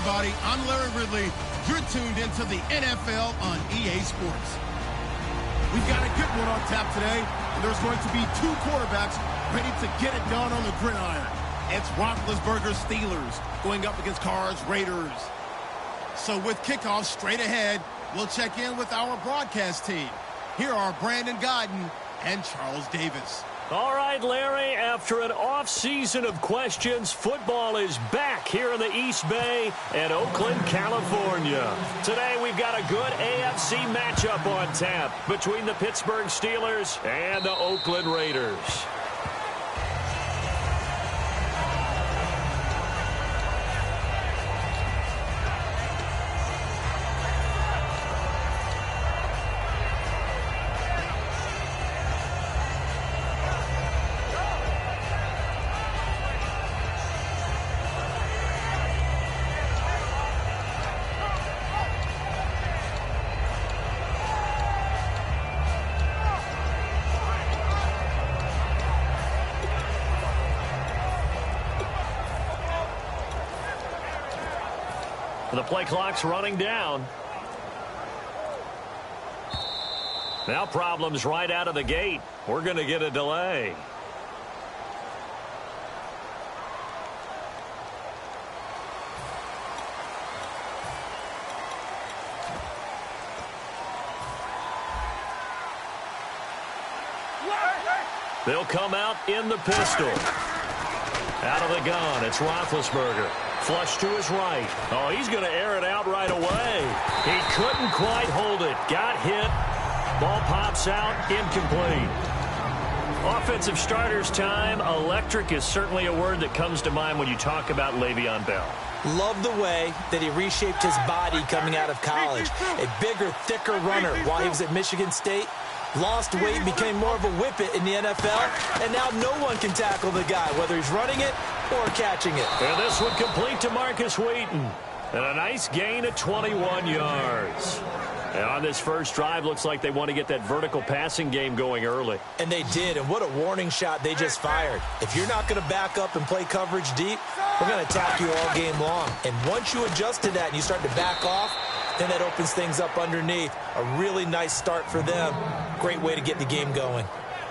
everybody. I'm Larry Ridley. You're tuned into the NFL on EA Sports. We've got a good one on tap today, and there's going to be two quarterbacks ready to get it done on the gridiron. It's Roethlisberger's Steelers going up against Carr's Raiders. So with kickoff straight ahead, we'll check in with our broadcast team. Here are Brandon Godden and Charles Davis. All right, Larry, after an off-season of questions, football is back here in the East Bay and Oakland, California. Today, we've got a good AFC matchup on tap between the Pittsburgh Steelers and the Oakland Raiders. The play clock's running down. Now problems right out of the gate. We're going to get a delay. They'll come out in the pistol. Out of the gun, it's Roethlisberger. Flush to his right. Oh, he's going to air it out right away. He couldn't quite hold it. Got hit. Ball pops out. Incomplete. Offensive starters time. Electric is certainly a word that comes to mind when you talk about Le'Veon Bell. Love the way that he reshaped his body coming out of college. A bigger, thicker runner while he was at Michigan State. Lost weight, became more of a whippet in the NFL, and now no one can tackle the guy, whether he's running it or catching it. And this one complete to Marcus Wheaton. And a nice gain of 21 yards. And on this first drive, looks like they want to get that vertical passing game going early. And they did, and what a warning shot they just fired. If you're not going to back up and play coverage deep, we're going to attack you all game long. And once you adjust to that and you start to back off, then that opens things up underneath. A really nice start for them. Great way to get the game going.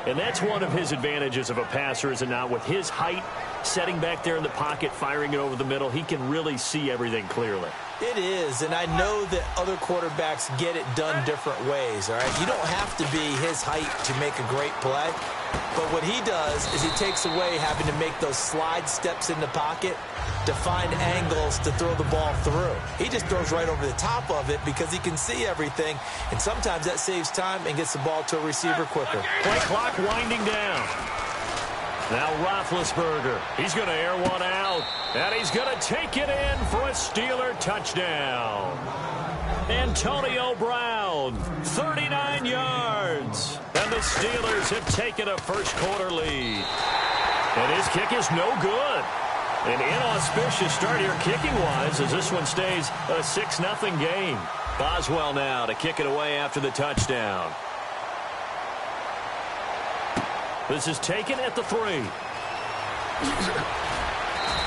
And that's one of his advantages of a passer, is it not? With his height, setting back there in the pocket, firing it over the middle, he can really see everything clearly. It is, and I know that other quarterbacks get it done different ways, all right? You don't have to be his height to make a great play, but what he does is he takes away having to make those slide steps in the pocket to find angles to throw the ball through. He just throws right over the top of it because he can see everything, and sometimes that saves time and gets the ball to a receiver quicker. Play clock winding down. Now Roethlisberger, he's going to air one out, and he's going to take it in for a Steeler touchdown. Antonio Brown, 39 yards, and the Steelers have taken a first-quarter lead. And his kick is no good. An inauspicious start here kicking-wise as this one stays a 6-0 game. Boswell now to kick it away after the touchdown. This is taken at the 3.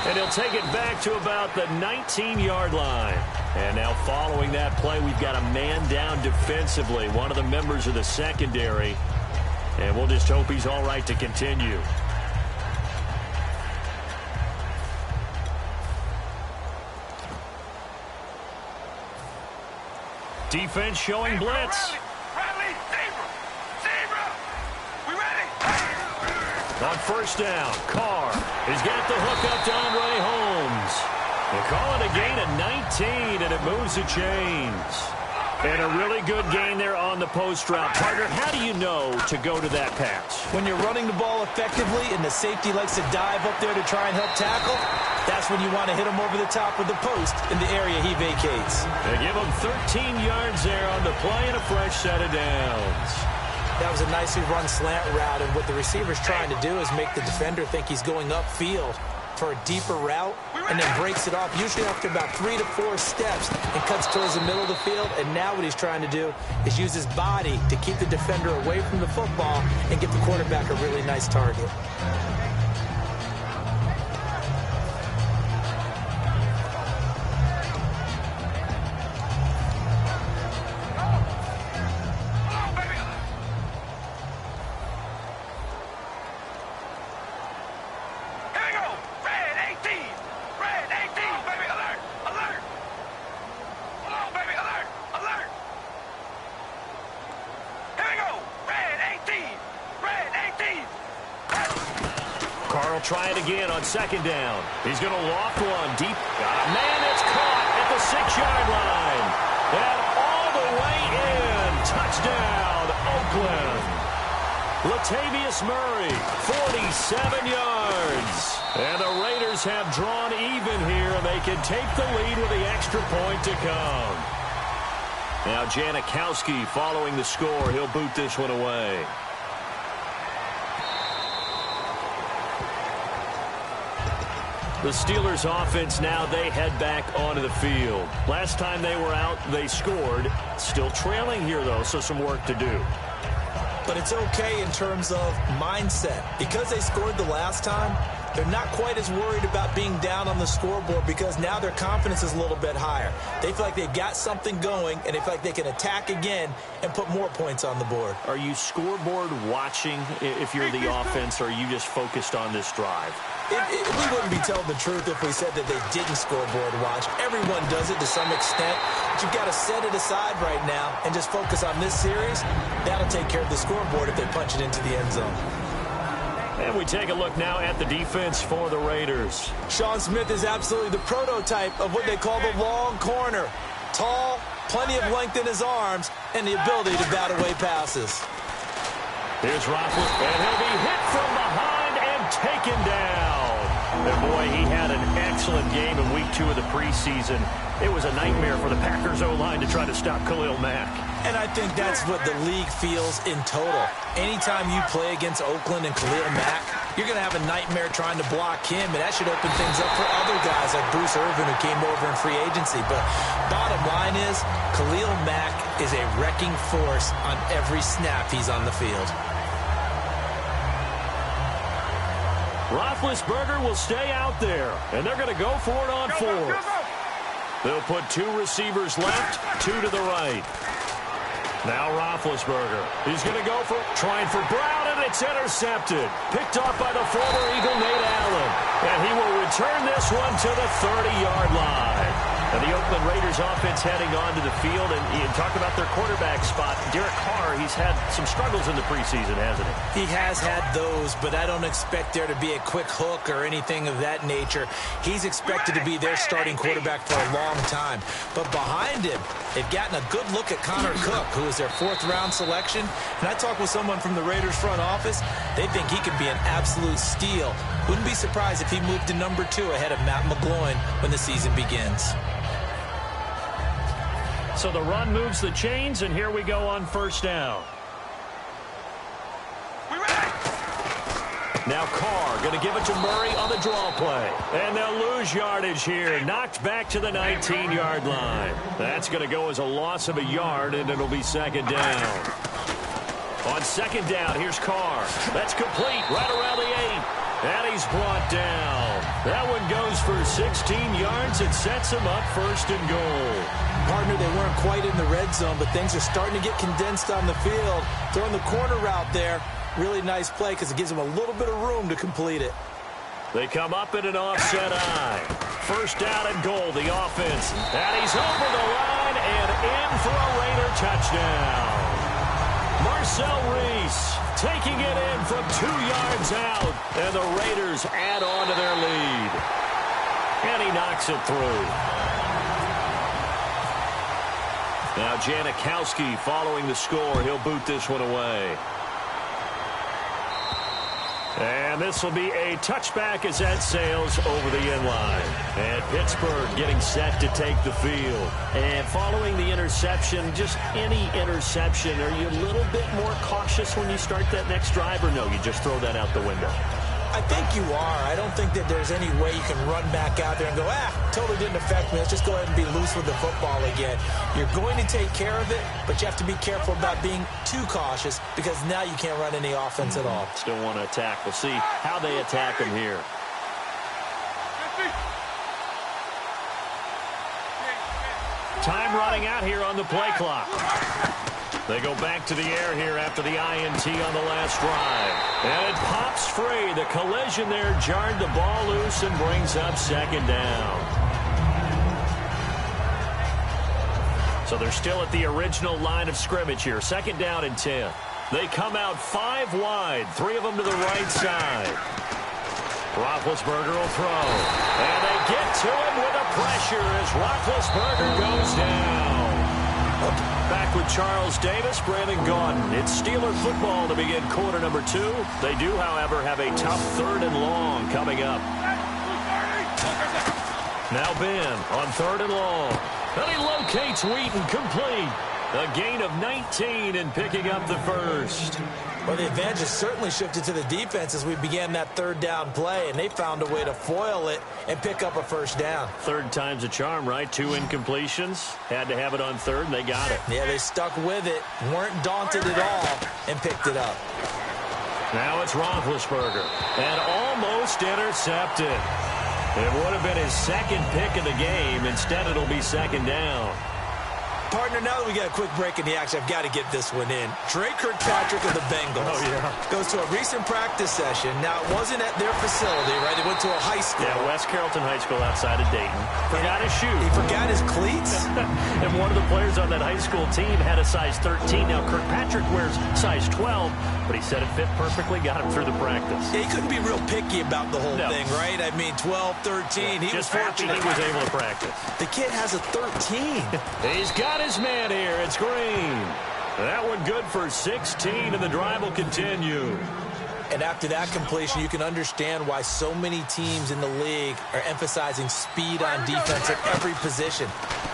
And he'll take it back to about the 19-yard line. And now following that play, we've got a man down defensively, one of the members of the secondary. And we'll just hope he's all right to continue. Defense showing blitz. On first down, Carr. He's got the hook up to Andre Holmes. They call it a gain of 19, and it moves the chains. And a really good gain there on the post route. Partner, how do you know to go to that pass? When you're running the ball effectively and the safety likes to dive up there to try and help tackle, that's when you want to hit him over the top of the post in the area he vacates. They give him 13 yards there on the play and a fresh set of downs. That was a nicely run slant route, and what the receiver's trying to do is make the defender think he's going upfield for a deeper route, and then breaks it off, usually after about 3 to 4 steps, and cuts towards the middle of the field. And now what he's trying to do is use his body to keep the defender away from the football and get the quarterback a really nice target. Carr will try it again on second down. He's going to loft one deep. Got a man that's caught at the 6-yard line. And all the way in. Touchdown, Oakland. Latavius Murray, 47 yards. And the Raiders have drawn even here, and they can take the lead with the extra point to come. Now Janikowski following the score. He'll boot this one away. The Steelers offense now, they head back onto the field. Last time they were out, they scored. Still trailing here, though, so some work to do. But it's okay in terms of mindset. Because they scored the last time, they're not quite as worried about being down on the scoreboard because now their confidence is a little bit higher. They feel like they've got something going, and they feel like they can attack again and put more points on the board. Are you scoreboard watching if you're the offense, or are you just focused on this drive? We wouldn't be telling the truth if we said that they didn't scoreboard watch. Everyone does it to some extent. But you've got to set it aside right now and just focus on this series. That'll take care of the scoreboard if they punch it into the end zone. And we take a look now at the defense for the Raiders. Sean Smith is absolutely the prototype of what they call the long corner. Tall, plenty of length in his arms, and the ability to bat away passes. Here's Roethlisberger, and he'll be hit from behind and taken down. And boy, he had an excellent game in week 2 of the preseason. It was a nightmare for the Packers O-line to try to stop Khalil Mack. And I think that's what the league feels in total. Anytime you play against Oakland and Khalil Mack, you're going to have a nightmare trying to block him, and that should open things up for other guys like Bruce Irvin, who came over in free agency. But bottom line is, Khalil Mack is a wrecking force on every snap he's on the field. Roethlisberger will stay out there, and they're going to go for it on fourth. They'll put 2 receivers left, 2 to the right. Now Roethlisberger. He's going to go for trying for Brown, and it's intercepted. Picked off by the former Eagle, Nate Allen. And he will return this one to the 30-yard line. And the Oakland Raiders offense heading onto the field. And you talk about their quarterback spot. Derek Carr, he's had some struggles in the preseason, hasn't he? He has had those, but I don't expect there to be a quick hook or anything of that nature. He's expected to be their starting quarterback for a long time. But behind him, they've gotten a good look at Connor Cook, who is their 4th-round selection. And I talked with someone from the Raiders front office. They think he could be an absolute steal. Wouldn't be surprised if he moved to number 2 ahead of Matt McGloin when the season begins. So the run moves the chains, and here we go on first down. Now Carr going to give it to Murray on the draw play. And they'll lose yardage here. Knocked back to the 19-yard line. That's going to go as a loss of a yard, and it'll be second down. On second down, here's Carr. That's complete right around the 8. And he's brought down. That one goes for 16 yards. It sets him up first and goal. Partner, they weren't quite in the red zone, but things are starting to get condensed on the field. Throwing the corner route there. Really nice play because it gives them a little bit of room to complete it. They come up in an offset eye. First down and goal, the offense. And he's over the line and in for a Raider touchdown. Marcel Reese taking it in from 2 yards out. And the Raiders add on to their lead. And he knocks it through. Now Janikowski following the score. He'll boot this one away. And this will be a touchback as that sails over the end line. And Pittsburgh getting set to take the field. And following the interception, just any interception, are you a little bit more cautious when you start that next drive, or no, you just throw that out the window? I think you are. I don't think that there's any way you can run back out there and go, totally didn't affect me. Let's just go ahead and be loose with the football again. You're going to take care of it, but you have to be careful about being too cautious because now you can't run any offense at all. Still want to attack. We'll see how they attack him here. Time running out here on the play clock. They go back to the air here after the INT on the last drive. And it pops free. The collision there jarred the ball loose and brings up second down. So they're still at the original line of scrimmage here. Second down and 10. They come out 5 wide. 3 of them to the right side. Roethlisberger will throw. And they get to him with the pressure as Roethlisberger goes down. Back with Charles Davis, Brandon Gaudin. It's Steeler football to begin quarter number 2. They do, however, have a tough 3rd and long coming up. Now Ben on 3rd and long. And he locates Wheaton complete. A gain of 19 and picking up the first. Well, the advantage has certainly shifted to the defense as we began that 3rd down play, and they found a way to foil it and pick up a first down. 3rd time's a charm, right? 2 incompletions. Had to have it on 3rd, and they got it. Yeah, they stuck with it, weren't daunted at all, and picked it up. Now it's Roethlisberger, and almost intercepted. It would have been his 2nd pick of the game. Instead, it'll be 2nd down. Partner, now that we got a quick break in the action, I've got to get this one in. Trey Kirkpatrick of the Bengals goes to a recent practice session. Now, it wasn't at their facility, right? They went to a high school. Yeah, West Carrollton High School outside of Dayton. Forgot his shoes. He forgot his cleats? And one of the players on that high school team had a size 13. Now, Kirkpatrick wears size 12, but he said it fit perfectly, got him through the practice. Yeah, he couldn't be real picky about the whole thing, right? I mean, 12, 13. He was fortunate he was able to practice. The kid has a 13. He's got his man here. It's Green. That one good for 16, and the drive will continue. And after that completion, you can understand why so many teams in the league are emphasizing speed on defense at every position.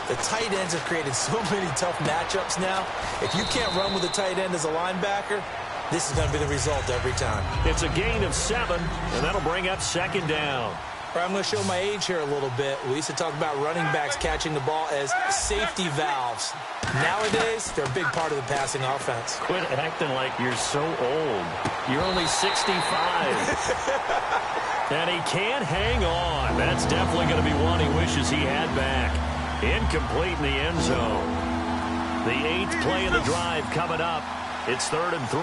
The tight ends have created so many tough matchups now. If you can't run with a tight end as a linebacker, this is going to be the result every time. It's a gain of 7, and that'll bring up 2nd down. All right, I'm going to show my age here a little bit. We used to talk about running backs catching the ball as safety valves. Nowadays, they're a big part of the passing offense. Quit acting like you're so old. You're only 65. And he can't hang on. That's definitely going to be one he wishes he had back. Incomplete in the end zone. The 8th play of the drive coming up. It's 3rd and 3.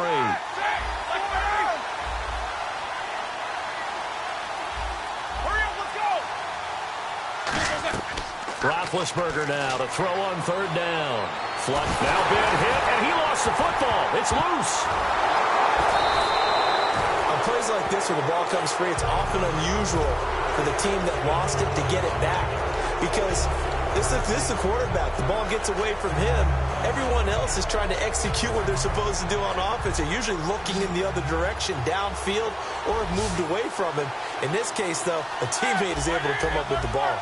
Roethlisberger now to throw on 3rd down. Fluck now been hit, and he lost the football. It's loose. On plays like this where the ball comes free, it's often unusual for the team that lost it to get it back. Because this is the quarterback. The ball gets away from him. Everyone else is trying to execute what they're supposed to do on offense. They're usually looking in the other direction, downfield, or have moved away from him. In this case, though, a teammate is able to come up with the ball.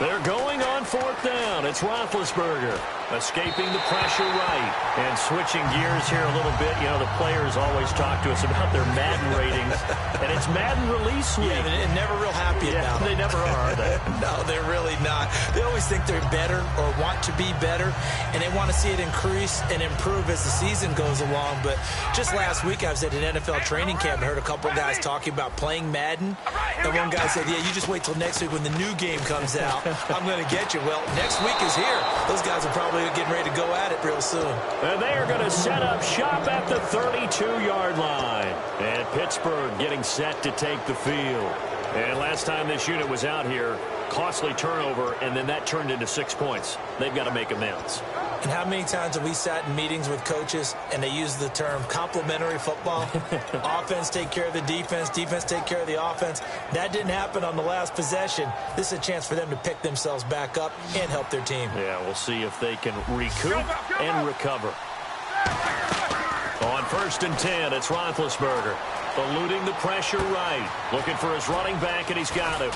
They're going on 4th down. It's Roethlisberger escaping the pressure right and switching gears here a little bit. You know, the players always talk to us about their Madden ratings, and it's Madden release week. Yeah, they're never real happy about it. They never are they? No, they're really not. They always think they're better or want to be better, and they want to see it increase and improve as the season goes along. But just last week, I was at an NFL training camp and heard a couple guys talking about playing Madden, and one guy said, yeah, you just wait till next week when the new game comes out. I'm going to get you. Well, next week is here. Those guys are probably getting ready to go at it real soon. And they are going to set up shop at the 32-yard line. And Pittsburgh getting set to take the field. And last time this unit was out here, costly turnover, and then that turned into 6 points. They've got to make amends. And how many times have we sat in meetings with coaches and they use the term complementary football? Offense take care of the defense, defense take care of the offense. That didn't happen on the last possession. This is a chance for them to pick themselves back up and help their team. Yeah, we'll see if they can recoup and recover. On 1st and 10, it's Roethlisberger. Eluding the pressure right. Looking for his running back, and he's got him.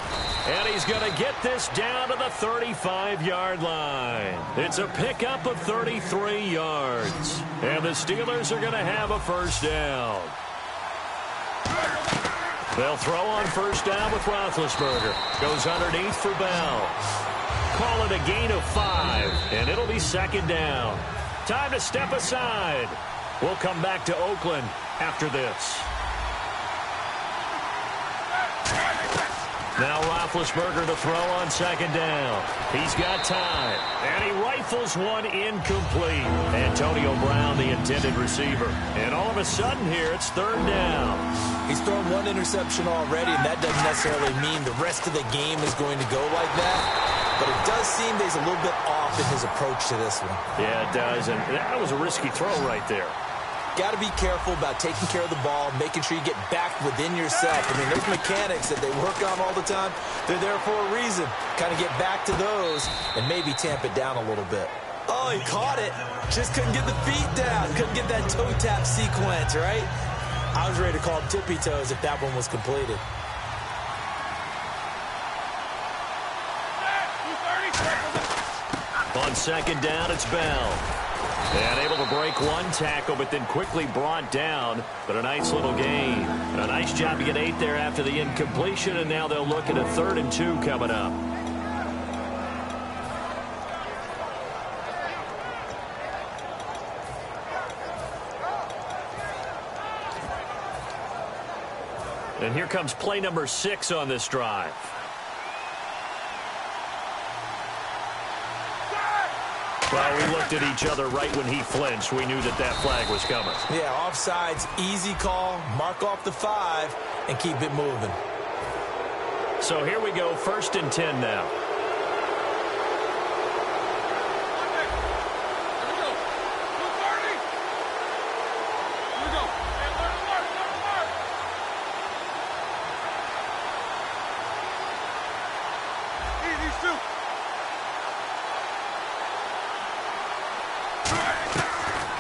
And he's going to get this down to the 35-yard line. It's a pickup of 33 yards. And the Steelers are going to have a first down. They'll throw on 1st down with Roethlisberger. Goes underneath for Bell. Call it a gain of 5, and it'll be 2nd down. Time to step aside. We'll come back to Oakland after this. Now Roethlisberger to throw on 2nd down. He's got time, and he rifles one incomplete. Antonio Brown, the intended receiver. And all of a sudden here, it's 3rd down. He's thrown one interception already, and that doesn't necessarily mean the rest of the game is going to go like that. But it does seem that he's a little bit off in his approach to this one. Yeah, it does, and that was a risky throw right there. got to be careful about taking care of the ball, making sure you get back within yourself. I mean, those mechanics that they work on all the time, they're there for a reason. Kind of get back to those and maybe tamp it down a little bit. Oh, he caught it. Just couldn't get the feet down. Couldn't get that toe tap sequence, right? I was ready to call him tippy toes if that one was completed. On second down, it's Bell. And able to break one tackle, but then quickly brought down. But a nice little gain. A nice job to get 8 there after the incompletion, and now they'll look at a 3rd and 2 coming up. And here comes play number 6 on this drive. Well, we looked at each other right when he flinched. We knew that that flag was coming. Yeah, offsides, easy call. Mark off the 5 and keep it moving. So here we go, 1st and 10 now.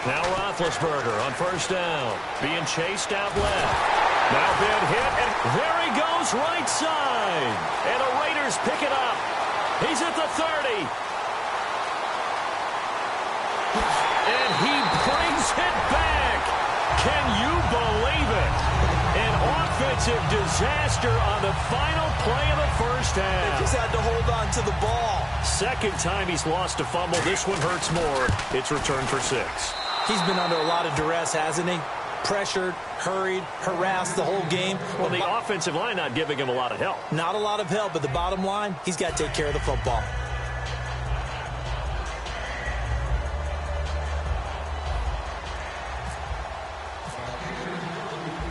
Now Roethlisberger on 1st down. Being chased out left. Now been hit, and there he goes right side. And the Raiders pick it up. He's at the 30. And he brings it back. Can you believe it? An offensive disaster on the final play of the 1st half. They just had to hold on to the ball. Second time he's lost a fumble. This one hurts more. It's returned for 6. He's been under a lot of duress, hasn't he? Pressured, hurried, harassed the whole game. Well, the offensive line not giving him a lot of help. Not a lot of help, but the bottom line, he's got to take care of the football.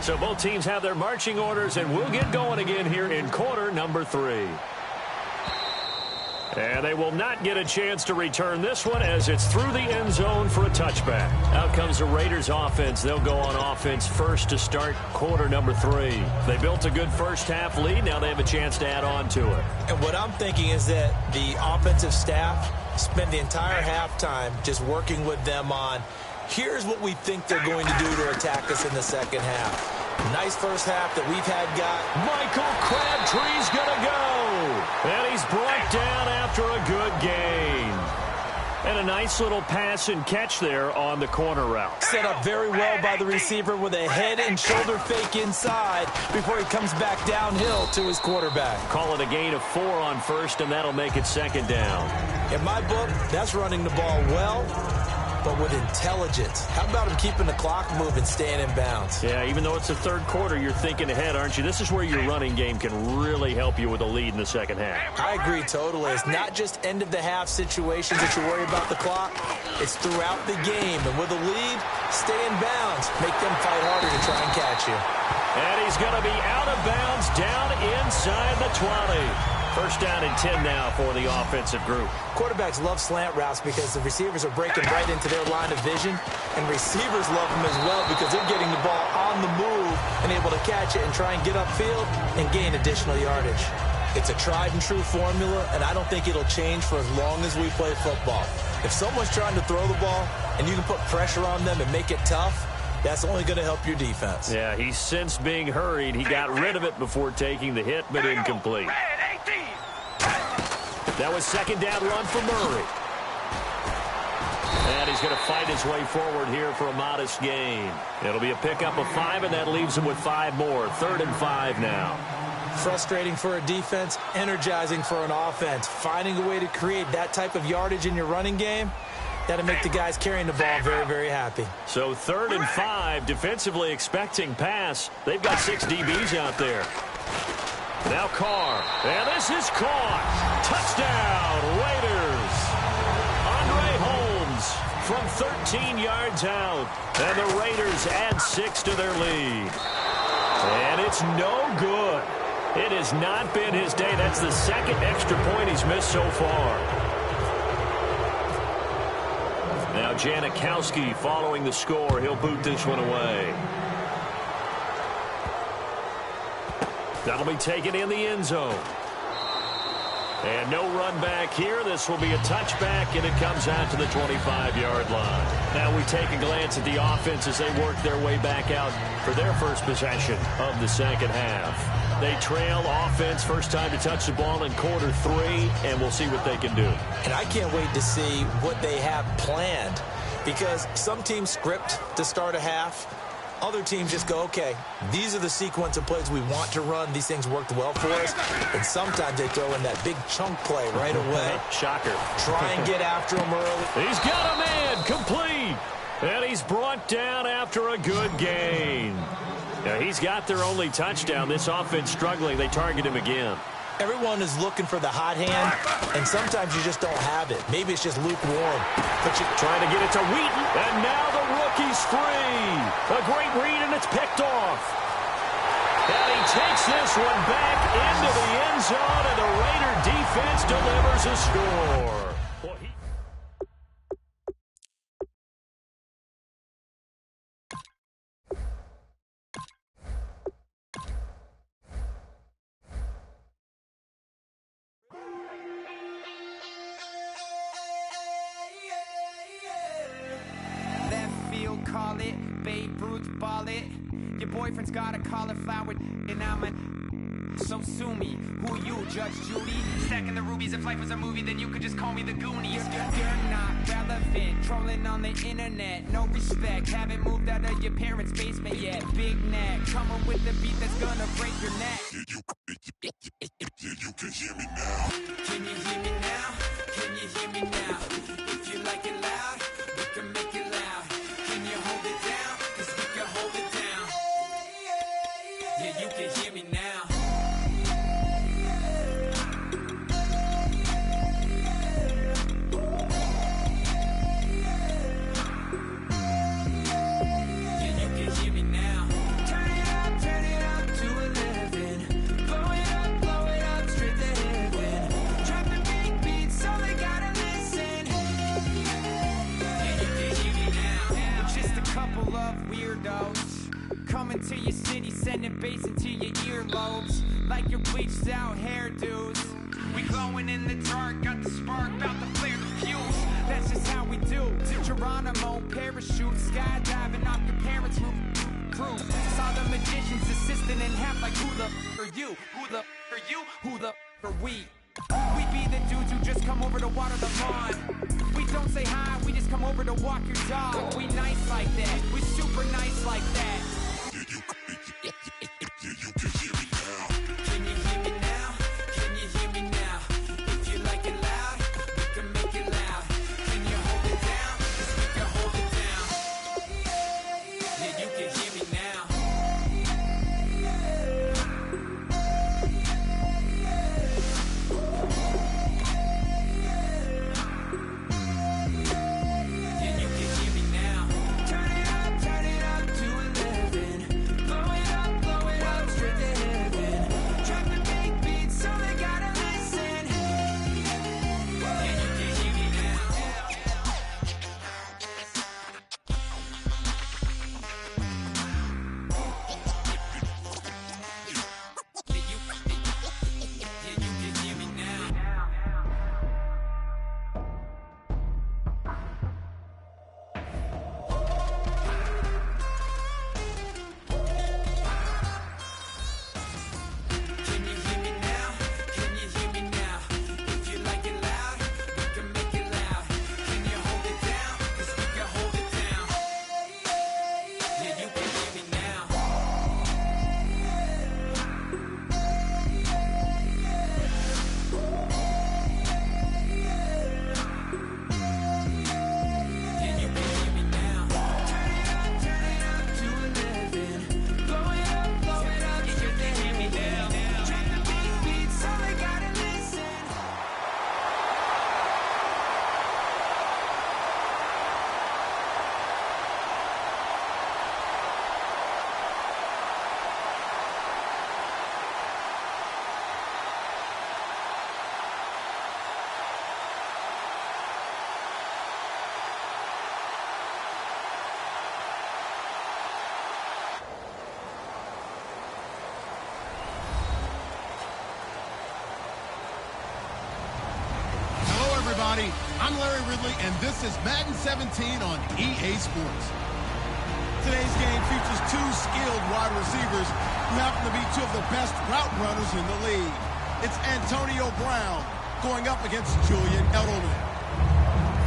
So both teams have their marching orders, and we'll get going again here in quarter number 3. And they will not get a chance to return this one as it's through the end zone for a touchback. Out comes the Raiders offense. They'll go on offense first to start quarter number 3. They built a good first half lead. Now they have a chance to add on to it. And what I'm thinking is that the offensive staff spent the entire halftime just working with them on, here's what we think they're going to do to attack us in the second half. Nice first half that we've had got. Michael Crabtree's going to go. And he's brought down after a good gain. And a nice little pass and catch there on the corner route. Set up very well by the receiver with a head and shoulder fake inside before he comes back downhill to his quarterback. Call it a gain of 4 on 1st, and that'll make it 2nd down. In my book, that's running the ball well, but with intelligence. How about him keeping the clock moving, staying in bounds? Yeah, even though it's the 3rd quarter, you're thinking ahead, aren't you? This is where your running game can really help you with a lead in the second half. I agree totally. It's not just end-of-the-half situations that you worry about the clock. It's throughout the game. And with a lead, stay in bounds. Make them fight harder to try and catch you. And he's going to be out of bounds down inside the 20. 1st down and 10 now for the offensive group. Quarterbacks love slant routes because the receivers are breaking right into their line of vision, and receivers love them as well because they're getting the ball on the move and able to catch it and try and get upfield and gain additional yardage. It's a tried and true formula, and I don't think it'll change for as long as we play football. If someone's trying to throw the ball and you can put pressure on them and make it tough, that's only going to help your defense. Yeah, he's since being hurried. He got rid of it before taking the hit, but incomplete. That was 2nd down run for Murray. And he's going to fight his way forward here for a modest gain. It'll be a pickup of 5, and that leaves him with 5 more. 3rd and 5 now. Frustrating for a defense, energizing for an offense. Finding a way to create that type of yardage in your running game, that'll make the guys carrying the ball very, very happy. So 3rd and 5, defensively expecting pass. They've got 6 DBs out there. Now Carr, and this is caught. Touchdown, Raiders. Andre Holmes from 13 yards out. And the Raiders add 6 to their lead. And it's no good. It has not been his day. That's the 2nd extra point he's missed so far. Now Janikowski following the score. He'll boot this one away. That'll be taken in the end zone. And no run back here. This will be a touchback, and it comes out to the 25-yard line. Now we take a glance at the offense as they work their way back out for their first possession of the second half. They trail offense, first time to touch the ball in quarter 3, and we'll see what they can do. And I can't wait to see what they have planned, because some teams script to start a half. Other teams just go, okay, these are the sequence of plays we want to run. These things worked well for us. And sometimes they throw in that big chunk play right away. Shocker. Try and get after him early. He's got a man complete. And he's brought down after a good gain. Now, he's got their only touchdown. This offense struggling. They target him again. Everyone is looking for the hot hand, and sometimes you just don't have it. Maybe it's just lukewarm. But you're trying to get it to Wheaton, and now the rookie's free. A great read, and it's picked off. And he takes this one back into the end zone, and the Raider defense delivers a score. Call it, Babe Ruth ball it. Your boyfriend's got a cauliflower, and I'm a... So sue me, who you, Judge Judy? Stacking the rubies, if life was a movie, then you could just call me the Goonies. You're not relevant, trolling on the internet. No respect, haven't moved out of your parents' basement yet. Big neck, coming with the beat that's gonna break your neck. You can hear me now. Can you hear me now? Can you hear me now? If you like it loud, we can make it loud. Can you hold it down? 'Cause we can hold it down. Yeah, you can hear me now. Yeah, you can hear me now. Turn it up to 11. Blow it up straight to heaven. Drop the big beats so they gotta listen. Yeah, you can hear me now. Just a couple of weirdos coming to your city, sending bass into your earlobes like your bleached out hairdos. We glowing in the dark, got the spark, about to flare the fuse. That's just how we do. To Geronimo, parachute, skydiving off your parents' roof. Crew. Saw the magician's assistant in half like who the are you? Who the are you? Who the are we? We be the dudes who just come over to water the lawn. We don't say hi, we just come over to walk your dog. We nice like that, we super nice like that. You can hear me now. Can you hear me now? Can you hear me now? If you like it loud, we can make it loud. Can you hold it down? 'Cause we can hold it down. Yeah, you can hear me now. Yeah, you can hear me now. Turn it up to 11. everybody. I'm Larry Ridley, and this is Madden 17 on EA Sports. Today's game features two skilled wide receivers who happen to be two of the best route runners in the league. It's Antonio Brown going up against Julian Edelman.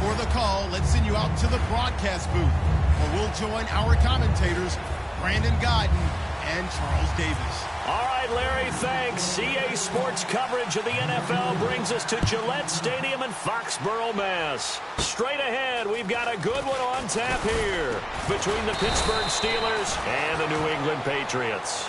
For the call, let's send you out to the broadcast booth, where we'll join our commentators, Brandon Guyton and Charles Davis. All right, Larry, thanks. EA Sports coverage of the NFL brings us to Gillette Stadium in Foxborough, Mass. Straight ahead, we've got a good one on tap here between the Pittsburgh Steelers and the New England Patriots.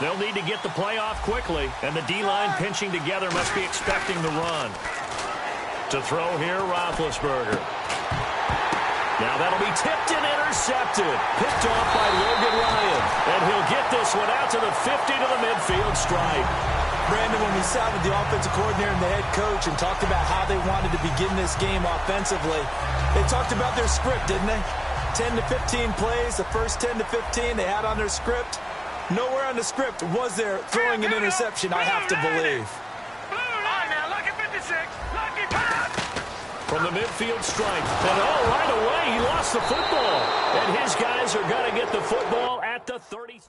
They'll need to get the play off quickly, and the D-line pinching together must be expecting the run. To throw here, Roethlisberger. Now that'll be tipped and intercepted. Picked off by Logan Ryan. And he'll get this one out to the 50 to the midfield stripe. Brandon, when we sat with the offensive coordinator and the head coach and talked about how they wanted to begin this game offensively, they talked about their script, didn't they? 10 to 15 plays, the first 10 to 15 they had on their script. Nowhere on the script was there throwing an interception, I have to believe. From the midfield stripe. And right away, he lost the football. And his guys are going to get the football at the 30.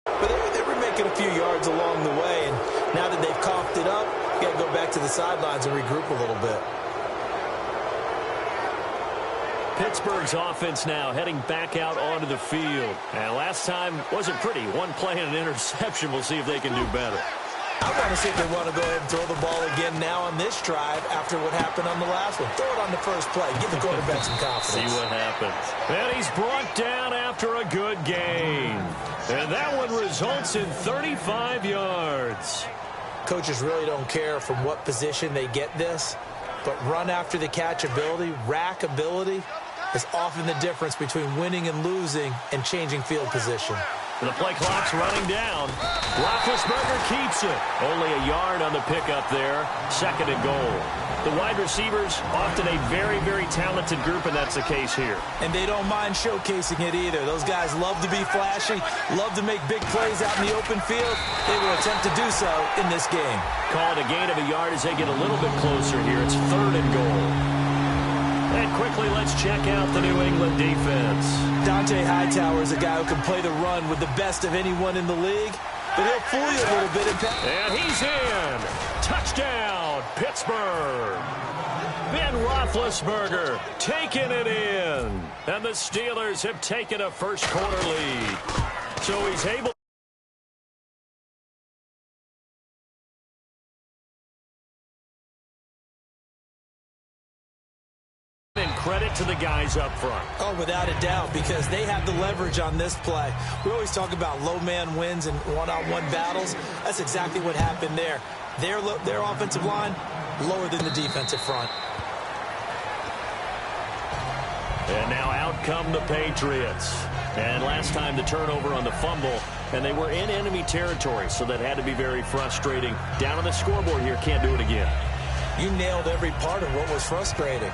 But they were making a few yards along the way, and now that they've coughed it up, you got to go back to the sidelines and regroup a little bit. Pittsburgh's offense now heading back out onto the field. And last time wasn't pretty. One play and an interception. We'll see if they can do better. I want to see if they want to go ahead and throw the ball again now on this drive after what happened on the last one. Throw it on the first play. Give the quarterback some confidence. See what happens. And he's brought down after a good gain. And that one results in 35 yards. Coaches really don't care from what position they get this, but run after the catch ability, rack ability, is often the difference between winning and losing and changing field position. The play clock's running down. Roethlisberger keeps it. Only a yard on the pickup there. Second and goal. The wide receivers, often a very, very talented group, and that's the case here. And they don't mind showcasing it either. Those guys love to be flashy, love to make big plays out in the open field. They will attempt to do so in this game. Call it a gain of a yard as they get a little bit closer here. It's third and goal. And quickly, let's check out the New England defense. Dante Hightower is a guy who can play the run with the best of anyone in the league, but he'll fool you a little bit. And he's in. Touchdown, Pittsburgh. Ben Roethlisberger taking it in. And the Steelers have taken a first-quarter lead. So he's able. Credit to the guys up front. Oh, without a doubt, because they have the leverage on this play. We always talk about low man wins and one-on-one battles. That's exactly what happened there. Their offensive line, lower than the defensive front. And now out come the Patriots. And last time the turnover on the fumble, and they were in enemy territory, so that had to be very frustrating. Down on the scoreboard here, can't do it again. You nailed every part of what was frustrating.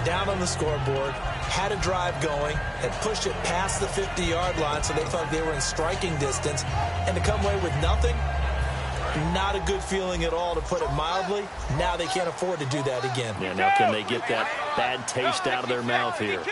Down on the scoreboard, had a drive going, had pushed it past the 50-yard line, so they thought they were in striking distance, and to come away with nothing, not a good feeling at all, to put it mildly. Now they can't afford to do that again. Yeah, now can they get that bad taste out of their mouth here?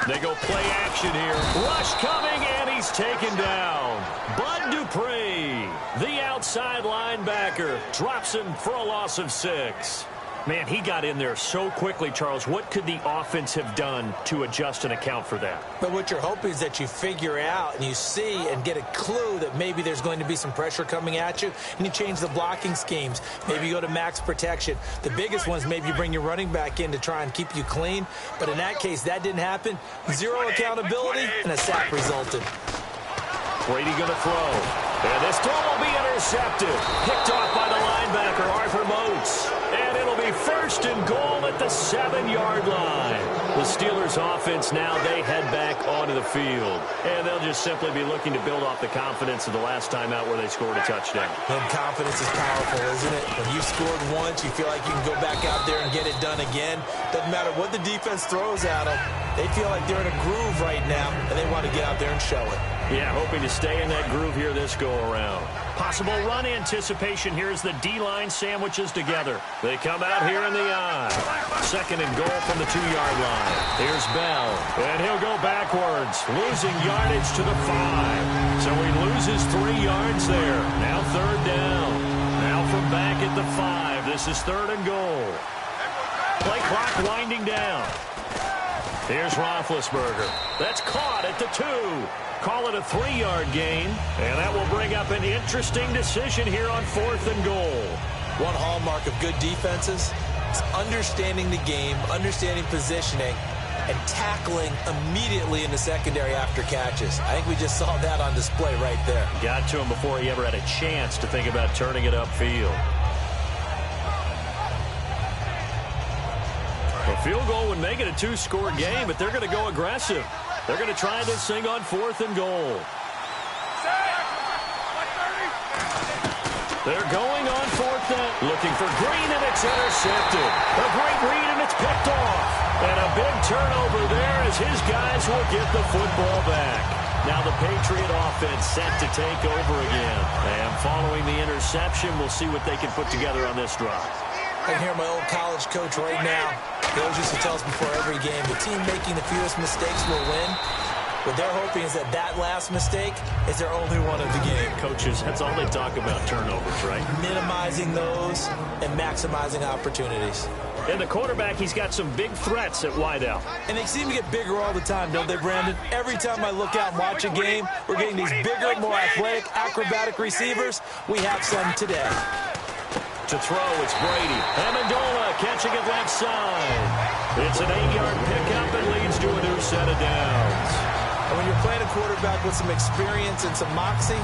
They go play action here. Rush coming, and he's taken down. Bud Dupree, the outside linebacker, drops him for a loss of 6. Man, he got in there so quickly, Charles. What could the offense have done to adjust and account for that? But what you're hoping is that you figure out and you see and get a clue that maybe there's going to be some pressure coming at you, and you change the blocking schemes. Maybe you go to max protection. The biggest ones, maybe you bring your running back in to try and keep you clean. But in that case, that didn't happen. Zero accountability, and a sack resulted. Brady going to throw. And this throw will be intercepted. Picked off by the linebacker, Arthur Moats. And it'll be 1st and goal at the 7-yard line. The Steelers offense now, they head back onto the field. And they'll just simply be looking to build off the confidence of the last time out where they scored a touchdown. And confidence is powerful, isn't it? When you've scored once, you feel like you can go back out there and get it done again. Doesn't matter what the defense throws at them. They feel like they're in a groove right now, and they want to get out there and show it. Yeah, hoping to stay in that groove here this go-around. Possible run anticipation. Here's the D-line sandwiches together. They come out here in the I. 2nd and goal from the 2-yard line. Here's Bell, and he'll go backwards, losing yardage to the 5. So he loses 3 yards there. Now 3rd down. Now from back at the 5. This is 3rd and goal. Play clock winding down. Here's Roethlisberger. That's caught at the 2. Call it a 3-yard gain, and that will bring up an interesting decision here on 4th and goal. One hallmark of good defenses is understanding the game, understanding positioning, and tackling immediately in the secondary after catches. I think we just saw that on display right there. Got to him before he ever had a chance to think about turning it upfield. A field goal would make it a 2-score game, but they're going to go aggressive. They're going to try this thing on 4th and goal. They're going on 4th down. Looking for Green, and it's intercepted. A great read, and it's picked off. And a big turnover there as his guys will get the football back. Now the Patriot offense set to take over again. And following the interception, we'll see what they can put together on this drive. I can hear my old college coach right now. He always used to tell us before every game, the team making the fewest mistakes will win. What they're hoping is that last mistake is their only one of the game. Coaches, that's all they talk about, turnovers, right? Minimizing those and maximizing opportunities. And the quarterback, he's got some big threats at wideout. And they seem to get bigger all the time, don't they, Brandon? Every time I look out and watch a game, we're getting these bigger, more athletic, acrobatic receivers. We have some today. To throw, it's Brady. Amendola catching it left side. It's an 8-yard pickup and leads to a new set of downs. And when you're playing a quarterback with some experience and some moxie,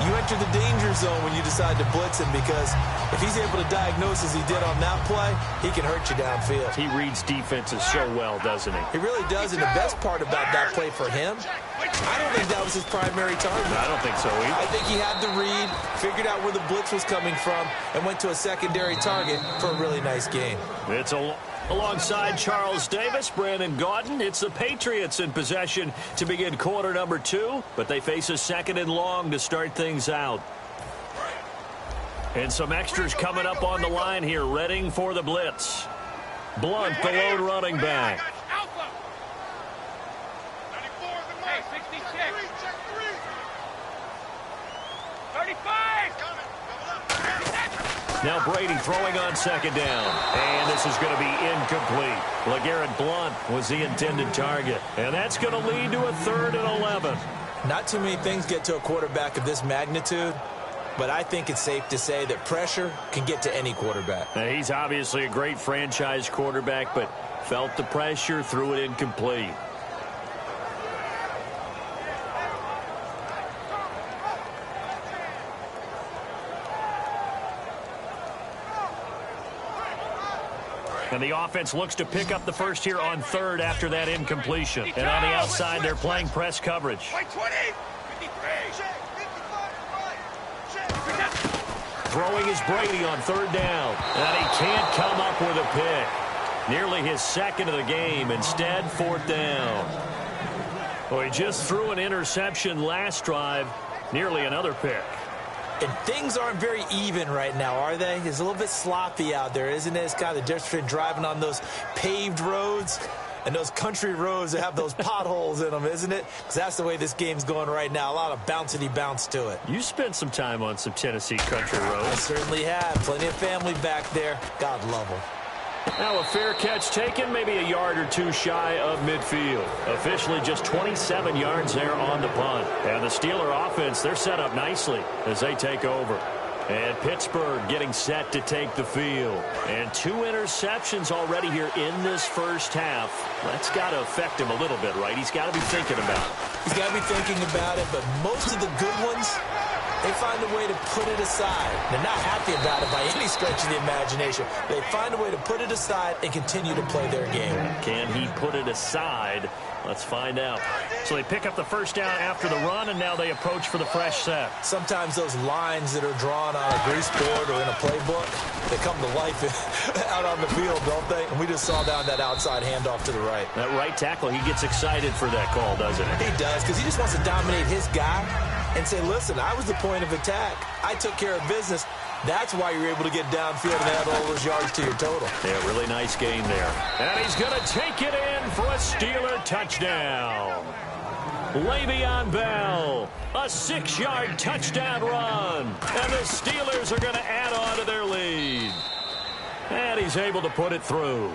you enter the danger zone when you decide to blitz him, because if he's able to diagnose as he did on that play, he can hurt you downfield. He reads defenses so well, doesn't he? He really does, and the best part about that play for him, I don't think that was his primary target. I don't think so either. I think he had the read, figured out where the blitz was coming from, and went to a secondary target for a really nice game. It's alongside Charles Davis, Brandon Gaudin. It's the Patriots in possession to begin quarter number 2, but they face a 2nd and long to start things out. And some extras coming up on the line here, readying for the blitz. Blunt, the lone running back. Now Brady throwing on 2nd down. And this is going to be incomplete. LeGarrette Blunt was the intended target. And that's going to lead to a 3rd and 11. Not too many things get to a quarterback of this magnitude, but I think it's safe to say that pressure can get to any quarterback. Now, he's obviously a great franchise quarterback, but felt the pressure, threw it incomplete. And the offense looks to pick up the first here on 3rd after that incompletion. And on the outside, they're playing press coverage. Throwing is Brady on 3rd down. And he can't come up with a pick. Nearly his 2nd of the game. Instead, 4th down. Well, he just threw an interception last drive. Nearly another pick. And things aren't very even right now, are they? It's a little bit sloppy out there, isn't it? It's kind of the difference between driving on those paved roads and those country roads that have those potholes in them, isn't it? Because that's the way this game's going right now. A lot of bouncy bounce to it. You spent some time on some Tennessee country roads. I certainly have. Plenty of family back there. God love them. Now a fair catch taken, maybe a yard or two shy of midfield. Officially just 27 yards there on the punt. And the Steeler offense, they're set up nicely as they take over. And Pittsburgh getting set to take the field. And 2 interceptions already here in this first half. That's got to affect him a little bit, right? He's got to be thinking about it. He's got to be thinking about it, but most of the good ones, they find a way to put it aside. They're not happy about it by any stretch of the imagination. They find a way to put it aside and continue to play their game. Can he put it aside? Let's find out. So they pick up the first down after the run, and now they approach for the fresh set. Sometimes those lines that are drawn on a grease board or in a playbook, they come to life out on the field, don't they? And we just saw down that outside handoff to the right. That right tackle, he gets excited for that call, doesn't he? He does, because he just wants to dominate his guy and say, listen, I was the point of attack. I took care of business. That's why you're able to get downfield and add all those yards to your total. Yeah, really nice game there. And he's going to take it in for a Steeler touchdown. Le'Veon Bell, a 6-yard touchdown run. And the Steelers are going to add on to their lead. And he's able to put it through.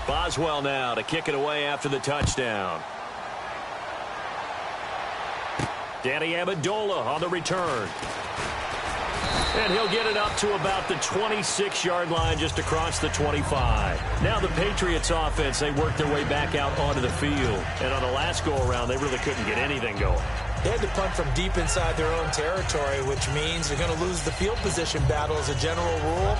Boswell now to kick it away after the touchdown. Danny Amendola on the return. And he'll get it up to about the 26-yard line just across the 25. Now the Patriots offense, they work their way back out onto the field. And on the last go-around, they really couldn't get anything going. They had to punt from deep inside their own territory, which means they're going to lose the field position battle as a general rule.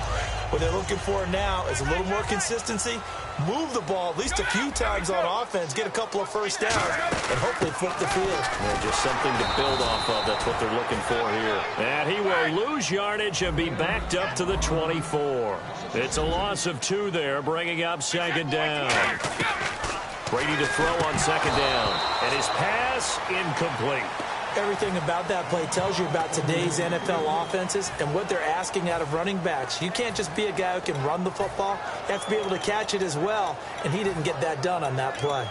What they're looking for now is a little more consistency, move the ball at least a few times on offense, get a couple of first downs, and hopefully flip the field. Yeah, just something to build off of. That's what they're looking for here. And he will lose yardage and be backed up to the 24. It's a loss of 2 there, bringing up second down. Brady to throw on second down. And his pass incomplete. Everything about that play tells you about today's NFL offenses and what they're asking out of running backs. You can't just be a guy who can run the football. You have to be able to catch it as well, and he didn't get that done on that play.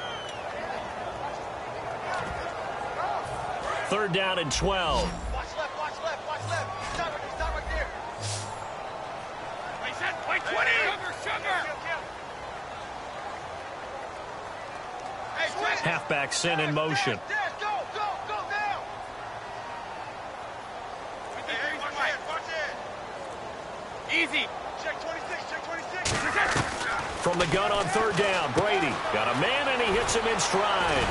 3rd down and 12. Watch left, watch left, watch left. Stop right there. Wait, 20. Sugar. Halfback sent in motion. Go now. Easy. Check 26. From the gun on 3rd down, Brady got a man and he hits him in stride.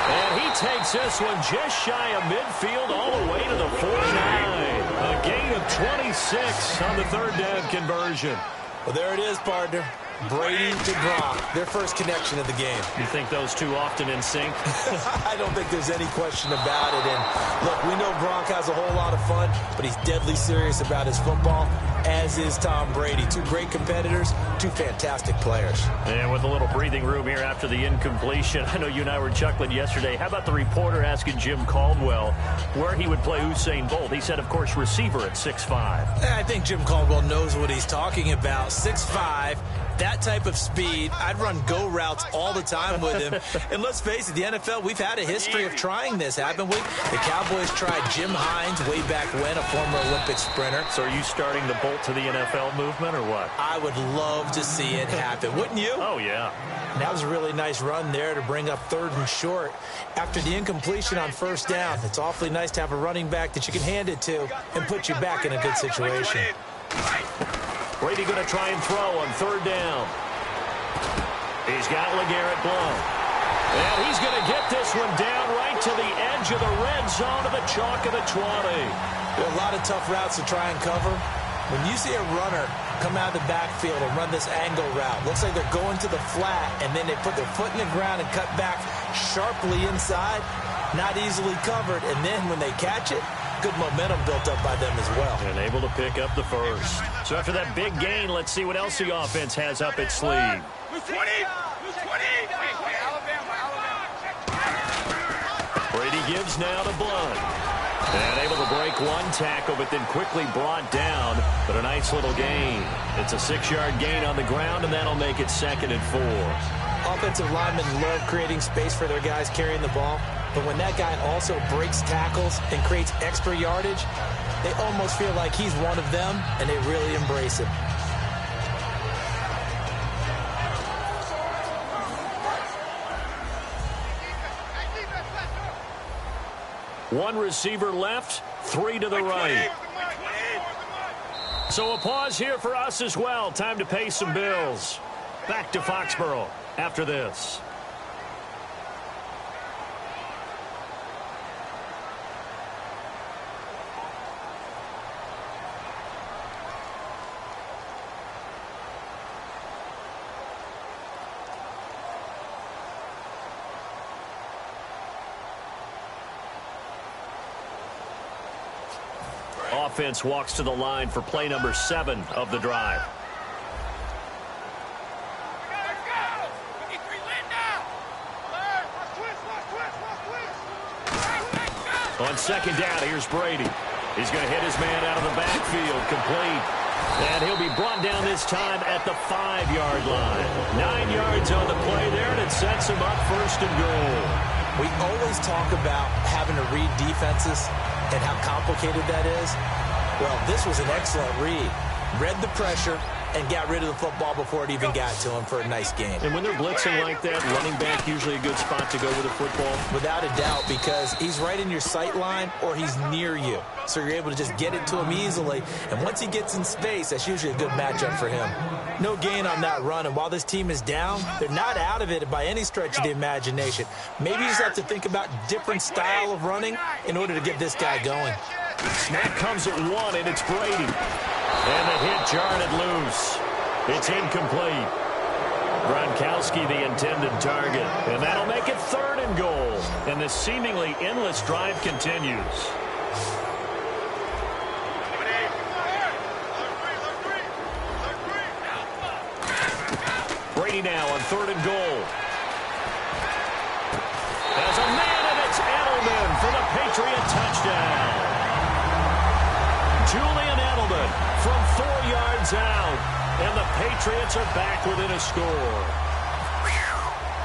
And he takes this one just shy of midfield all the way to the 49. A gain of 26 on the 3rd down conversion. Well, there it is, partner. Brady to Gronk, their first connection of the game. You think those two often in sync? I don't think there's any question about it. And look, we know Gronk has a whole lot of fun, but he's deadly serious about his football, as is Tom Brady. 2 great competitors, 2 fantastic players. And with a little breathing room here after the incompletion, I know you and I were chuckling yesterday. How about the reporter asking Jim Caldwell where he would play Usain Bolt? He said, of course, receiver at 6'5". I think Jim Caldwell knows what he's talking about. 6'5". That type of speed, I'd run go routes all the time with him. And let's face it, the NFL, we've had a history of trying this, haven't we? The Cowboys tried Jim Hines way back when, a former Olympic sprinter. So are you starting the Bolt to the NFL movement or what? I would love to see it happen, wouldn't you? Oh, yeah. And that was a really nice run there to bring up 3rd and short. After the incompletion on 1st down, it's awfully nice to have a running back that you can hand it to and put you back in a good situation. Brady going to try and throw on 3rd down. He's got LeGarrette Blount. And he's going to get this one down right to the edge of the red zone to the chalk of the 20. There are a lot of tough routes to try and cover. When you see a runner come out of the backfield and run this angle route, looks like they're going to the flat, and then they put their foot in the ground and cut back sharply inside, not easily covered, and then when they catch it, good momentum built up by them as well. And able to pick up the first. So after that big gain, let's see what else the offense has up its sleeve. Who's 20? Brady gives now to Blount. And able to break one tackle, but then quickly brought down. But a nice little gain. It's a 6-yard gain on the ground, and that'll make it 2nd and 4. Offensive linemen love creating space for their guys carrying the ball. but when that guy also breaks tackles and creates extra yardage, they almost feel like he's one of them, and they really embrace him. One receiver left, 3 to the right. So a pause here for us as well. Time to pay some bills. Back to Foxborough after this. Offense walks to the line for play number 7 of the drive. On second down, here's Brady. He's going to hit his man out of the backfield, complete. And he'll be brought down this time at the 5-yard line. 9 yards on the play there, and it sets him up first and goal. We always talk about having to read defenses and how complicated that is. Well, this was an excellent read. Read the pressure and got rid of the football before it even got to him for a nice game. And when they're blitzing like that, running back usually a good spot to go with the football? Without a doubt, because he's right in your sight line or he's near you. So you're able to just get it to him easily. And once he gets in space, that's usually a good matchup for him. No gain on that run. And while this team is down, they're not out of it by any stretch of the imagination. Maybe you just have to think about different style of running in order to get this guy going. Snap comes at 1, and it's Brady. And the hit jarred it loose. It's incomplete. Gronkowski the intended target. And that'll make it 3rd and goal. And the seemingly endless drive continues. Brady now on 3rd and goal. There's a man, and it's Edelman for the Patriot touchdown. Julian Edelman from 4 yards out, and the Patriots are back within a score.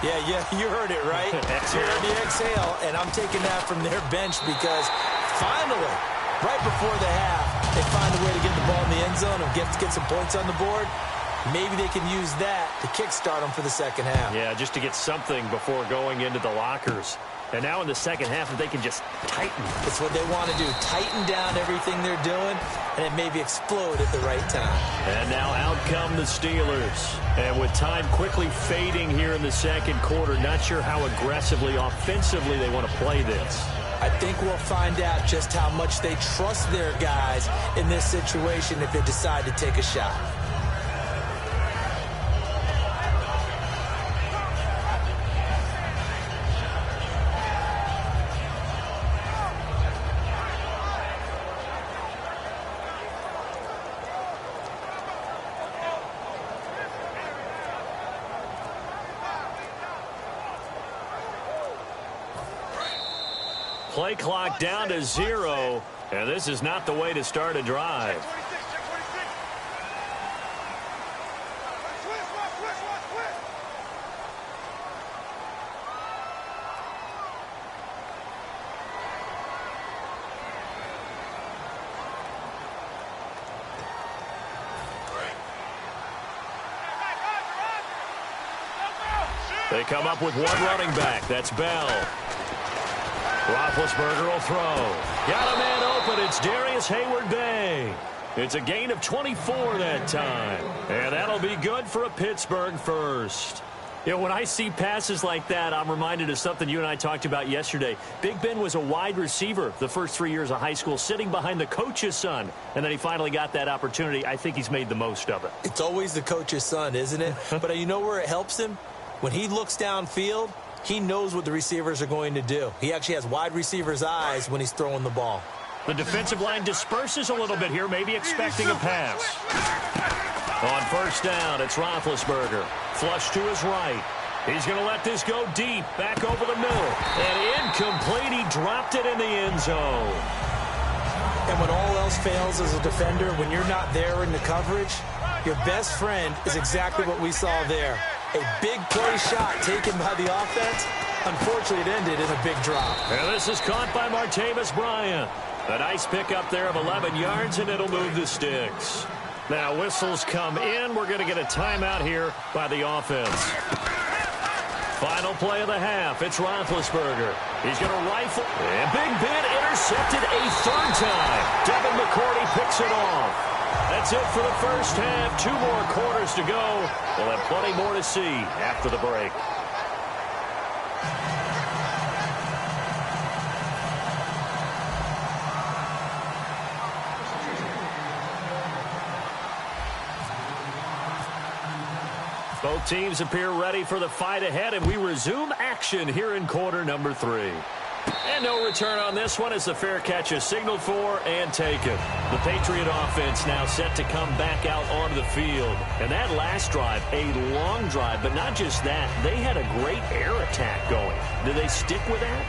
Yeah, you heard it, right? You heard the exhale, and I'm taking that from their bench because finally, right before the half, they find a way to get the ball in the end zone and get some points on the board. Maybe they can use that to kickstart them for the second half. Yeah, just to get something before going into the lockers. And now in the second half, if they can just tighten. It's what they want to do. Tighten down everything they're doing, and it maybe explode at the right time. And now out come the Steelers. And with time quickly fading here in the second quarter, not sure how aggressively, offensively they want to play this. I think we'll find out just how much they trust their guys in this situation if they decide to take a shot. Play clock down to 0, and this is not the way to start a drive. They come up with one running back. That's Bell. Roethlisberger will throw. Got a man open. It's Darius Hayward-Bay. It's a gain of 24 that time. And that'll be good for a Pittsburgh first. You know, when I see passes like that, I'm reminded of something you and I talked about yesterday. Big Ben was a wide receiver the first 3 years of high school, sitting behind the coach's son. And then he finally got that opportunity. I think he's made the most of it. It's always the coach's son, isn't it? But you know where it helps him? When he looks downfield, he knows what the receivers are going to do. He actually has wide receivers' eyes when he's throwing the ball. The defensive line disperses a little bit here, maybe expecting a pass. On first down, it's Roethlisberger. Flush to his right. He's going to let this go deep, back over the middle. And incomplete, he dropped it in the end zone. And when all else fails as a defender, when you're not there in the coverage, your best friend is exactly what we saw there. A big play shot taken by the offense, Unfortunately, it ended in a big drop. And this is caught by Martavis Bryant. A nice pickup there of 11 yards, and it'll move the sticks. Now whistles come in. We're going to get a timeout here by the offense. Final play of the half. It's Roethlisberger. He's going to rifle. And Big Ben intercepted a third time. Devin McCourty picks it off. That's it for the first half. 2 more quarters to go. We'll have plenty more to see after the break. Both teams appear ready for the fight ahead, and we resume action here in quarter number 3. And no return on this one as the fair catch is signaled for and taken. The Patriot offense now set to come back out onto the field. And that last drive, a long drive, but not just that. They had a great air attack going. Do they stick with that?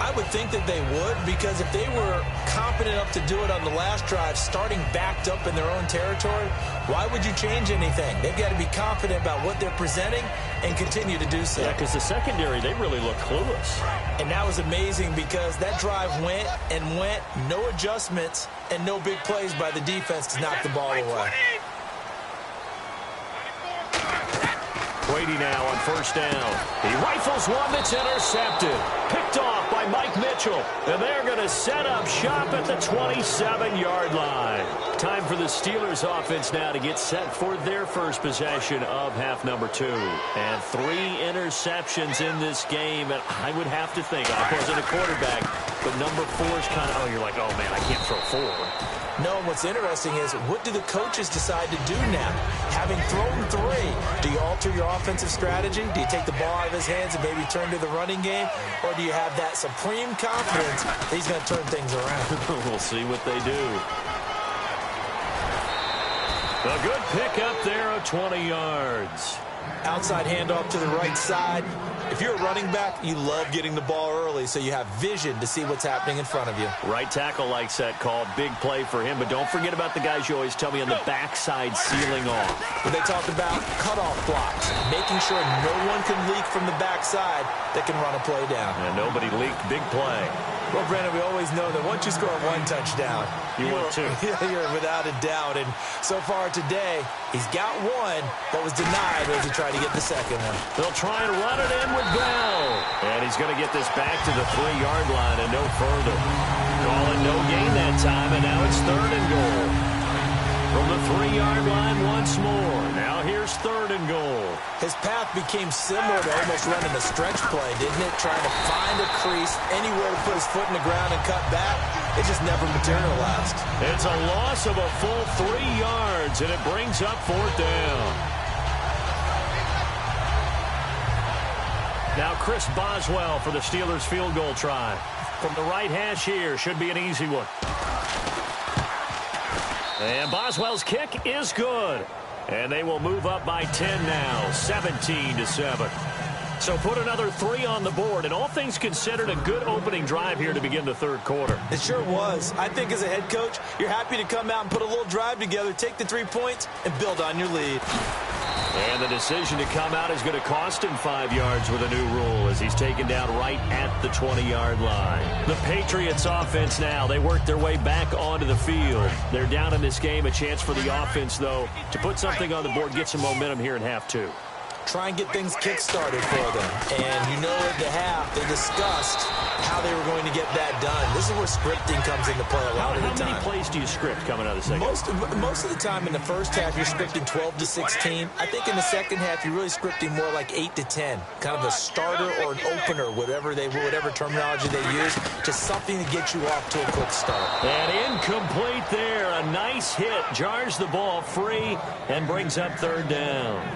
I would think that they would, because if they were competent enough to do it on the last drive, starting backed up in their own territory, why would you change anything? They've got to be confident about what they're presenting and continue to do so. Yeah, because the secondary, they really look clueless. And that was amazing because that drive went and went, no adjustments, and no big plays by the defense to knock the ball away. Brady now on first down. He rifles one that's intercepted. Picked off by Mike Mitchell. And they're going to set up shop at the 27-yard line. Time for the Steelers offense now to get set for their first possession of half number 2. And 3 interceptions in this game. And I would have to think, I wasn't a quarterback, but number 4 is kind of, you're like, oh, man, I can't throw 4. No, what's interesting is, what do the coaches decide to do now? Having thrown 3, do you alter your offensive strategy? Do you take the ball out of his hands and maybe turn to the running game? Or do you have that supreme confidence that he's going to turn things around? We'll see what they do. A good pickup there of 20 yards. Outside handoff to the right side. If you're a running back, you love getting the ball early so you have vision to see what's happening in front of you. Right tackle likes that call. Big play for him. But don't forget about the guys you always tell me on the backside sealing off. When they talk about cutoff blocks, making sure no one can leak from the backside that can run a play down. And nobody leaked. Big play. Well, Brandon, we always know that once you score 1 touchdown, you're without a doubt. And so far today, he's got 1, but was denied as he tried to get the second one. They'll try and run it in with Bell. And he's going to get this back to the 3-yard line and no further. Call it no gain that time, and now it's 3rd and goal. From the 3-yard line once more. Now here's 3rd and goal. His path became similar to almost running a stretch play, didn't it? Trying to find a crease, anywhere to put his foot in the ground and cut back. It just never materialized. It's a loss of a full 3 yards, and it brings up 4th down. Now Chris Boswell for the Steelers field goal try. From the right hash here, should be an easy one. And Boswell's kick is good. And they will move up by 10 now, 17-7. So put another 3 on the board, and all things considered, a good opening drive here to begin the 3rd quarter. It sure was. I think as a head coach, you're happy to come out and put a little drive together, take the 3 points, and build on your lead. And the decision to come out is going to cost him 5 yards with a new rule as he's taken down right at the 20-yard line. The Patriots offense now, they work their way back onto the field. They're down in this game. A chance for the offense, though, to put something on the board, get some momentum here in half 2. Try and get things kick-started for them. And you know at the half, they discussed how they were going to get that done. This is where scripting comes into play a lot of the time. How many plays do you script coming out of the second? Most of the time in the first half, you're scripting 12 to 16. I think in the second half, you're really scripting more like 8 to 10. Kind of a starter or an opener, whatever terminology they use. Just something to get you off to a quick start. And incomplete there. A nice hit. Jars the ball free and brings up 3rd down.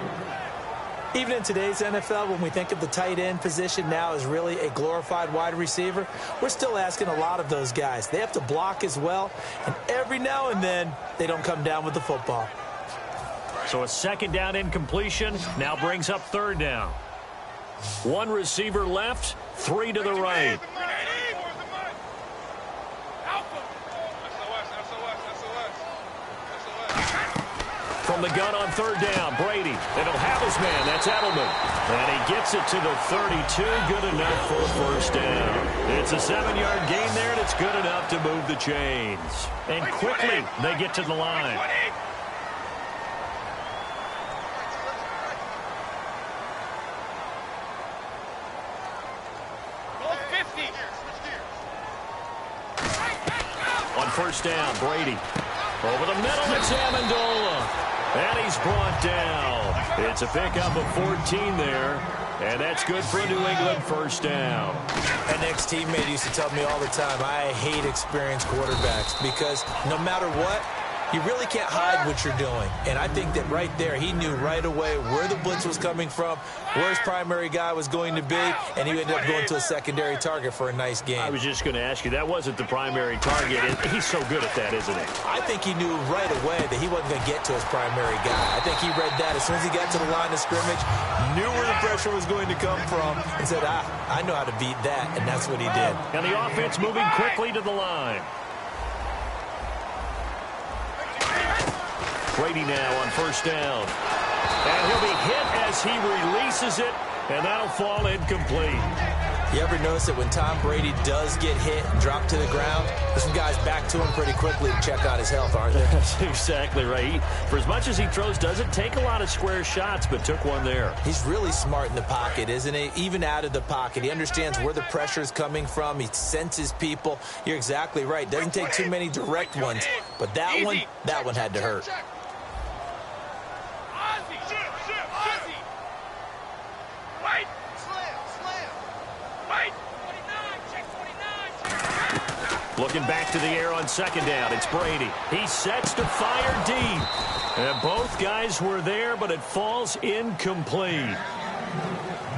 Even in today's NFL, when we think of the tight end position now as really a glorified wide receiver, we're still asking a lot of those guys. They have to block as well, and every now and then, they don't come down with the football. So a 2nd down incompletion now brings up 3rd down. 1 receiver left, 3 to the right. From From the gun on third down, Brady. And he'll have his man. That's Edelman. And he gets it to the 32. Good enough for a first down. It's a 7-yard gain there, and it's good enough to move the chains. And quickly, they get to the line. On first down, Brady. Over the middle, it's Amendola. And he's brought down. It's a pickup of 14 there. And that's good for a New England first down. An ex-teammate used to tell me all the time, I hate experienced quarterbacks because no matter what, you really can't hide what you're doing. And I think that right there, he knew right away where the blitz was coming from, where his primary guy was going to be, and he ended up going to a secondary target for a nice game. I was just going to ask you, that wasn't the primary target. He's so good at that, isn't he? I think he knew right away that he wasn't going to get to his primary guy. I think he read that as soon as he got to the line of scrimmage, knew where the pressure was going to come from, and said, I know how to beat that, and that's what he did. And the offense moving quickly to the line. Brady now on first down. And he'll be hit as he releases it, and that'll fall incomplete. You ever notice that when Tom Brady does get hit and drop to the ground, there's some guys back to him pretty quickly to check on his health, aren't there? That's exactly right. For as much as he throws, doesn't take a lot of square shots, but took one there. He's really smart in the pocket, isn't he? Even out of the pocket. He understands where the pressure is coming from. He senses people. You're exactly right. Doesn't take too many direct ones. But that one had to hurt. Looking back to the air on second down, it's Brady. He sets to fire deep. And both guys were there, but it falls incomplete.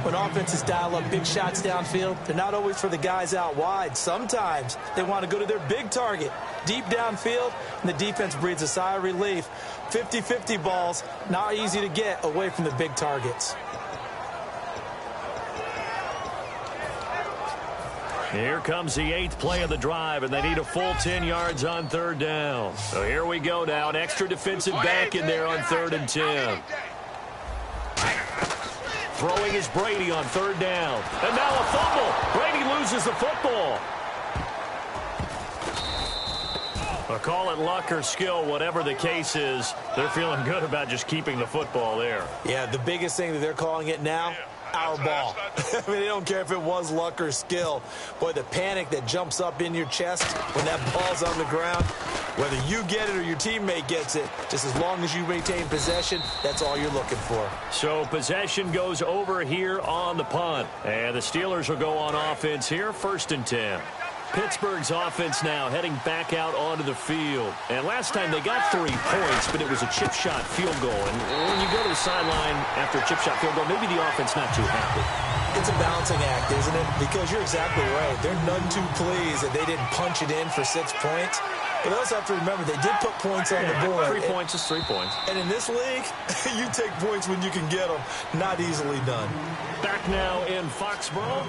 When offenses dial up big shots downfield, they're not always for the guys out wide. Sometimes they want to go to their big target, deep downfield, and the defense breathes a sigh of relief. 50-50 balls, not easy to get away from the big targets. Here comes the 8th play of the drive, and they need a full 10 yards on third down. So here we go now. An extra defensive back in there on 3rd and 10. Throwing is Brady on third down. And now a fumble. Brady loses the football. I'll call it luck or skill, whatever the case is. They're feeling good about just keeping the football there. Yeah, the biggest thing that they're calling it now, our ball. I mean, they don't care if it was luck or skill. Boy, the panic that jumps up in your chest when that ball's on the ground, whether you get it or your teammate gets it, just as long as you maintain possession, that's all you're looking for. So possession goes over here on the punt. And the Steelers will go on offense here, 1st and 10. Pittsburgh's offense now heading back out onto the field. And last time they got 3 points, but it was a chip shot field goal. And when you go to the sideline after a chip shot field goal, maybe the offense not too happy. It's a balancing act, isn't it? Because you're exactly right. They're none too pleased that they didn't punch it in for 6 points. But they also have to remember they did put points on the board. 3 points is 3 points. And in this league, you take points when you can get them. Not easily done. Back now in Foxborough.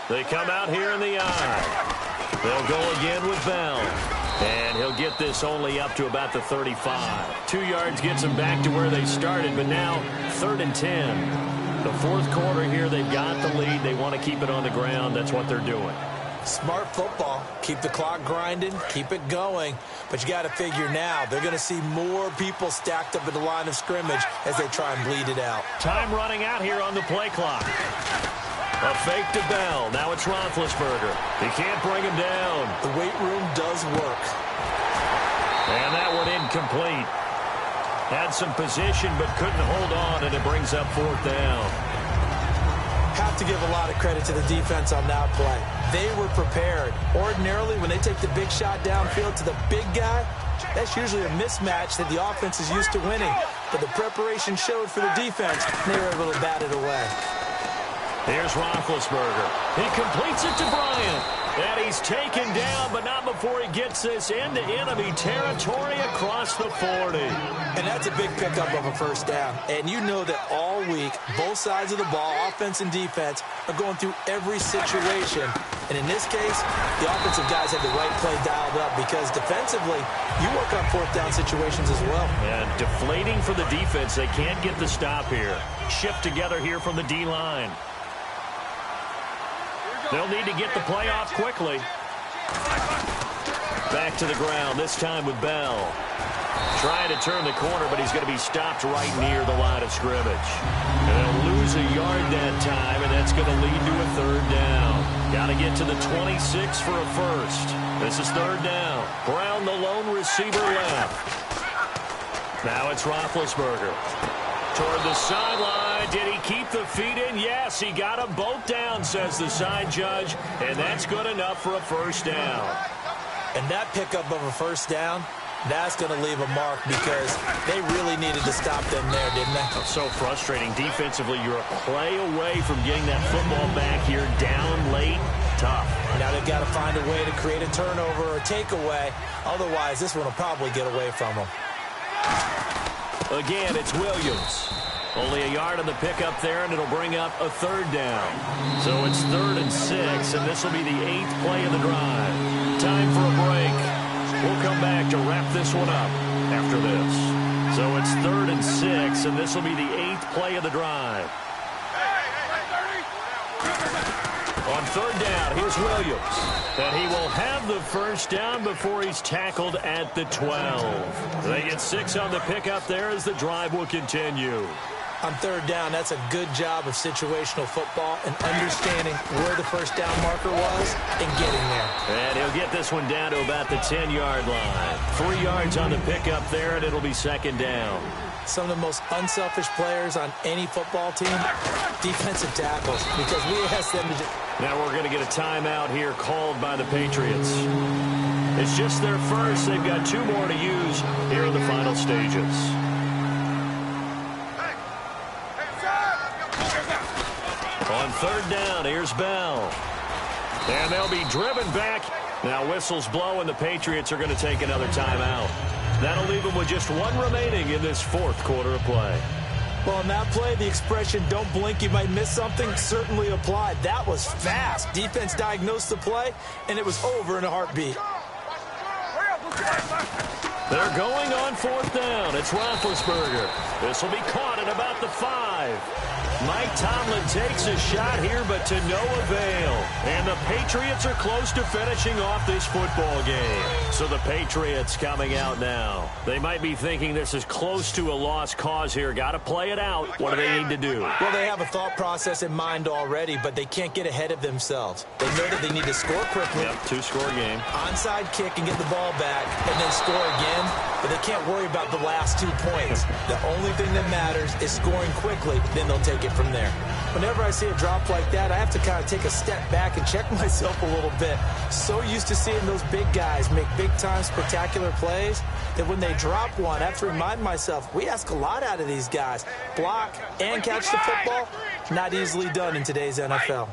They come out here in the eye. They'll go again with Bell. And he'll get this only up to about the 35. 2 yards gets them back to where they started, but now 3rd and 10. The 4th quarter here, they've got the lead. They want to keep it on the ground. That's what they're doing. Smart football. Keep the clock grinding. Keep it going. But you got to figure now, they're going to see more people stacked up at the line of scrimmage as they try and bleed it out. Time running out here on the play clock. A fake to Bell. Now it's Roethlisberger. He can't bring him down. The weight room does work. And that one incomplete. Had some position but couldn't hold on, and it brings up 4th down. Have to give a lot of credit to the defense on that play. They were prepared. Ordinarily, when they take the big shot downfield to the big guy, that's usually a mismatch that the offense is used to winning. But the preparation showed for the defense, and they were able to bat it away. Here's Roethlisberger. He completes it to Bryant. And he's taken down, but not before he gets this into enemy territory across the 40. And that's a big pickup of a first down. And you know that all week, both sides of the ball, offense and defense, are going through every situation. And in this case, the offensive guys had the right play dialed up because defensively, you work on fourth down situations as well. And deflating for the defense. They can't get the stop here. Shift together here from the D-line. They'll need to get the play off quickly. Back to the ground, this time with Bell. Trying to turn the corner, but he's going to be stopped right near the line of scrimmage. And they'll lose a yard that time, and that's going to lead to a third down. Got to get to the 26 for a first. This is third down. Brown, the lone receiver, left. Now it's Roethlisberger. Toward the sideline. Did he keep the feet in? Yes, he got them both down, says the side judge, and that's good enough for a first down. And that pickup of a first down, that's going to leave a mark because they really needed to stop them there, didn't they? It's so frustrating. Defensively, you're a play away from getting that football back here down late. Tough. Now they've got to find a way to create a turnover or a takeaway. Otherwise, this one will probably get away from them. Again, it's Williams. Only a yard on the pickup there, and it'll bring up a third down. So it's 3rd and 6, and this will be the 8th play of the drive. Time for a break. We'll come back to wrap this one up after this. So it's 3rd and 6, and this will be the 8th play of the drive. On third down, here's Williams. And he will have the first down before he's tackled at the 12. They get 6 on the pickup there as the drive will continue. On third down, that's a good job of situational football and understanding where the first down marker was and getting there. And he'll get this one down to about the 10-yard line. 3 yards on the pickup there, and it'll be second down. Some of the most unselfish players on any football team, defensive tackles, because we asked them to... Now we're going to get a timeout here called by the Patriots. It's just their first. They've got 2 more to use here in the final stages. On third down, here's Bell. And they'll be driven back. Now whistles blow, and the Patriots are going to take another timeout. That'll leave them with just 1 remaining in this 4th quarter of play. Well, on that play, the expression, don't blink, you might miss something, certainly applied. That was fast. Defense diagnosed the play, and it was over in a heartbeat. They're going on 4th down. It's Roethlisberger. This will be caught at about the 5. Mike Tomlin takes a shot here, but to no avail. And the Patriots are close to finishing off this football game. So the Patriots coming out now. They might be thinking this is close to a lost cause here. Got to play it out. What do they need to do? Well, they have a thought process in mind already, but they can't get ahead of themselves. They know that they need to score quickly. Yep, 2-score game. Onside kick and get the ball back, and then score again. But they can't worry about the last 2 points. The only thing that matters is scoring quickly, then they'll take it from there. Whenever I see a drop like that, I have to kind of take a step back and check myself a little bit. So used to seeing those big guys make big-time spectacular plays that when they drop one, I have to remind myself, we ask a lot out of these guys. Block and catch the football, not easily done in today's NFL.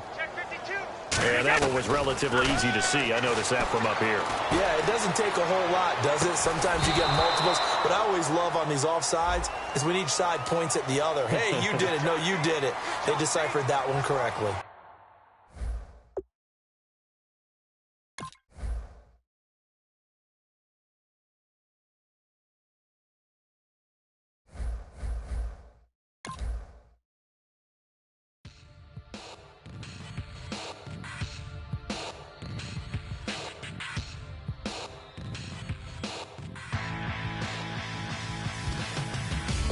Yeah, that one was relatively easy to see. I noticed that from up here. Yeah, it doesn't take a whole lot, does it? Sometimes you get multiples. What I always love on these offsides is when each side points at the other. Hey, you did it. No, you did it. They deciphered that one correctly.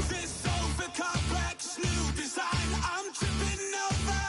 This overcomplex new design, I'm tripping over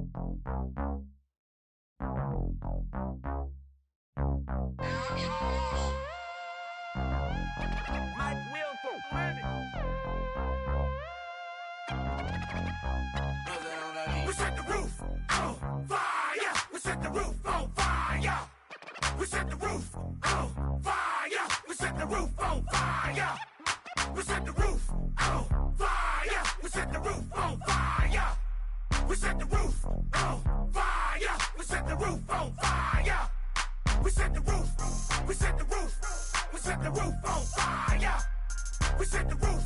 We set the roof on fire. We set the roof on fire. We set the roof on fire. We set the roof on fire. We set the roof on fire. We set the roof on fire. We set the roof on fire. We set the roof on fire. We set the roof. We set the roof. We set the roof on fire. We set the roof.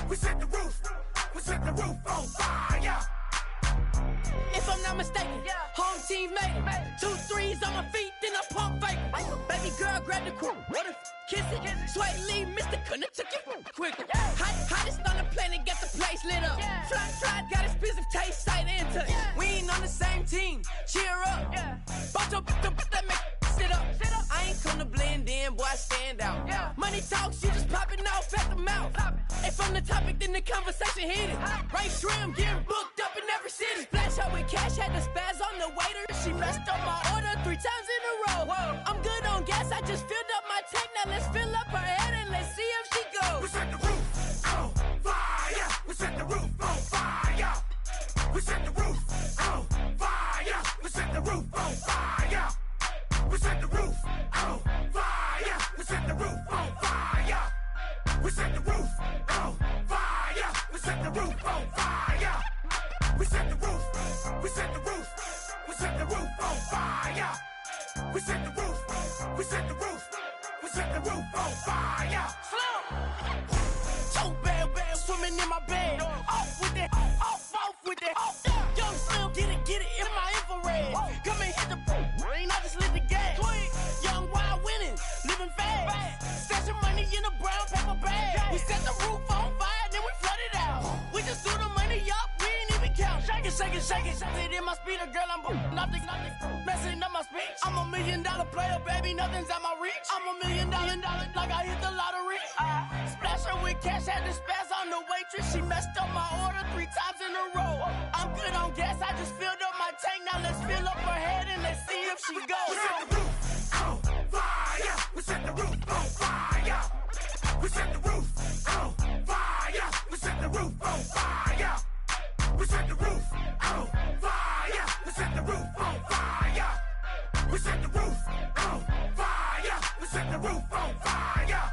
We set the roof. We set the roof on fire. If I'm not mistaken, home team made it. 2 threes on my feet, then I pump fake. Baby girl, grab the quick. What if kiss it? Sway Lee, Mr. Couldn't took it quick. Hottest on the planet, get the place lit up. Fly, got expensive taste, sight and touch. We ain't on the same team, cheer up. Bunch of that make sit up. I ain't come to blend in, boy, I stand out. Money talks, you just popping off at the mouth. If I'm the topic, then the conversation heated. Right trim, getting booked up in every city. Splash out with cash, had the spaz on the waiter. She messed up my order 3 times in a row. I'm good on gas, I just filled up my tank. Now let's fill up her head and let's see if she goes. We set the roof on fire. We set the roof on fire. We set the roof on fire. We set the roof on fire. We set the roof on fire. We set the roof on fire. We set the roof on fire. We set the roof on fire. We set the roof. We set the roof. We set the roof on fire. We set the roof. We set the roof. We set the roof on fire. So bad, swimming in my bed. Off with it, off with it. Young Slim, get it in my infrared. Come and hit the rain, I just lit the gas. Young wild winning, living fast. Stashing money in a brown paper bag. We set the roof on fire, then we flood it out. We just threw the money up, we ain't even count. Shake it. It in my speeder, girl, I'm nothing, messing up my speech. I'm $1 million player, baby, nothing's at my reach. I'm $1 million, like I hit the lottery. Splash her with cash, had the spaz on the waitress. She messed up my order 3 times in a row. I'm good on gas, I just filled up my tank. Now let's fill up her head and let's see if she goes. We set the roof on fire. We set the roof on fire. We set the roof on fire. We set the roof on fire. We set the roof on fire. We set the roof on fire. We set the roof on fire. We set the roof on fire.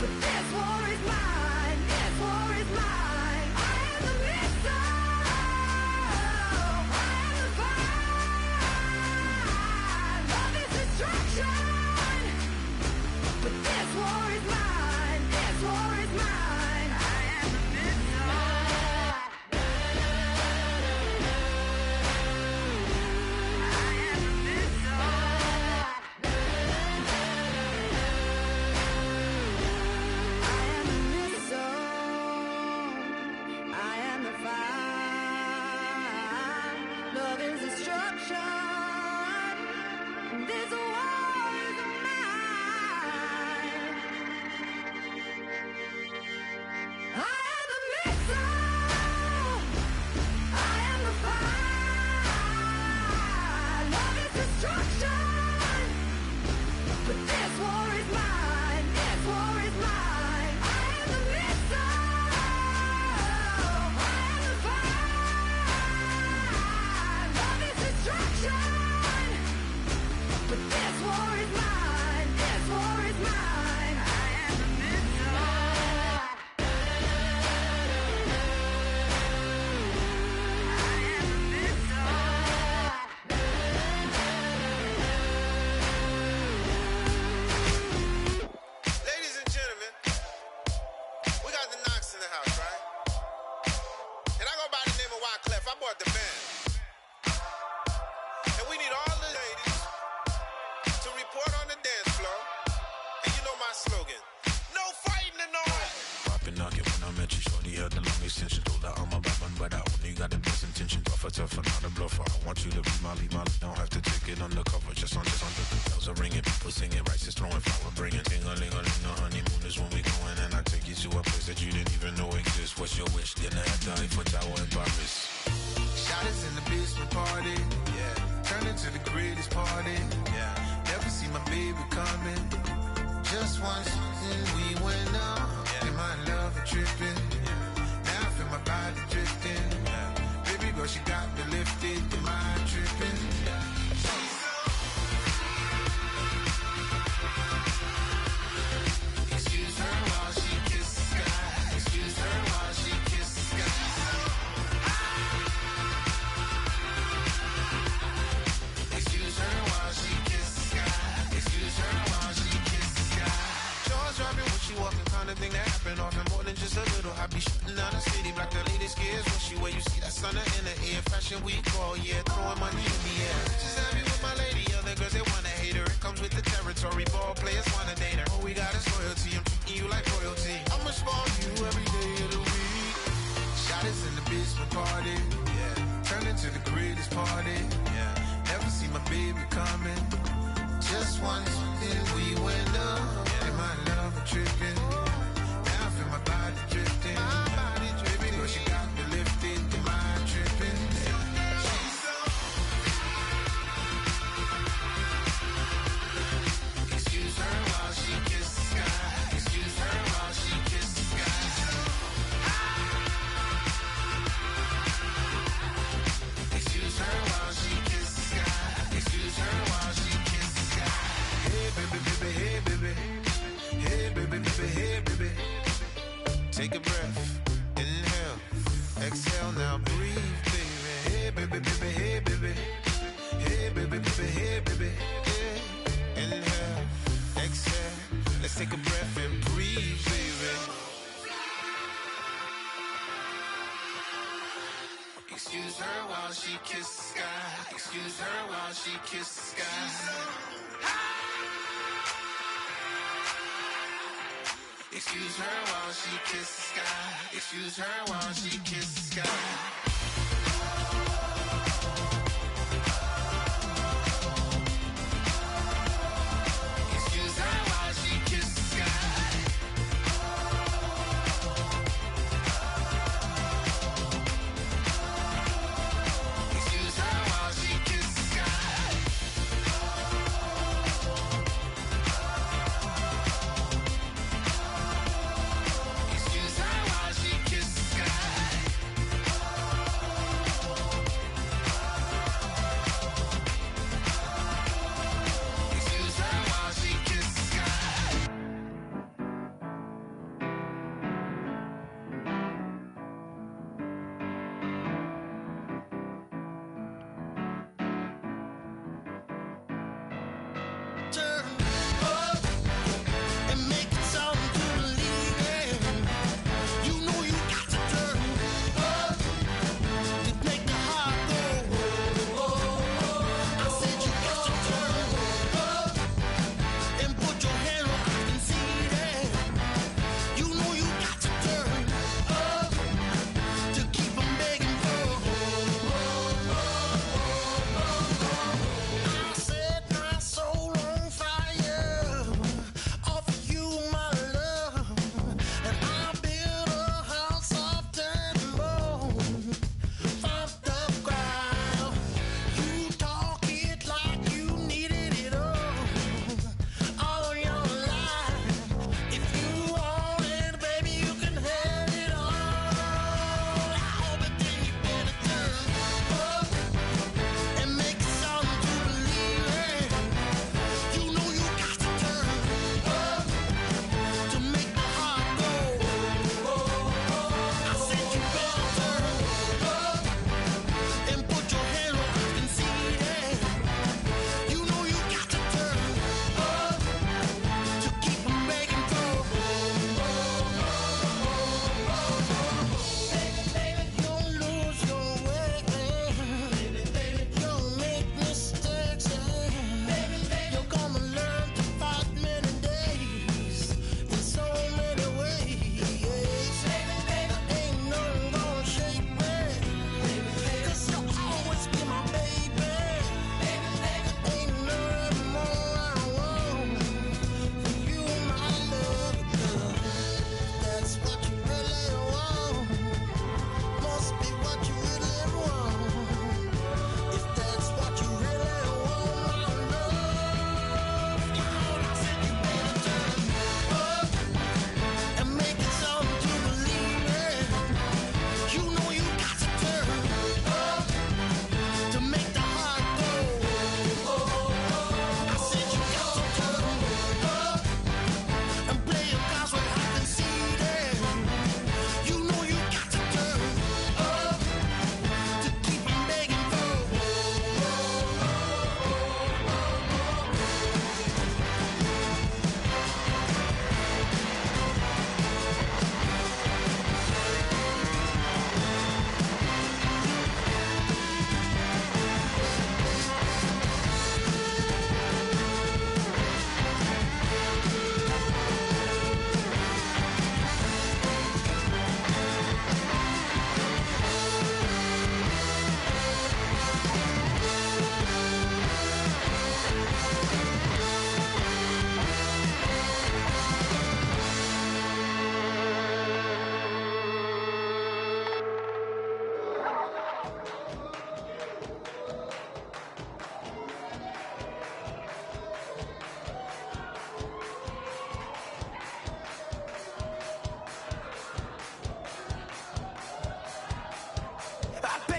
But this war is mine. This war is mine. I am the missile. I am the fire. Love is destruction. But this war is mine. This war is mine. I am the missile. I am the missile. I am the missile. I am the fire. Love is destruction. This war is mine. I am the missile. I am the fire. Love is destruction. But this war is mine. This war is mine. I am the missile. I am the fire. Love is destruction. But this war is mine. This war is mine. I am the missile. I am the Ladies and gentlemen, we got the Knox in the house, right? And I go by the name of Wyclef. I bought the band. And we need all the ladies to report on the dance floor. And you know my slogan, no fighting in the hall. Poppin' knockin' when I met you, shorty had the long extension. Told her I'm a bad one, but I only got the best intention. Tougher, not a bluffer. I want you to be Molly. Don't have to take it undercover. Just on the bells are ringing, people singing, rice is throwing, flower bringing. Ting-a-ling-a-ling, the honeymoon is when we going, and I take you to a place that you didn't even know exists. What's your wish? Dinner at the Eiffel Tower in Paris. Shot us in the basement party, yeah. Turn into the greatest party, yeah. Never see my baby coming. Just once, and we went up. Yeah. And my love a tripping, yeah. Now I feel my body drifting, yeah. Baby girl, she got me lifted, the mind tripping, yeah. Excuse her while she kiss the sky. Excuse her while she kiss the sky. Excuse her while she kiss the sky. Excuse her while she kiss the sky. Jaws dropping when she walking, kind of thing that happen often more than just a little. I be shooting down the city, black the latest gears. When she where you see that sun in the air, fashion week all year, throwing money in the air. She's happy with my lady, other girls they wanna hate her. It comes with the territory, ball players wanna date her. All we got is loyalty, I'm treating you like royalty. I'ma spoil you every day of the week. Shot us in the basement party, yeah. Turn into the greatest party, yeah. Never see my baby coming. Just once, then we went up, yeah. And my love a tripping. Now I feel my body drifting. My body dripping. Baby girl, she got me lifted, the mind tripping. Excuse her while she kiss the sky. Excuse her while she kiss the sky. Excuse her while she kiss the sky. Excuse her while she kiss the sky. Hey baby, baby, hey baby. Hey baby, baby, hey baby. Take a breath, inhale, exhale, now breathe, baby. Hey baby, baby, hey baby. Hey baby, baby, hey baby. Hey. Inhale, exhale, let's take a breath and breathe, baby. Excuse her while she kiss the sky. Excuse her while she kiss the sky. Excuse her while she kiss the sky. Excuse her while she kiss the sky. Excuse her while she kiss the sky. Excuse her while she kiss the sky. Excuse her while she kiss the sky.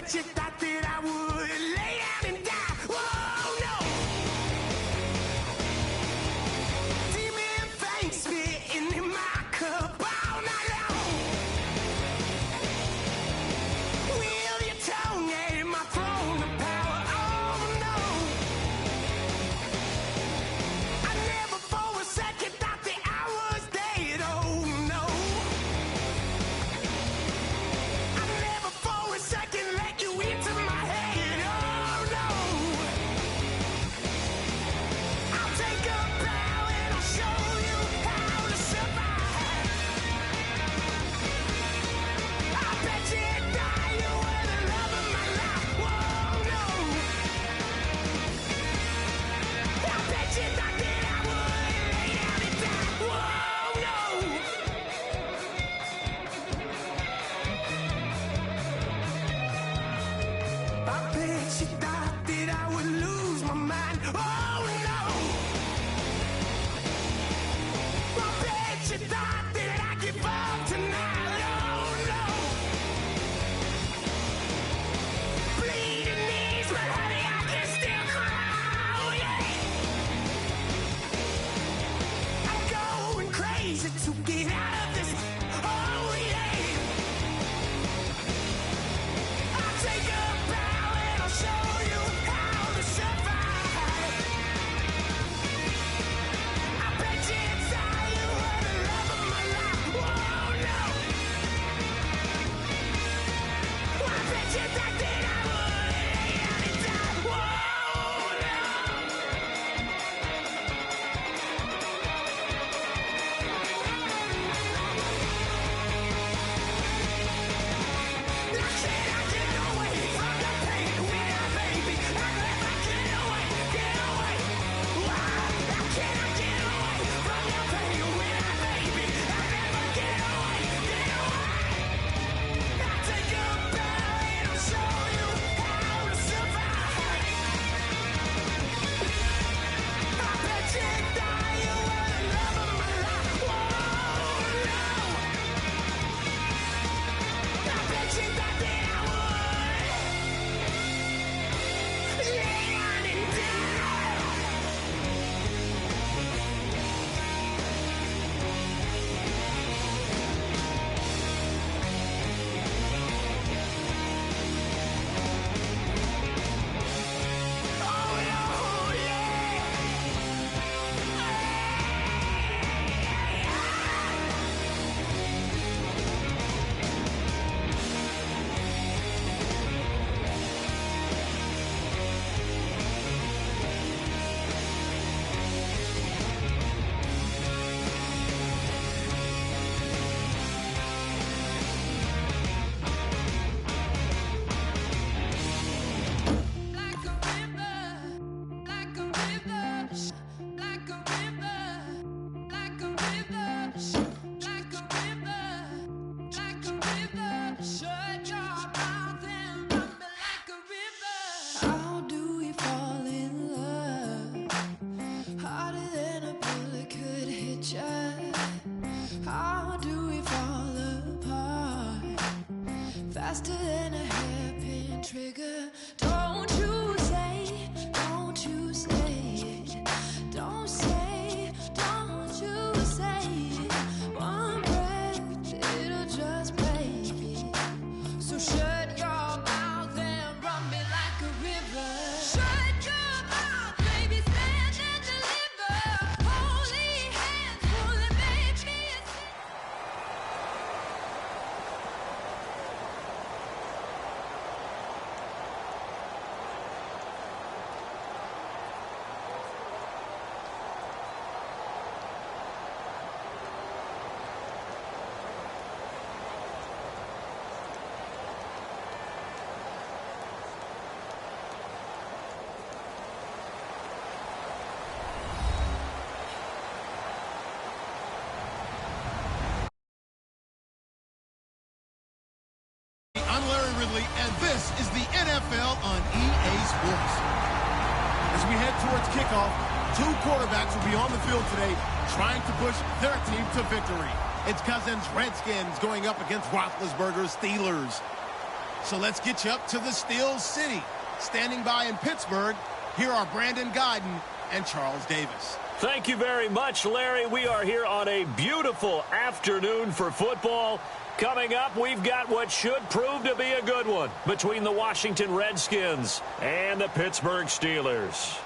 bet you thought that I would lay down and die. Whoa, no. Demon things spitting in my cup all night long. Wheel your tongue at my throne of power. Oh, no. I never for a second thought that I was dead. Oh, no. I never for a second let you into my head. Oh, no. I'll take a bow and I'll show you how to survive. I bet you die, you were the love of my life. Whoa, no. I bet you thought that I would lay down and die. Whoa, no. I bet you thought that I would lose my mind. Oh, no. I bet you thought that I'd give up tonight. Oh, no. Bleeding knees, but honey, I can still cry. Oh, yeah. I'm going crazy to get out of this. Oh, yeah. I'll take a bow and I'll show you how to survive. I bet you die, you were the love of my life. Whoa, no. I bet you thought that I would lay down and die. Whoa, no. I said I get away from the pain when I baby. I never get away, get away. Why? How can I get away from the pain when I baby? I never get away, get away. I take a bow and I'll show you how to survive. I bet you die, you were the love of my life. Whoa, no. I bet you thought that I would lay down and die. Oh, no, yeah. Like a river, like a river, like a river, like a river, like a river, like a river. Shut your mouth and run me like a river. How do we fall in love? Harder than a bullet could hit ya. How do we fall apart? Faster than a hairpin trigger. Don't you say, don't you say, don't say, don't you say. One breath, it'll just break. So shut your mouth and run me like a river. Shut your mouth, baby, stand and deliver. Holy hands, pulling, make me a and this is the NFL on EA Sports. As we head towards kickoff, two quarterbacks will be on the field today trying to push their team to victory. It's Cousins' Redskins going up against Roethlisberger's Steelers. So let's get you up to the Steel City. Standing by in Pittsburgh, here are Brandon Guyton and Charles Davis. Thank you very much, Larry. We are here on a beautiful afternoon for football. Coming up, we've got what should prove to be a good one between the Washington Redskins and the Pittsburgh Steelers.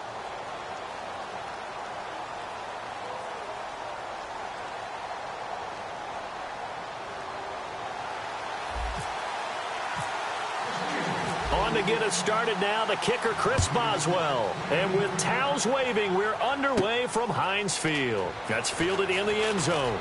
On to get us started now, the kicker, Chris Boswell. And with towels waving, we're underway from Heinz Field. That's fielded in the end zone.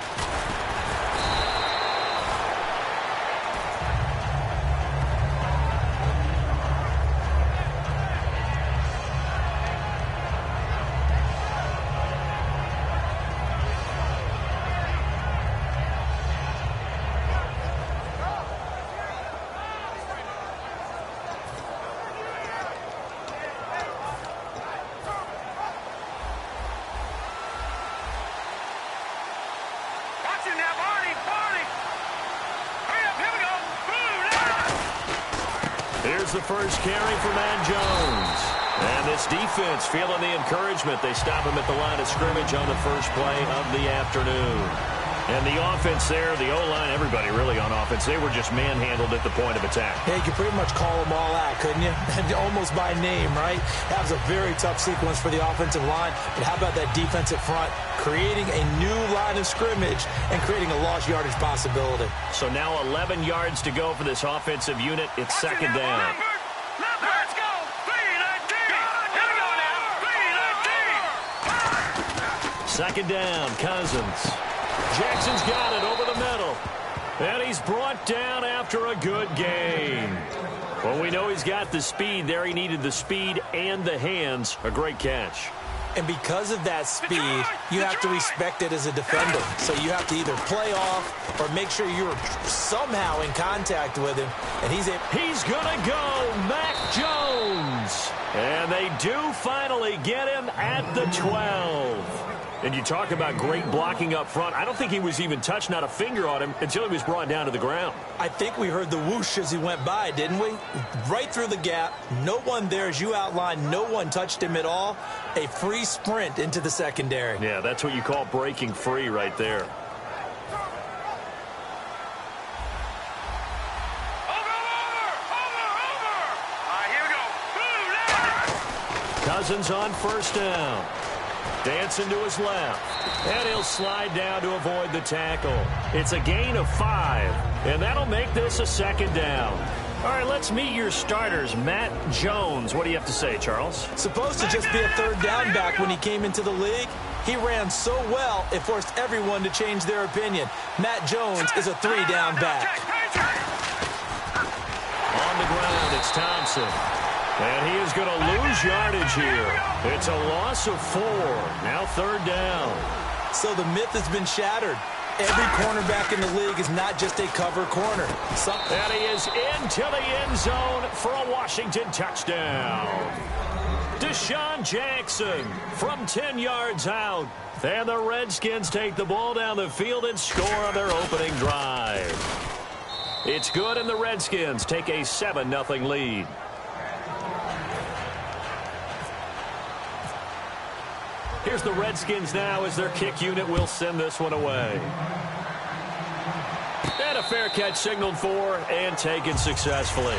Here's the first carry for Matt Jones. And this defense feeling the encouragement. They stop him at the line of scrimmage on the first play of the afternoon. And the offense there, the O-line, everybody really on offense, they were just manhandled at the point of attack. Yeah, you could pretty much call them all out, couldn't you? Almost by name, right? That was a very tough sequence for the offensive line. But how about that defensive front? Creating a new line of scrimmage and creating a lost yardage possibility. So now 11 yards to go for this offensive unit. It's second down. Let's go! 3-19! Here we go now! 3-19! Second down, Cousins. Jackson's got it over the middle. And he's brought down after a good gain. Well, we know he's got the speed there. He needed the speed and the hands. A great catch. And because of that speed, you have to respect it as a defender. So you have to either play off or make sure you're somehow in contact with him. And he's going to go, Mac Jones. And they do finally get him at the 12. And you talk about great blocking up front. I don't think he was even touched, not a finger on him, until he was brought down to the ground. I think we heard the whoosh as he went by, didn't we? Right through the gap. No one there, as you outlined. No one touched him at all. A free sprint into the secondary. Yeah, that's what you call breaking free right there. Cousins on first down. Dancing to his left. And he'll slide down to avoid the tackle. It's a gain of 5. And that'll make this a second down. All right, let's meet your starters. Matt Jones. What do you have to say, Charles? Supposed to just be a third down back when he came into the league. He ran so well, it forced everyone to change their opinion. Matt Jones is a 3-down back. On the ground, it's Thompson. And he is going to lose yardage here. It's a loss of 4. Now third down. So the myth has been shattered. Every cornerback in the league is not just a cover corner. And he is into the end zone for a Washington touchdown. Deshaun Jackson from 10 yards out. And the Redskins take the ball down the field and score on their opening drive. It's good, and the Redskins take a 7-0 lead. Here's the Redskins now as their kick unit will send this one away. And a fair catch signaled for and taken successfully.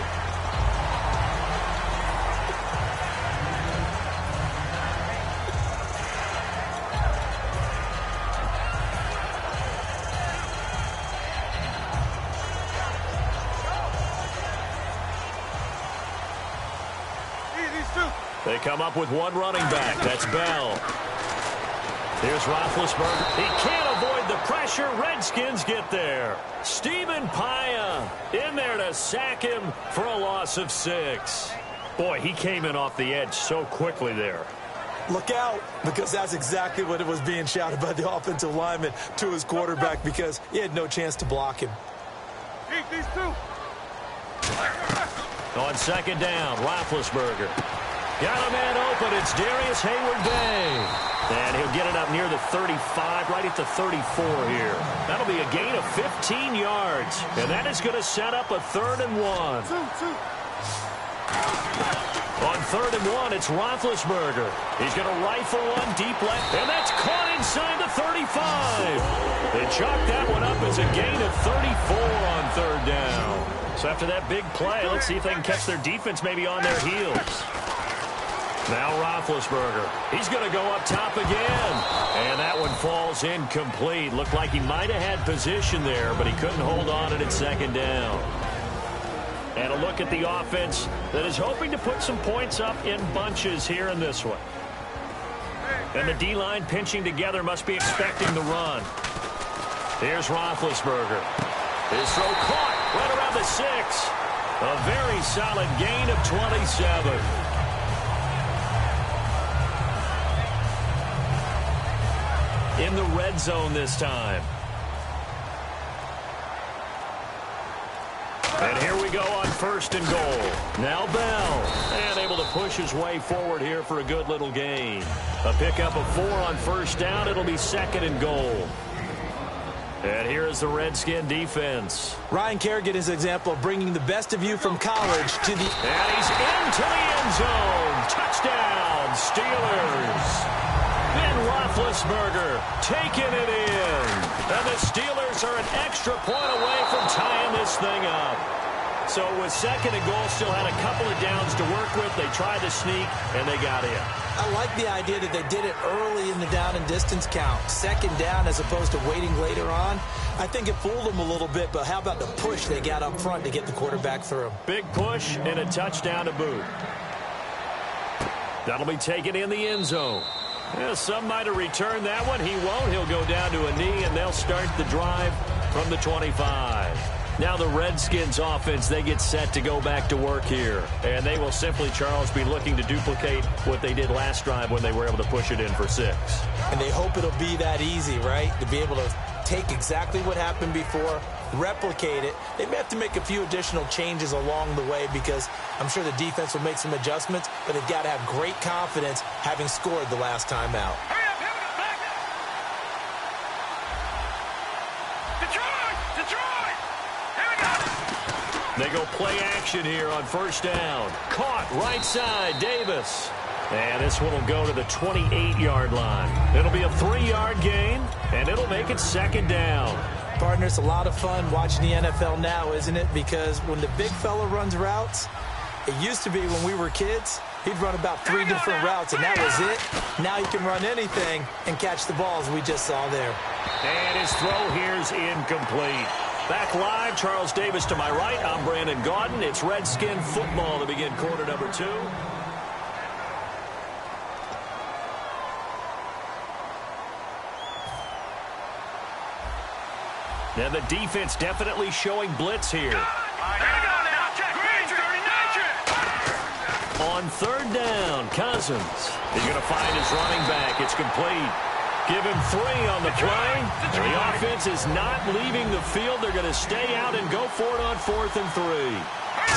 They come up with one running back. That's Bell. Here's Roethlisberger. He can't avoid the pressure. Redskins get there. Stephen Paya in there to sack him for a loss of 6. Boy, he came in off the edge so quickly there. Look out, because that's exactly what it was being shouted by the offensive lineman to his quarterback, because he had no chance to block him. Keep these two. On second down, Roethlisberger. Got a man open. It's Darius Hayward-Bay. And he'll get it up near the 35, right at the 34 here. That'll be a gain of 15 yards. And that is going to set up a 3rd and 1. On 3rd and 1, it's Roethlisberger. He's going to rifle one deep left, and that's caught inside the 35. They chalked that one up as a gain of 34 on 3rd down. So after that big play, let's see if they can catch their defense maybe on their heels. Now Roethlisberger. He's going to go up top again. And that one falls incomplete. Looked like he might have had position there, but he couldn't hold on at 2nd down. And a look at the offense that is hoping to put some points up in bunches here in this one. And the D-line pinching together must be expecting the run. Here's Roethlisberger. His throw caught right around the 6. A very solid gain of 27. In the red zone this time. And here we go on 1st and goal. Now Bell. And able to push his way forward here for a good little gain. A pickup of 4 on 1st down. It'll be 2nd and goal. And here is the Redskin defense. Ryan Kerrigan is an example of bringing the best of you from college to the... And he's into the end zone. Touchdown, Steelers. And Roethlisberger taking it in. And the Steelers are an extra point away from tying this thing up. So with 2nd and goal, still had a couple of downs to work with. They tried to sneak, and they got in. I like the idea that they did it early in the down and distance count. 2nd down as opposed to waiting later on. I think it fooled them a little bit, but how about the push they got up front to get the quarterback through? Big push and a touchdown to boot. That'll be taken in the end zone. Yeah, some might have returned that one. He won't. He'll go down to a knee, and they'll start the drive from the 25. Now the Redskins offense, they get set to go back to work here. And they will simply, Charles, be looking to duplicate what they did last drive when they were able to push it in for 6. And they hope it'll be that easy, right? To be able to take exactly what happened before, replicate it. They may have to make a few additional changes along the way because I'm sure the defense will make some adjustments, but they've got to have great confidence having scored the last time out. They go play action here on 1st down. Caught right side, Davis. And this one will go to the 28-yard line. It'll be a 3-yard gain, and it'll make it 2nd down. Partner, it's a lot of fun watching the NFL now, isn't it? Because when the big fella runs routes, it used to be when we were kids, he'd run about 3 different routes, and that was it. Now he can run anything and catch the balls we just saw there. And his throw here's incomplete. Back live, Charles Davis to my right. I'm Brandon Gaudin. It's Redskin football to begin quarter number 2. Now the defense definitely showing blitz here. On 3rd down, Cousins. He's going to find his running back. It's complete. Give him 3 on the play. The offense is not leaving the field. They're going to stay out and go for it on 4th and 3.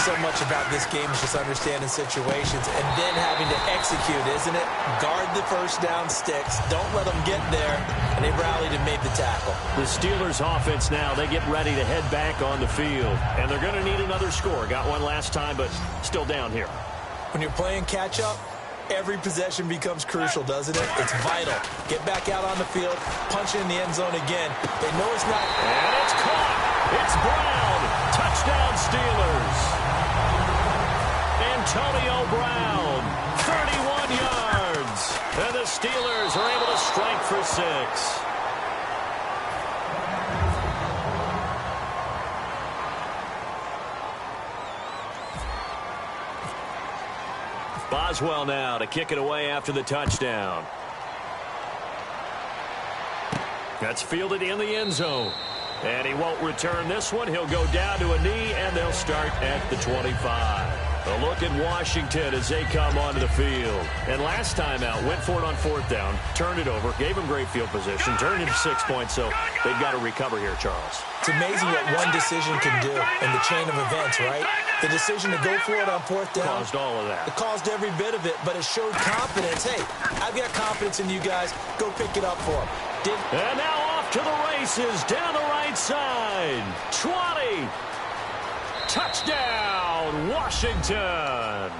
So much about this game is just understanding situations and then having to execute, isn't it? Guard the 1st down sticks. Don't let them get there. And they rallied and made the tackle. The Steelers offense now, they get ready to head back on the field. And they're going to need another score. Got one last time, but still down here. When you're playing catch-up, every possession becomes crucial, doesn't it? It's vital. Get back out on the field, punch in the end zone again. They know it's not... And it's caught. It's Brown. Touchdown, Steelers. Antonio Brown, 31 yards. And the Steelers are able to strike for 6. Boswell now to kick it away after the touchdown. That's fielded in the end zone. And he won't return this one. He'll go down to a knee, and they'll start at the 25. A look at Washington as they come onto the field. And last time out, went for it on 4th down, turned it over, gave them great field position, turned it to 6 points, so they've got to recover here, Charles. It's amazing what one decision can do in the chain of events, right? The decision to go for it on fourth down caused all of that. It caused every bit of it, but it showed confidence. Hey, I've got confidence in you guys. Go pick it up for him. And now off to the races down the right side. 20. Touchdown, Washington.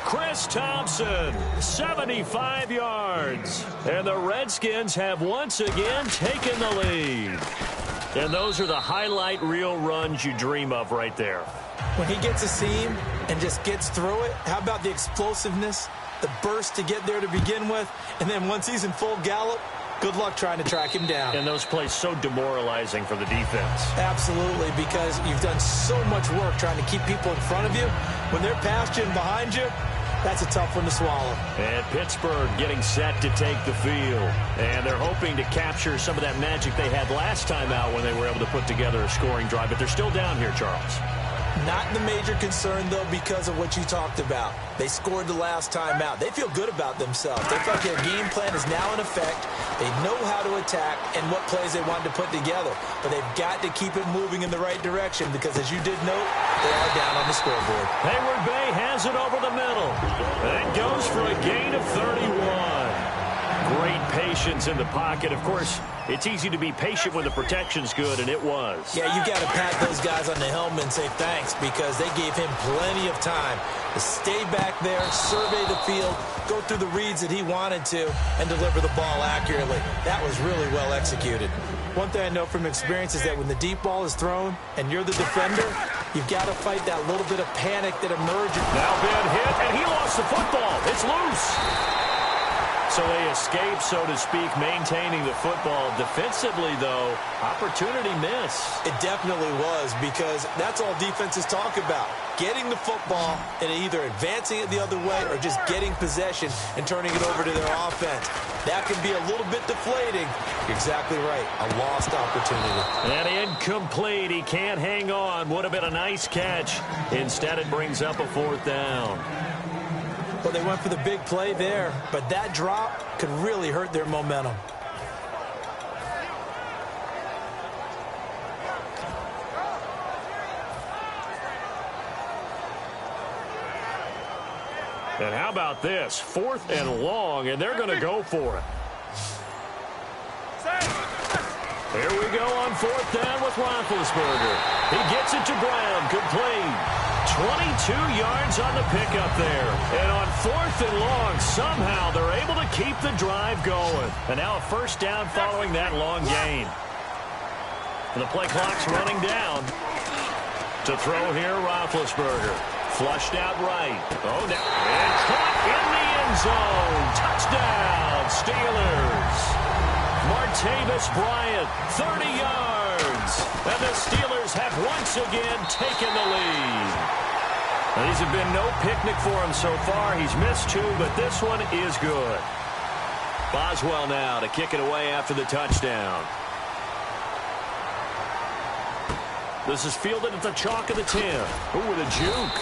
Chris Thompson, 75 yards. And the Redskins have once again taken the lead. And those are the highlight reel runs you dream of right there. When he gets a seam and just gets through it, how about the explosiveness, the burst to get there to begin with, and then once he's in full gallop, good luck trying to track him down. And those plays so demoralizing for the defense. Absolutely, because you've done so much work trying to keep people in front of you. When they're past you and behind you, that's a tough one to swallow. And Pittsburgh getting set to take the field. And they're hoping to capture some of that magic they had last time out when they were able to put together a scoring drive. But they're still down here, Charles. Not the major concern, though, because of what you talked about. They scored the last time out. They feel good about themselves. They feel like their game plan is now in effect. They know how to attack and what plays they want to put together. But they've got to keep it moving in the right direction because, as you did note, they are down on the scoreboard. Hayward Bay has it over the middle. And goes for a gain of 31. Great patience in the pocket. Of course, it's easy to be patient when the protection's good, and it was. Yeah, you got to pat those guys on the helmet and say thanks because they gave him plenty of time to stay back there, survey the field, go through the reads that he wanted to, and deliver the ball accurately. That was really well executed. One thing I know from experience is that when the deep ball is thrown and you're the defender, you've got to fight that little bit of panic that emerges. Now Ben hit, and he lost the football. It's loose. So they escape, so to speak, maintaining the football. Defensively, though, opportunity miss. It definitely was because that's all defenses talk about. Getting the football and either advancing it the other way or just getting possession and turning it over to their offense. That can be a little bit deflating. You're exactly right. A lost opportunity. And incomplete. He can't hang on. Would have been a nice catch. Instead, it brings up a fourth down. Well, they went for the big play there, but that drop could really hurt their momentum. And how about this? 4th and long, and they're going to go for it. Here we go on 4th down with Roethlisberger. He gets it to Brown, complete. 22 yards on the pickup there. And on 4th and long, somehow they're able to keep the drive going. And now a first down following that long gain. And the play clock's running down. To throw here, Roethlisberger. Flushed out right. Oh, now. And caught in the end zone. Touchdown, Steelers. Martavis Bryant, 30 yards. And the Steelers have once again taken the lead. And these have been no picnic for him so far. He's missed 2, but this one is good. Boswell now to kick it away after the touchdown. This is fielded at the chalk of the 10. Ooh, with a juke.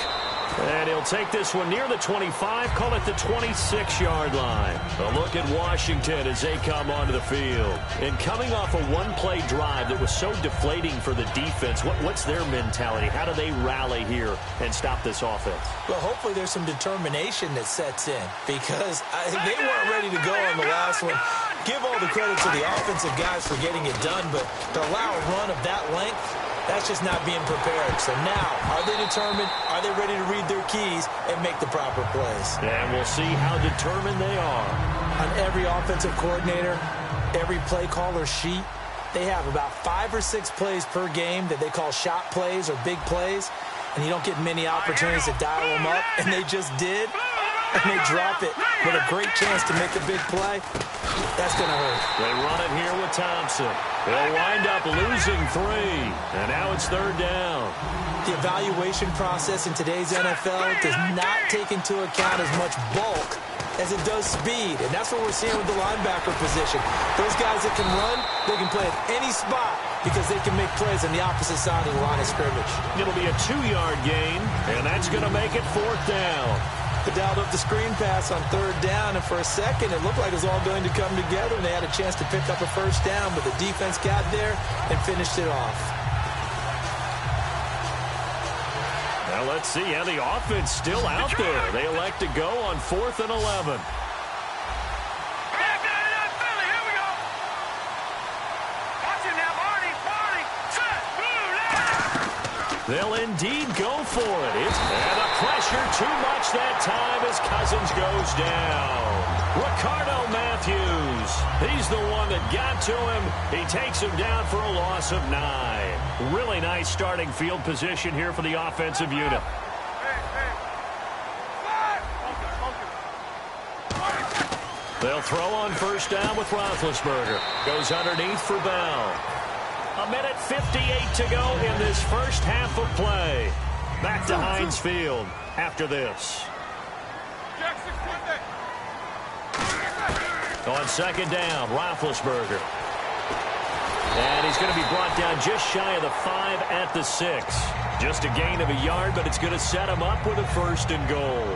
And he'll take this one near the 25, call it the 26-yard line. A look at Washington as they come onto the field. And coming off a one-play drive that was so deflating for the defense, what's their mentality? How do they rally here and stop this offense? Well, hopefully there's some determination that sets in because they weren't ready to go on the last one. Give all the credit to the offensive guys for getting it done, but to allow a run of that length, that's just not being prepared. So now, are they determined? Are they ready to read their keys and make the proper plays? And we'll see how determined they are. On every offensive coordinator, every play caller sheet, they have about 5 or 6 plays per game that they call shot plays or big plays, and you don't get many opportunities to dial them up, and they just did, and they drop it with a great chance to make a big play. That's going to hurt. They run it here with Thompson. They'll wind up losing 3, and now it's 3rd down. The evaluation process in today's NFL does not take into account as much bulk as it does speed, and that's what we're seeing with the linebacker position. Those guys that can run, they can play at any spot because they can make plays on the opposite side of the line of scrimmage. It'll be a 2-yard gain, and that's going to make it 4th down. They dialed up the screen pass on 3rd down, and for a second it looked like it was all going to come together, and they had a chance to pick up a first down, but the defense got there and finished it off. Well, let's see how the offense still out there. They elect to go on 4th and 11. They'll indeed go for it. And the pressure too much that time as Cousins goes down. Ricardo Matthews, he's the one that got to him. He takes him down for a loss of 9. Really nice starting field position here for the offensive unit. They'll throw on first down with Roethlisberger. Goes underneath for Bell. 1:58 to go in this first half of play. Back to Heinz Field after this. On second down, Roethlisberger. And he's going to be brought down just shy of the 5 at the 6. Just a gain of a yard, but it's going to set him up with a 1st and goal.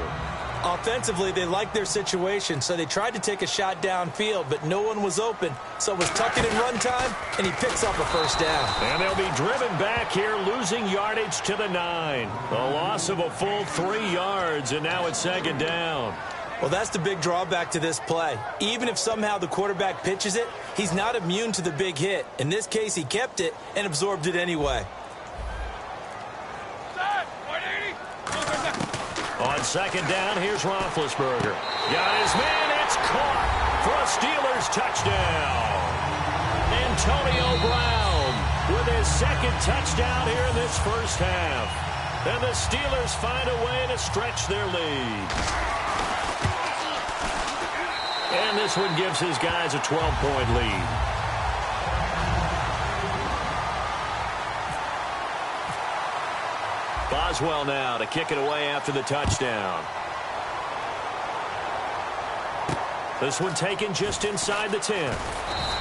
Offensively, they liked their situation, so they tried to take a shot downfield, but no one was open. So it was tuck it and run time, and he picks up a 1st down. And they'll be driven back here, losing yardage to the 9. A loss of a full 3 yards, and now it's 2nd down. Well, that's the big drawback to this play. Even if somehow the quarterback pitches it, he's not immune to the big hit. In this case, he kept it and absorbed it anyway. On second down, here's Roethlisberger. Got his man, it's caught for a Steelers touchdown. Antonio Brown with his 2nd touchdown here in this first half. And the Steelers find a way to stretch their lead. And this one gives his guys a 12-point lead. Boswell now to kick it away after the touchdown. This one taken just inside the 10.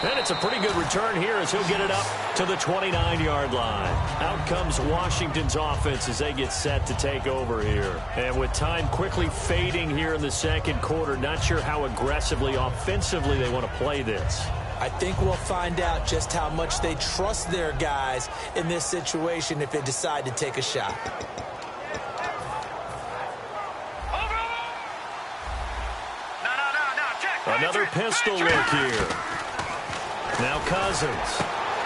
And it's a pretty good return here as he'll get it up to the 29-yard line. Out comes Washington's offense as they get set to take over here. And with time quickly fading here in the 2nd quarter, not sure how aggressively, offensively they want to play this. I think we'll find out just how much they trust their guys in this situation if they decide to take a shot. Another pistol look here. Now Cousins.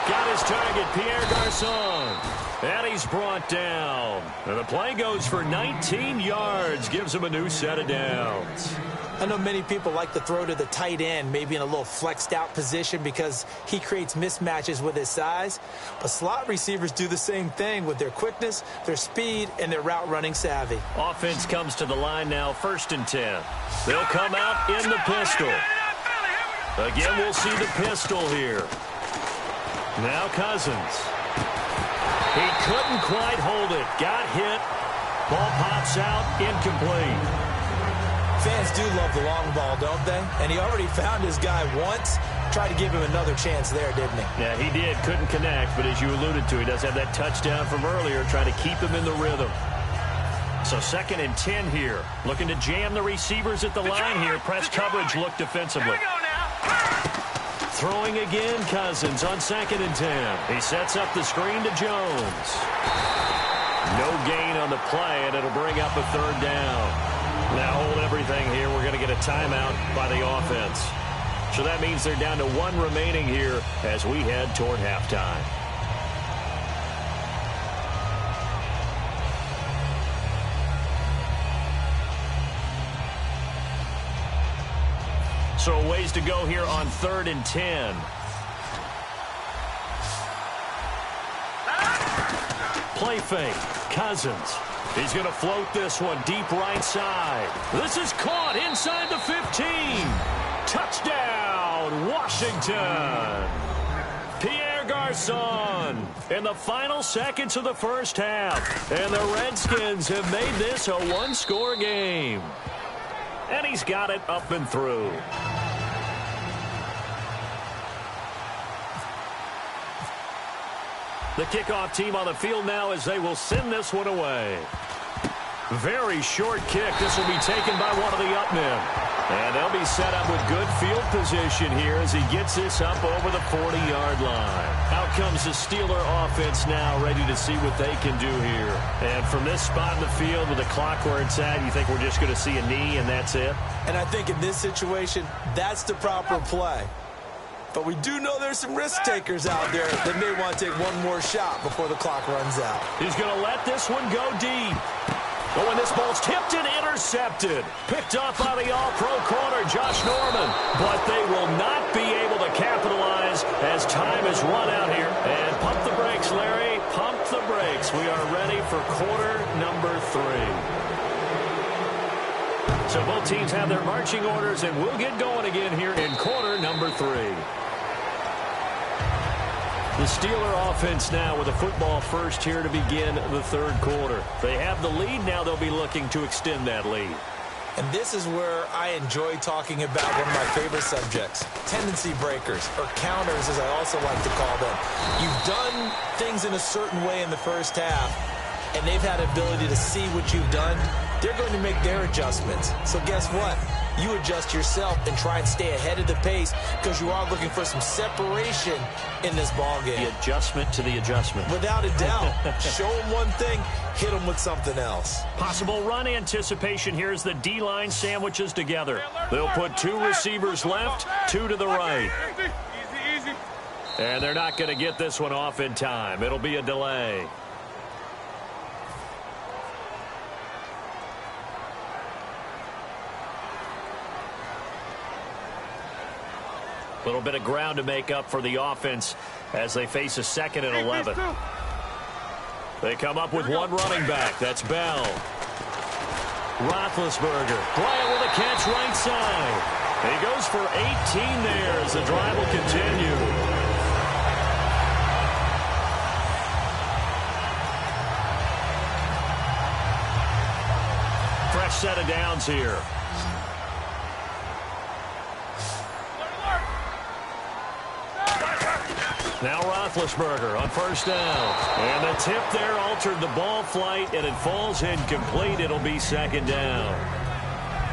Got his target, Pierre Garçon. And he's brought down. And the play goes for 19 yards. Gives him a new set of downs. I know many people like to throw to the tight end, maybe in a little flexed out position because he creates mismatches with his size. But slot receivers do the same thing with their quickness, their speed, and their route running savvy. Offense comes to the line now, 1st and 10. They'll come out in the pistol. Again, we'll see the pistol here. Now Cousins. He couldn't quite hold it. Got hit. Ball pops out, incomplete. Fans do love the long ball, don't they? And he already found his guy once. Tried to give him another chance there, didn't he? Yeah, he did. Couldn't connect, but as you alluded to, he does have that touchdown from earlier, trying to keep him in the rhythm. So 2nd and 10 here. Looking to jam the receivers at the line here. Press coverage look defensively. Throwing again, Cousins on 2nd and 10. He sets up the screen to Jones. No gain on the play, and it'll bring up a 3rd down. Now hold everything here. We're going to get a timeout by the offense. So that means they're down to 1 remaining here as we head toward halftime. So a ways to go here on 3rd and 10. Play fake. Cousins. He's going to float this one deep right side. This is caught inside the 15. Touchdown, Washington. Pierre Garçon in the final seconds of the first half. And the Redskins have made this a 1-score game. And he's got it up and through. The kickoff team on the field now as they will send this one away. Very short kick. This will be taken by one of the up men. And they'll be set up with good field position here as he gets this up over the 40-yard line. Out comes the Steeler offense now, ready to see what they can do here. And from this spot in the field with the clock where it's at, you think we're just going to see a knee and that's it? And I think in this situation, that's the proper play. But we do know there's some risk takers out there that may want to take one more shot before the clock runs out. He's going to let this one go deep. Oh, and this ball's tipped and intercepted. Picked off by the all-pro corner, Josh Norman. But they will not be able to capitalize as time has run out here. And pump the brakes, Larry. Pump the brakes. We are ready for quarter number 3. So both teams have their marching orders, and we'll get going again here in quarter number 3. The Steeler offense now with a football first here to begin the third quarter. They have the lead. Now they'll be looking to extend that lead. And this is where I enjoy talking about one of my favorite subjects, tendency breakers, or counters as I also like to call them. You've done things in a certain way in the first half, and they've had ability to see what you've done. They're going to make their adjustments. So guess what? You adjust yourself and try and stay ahead of the pace because you are looking for some separation in this ballgame. The adjustment to the adjustment. Without a doubt. Show them one thing, hit them with something else. Possible run anticipation here as the D-line sandwiches together. They'll put 2 receivers left, 2 to the right. And they're not going to get this one off in time. It'll be a delay. Little bit of ground to make up for the offense as they face a 2nd and 11. They come up with one running back. That's Bell. Roethlisberger. Bryant with a catch right side. He goes for 18 there as the drive will continue. Fresh set of downs here. Now Roethlisberger on first down. And the tip there altered the ball flight, and it falls incomplete. It'll be 2nd down.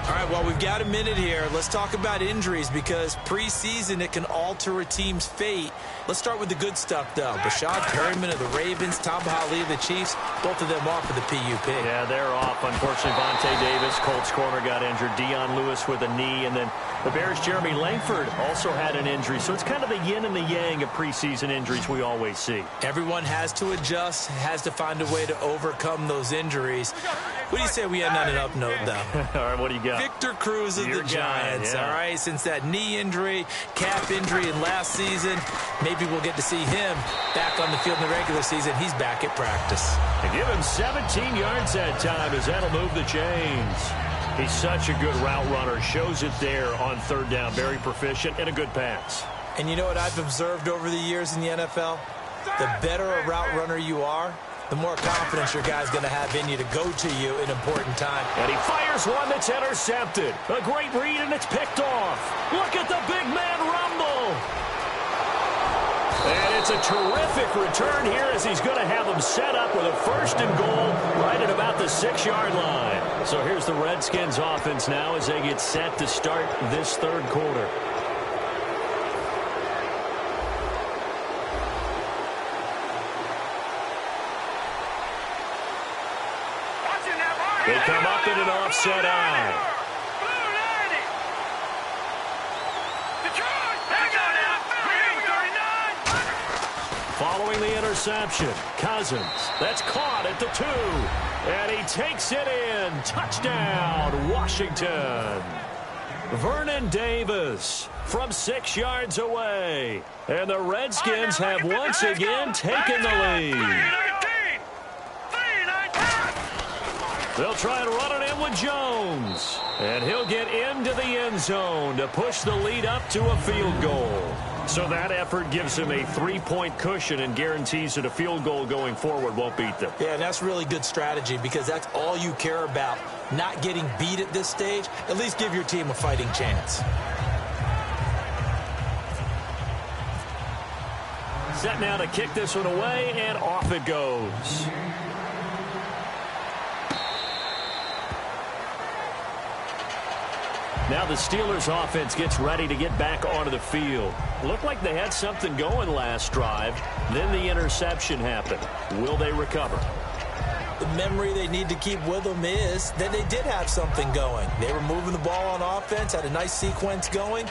All right, well, we've got a minute here. Let's talk about injuries because preseason it can alter a team's fate. Let's start with the good stuff, though. Bashad Perryman of the Ravens, Tom Hawley of the Chiefs, both of them off of the PUP. Yeah, they're off. Unfortunately, Vontae Davis, Colts corner, got injured. Dion Lewis with a knee. And then the Bears' Jeremy Langford also had an injury. So it's kind of the yin and the yang of preseason injuries we always see. Everyone has to adjust, has to find a way to overcome those injuries. What do you say we end on an up note, though? All right, what do you got? Victor Cruz of the Giants, yeah. all right? Since that knee injury, calf injury in last season, maybe we'll get to see him back on the field in the regular season. He's back at practice. And give him 17 yards that time as that'll move the chains. He's such a good route runner. Shows it there on 3rd down. Very proficient and a good pass. And you know what I've observed over the years in the NFL? The better a route runner you are, the more confidence your guy's going to have in you to go to you in important time. And he fires one that's intercepted. A great read, and it's picked off. Look at the big man rumble. And it's a terrific return here as he's going to have them set up with a 1st and goal right at about the 6-yard line. So here's the Redskins offense now as they get set to start this 3rd quarter. They come up in an offset eye. Following the interception, Cousins. That's caught at the 2. And he takes it in. Touchdown, Washington. Vernon Davis from 6 yards away. And the Redskins have once again taken the lead. They'll try and run it in with Jones. And he'll get into the end zone to push the lead up to a field goal. So that effort gives him a 3-point cushion and guarantees that a field goal going forward won't beat them. Yeah, and that's really good strategy because that's all you care about. Not getting beat at this stage. At least give your team a fighting chance. Set now to kick this one away, and off it goes. Now the Steelers offense gets ready to get back onto the field. Looked like they had something going last drive. Then the interception happened. Will they recover? The memory they need to keep with them is that they did have something going. They were moving the ball on offense, had a nice sequence going.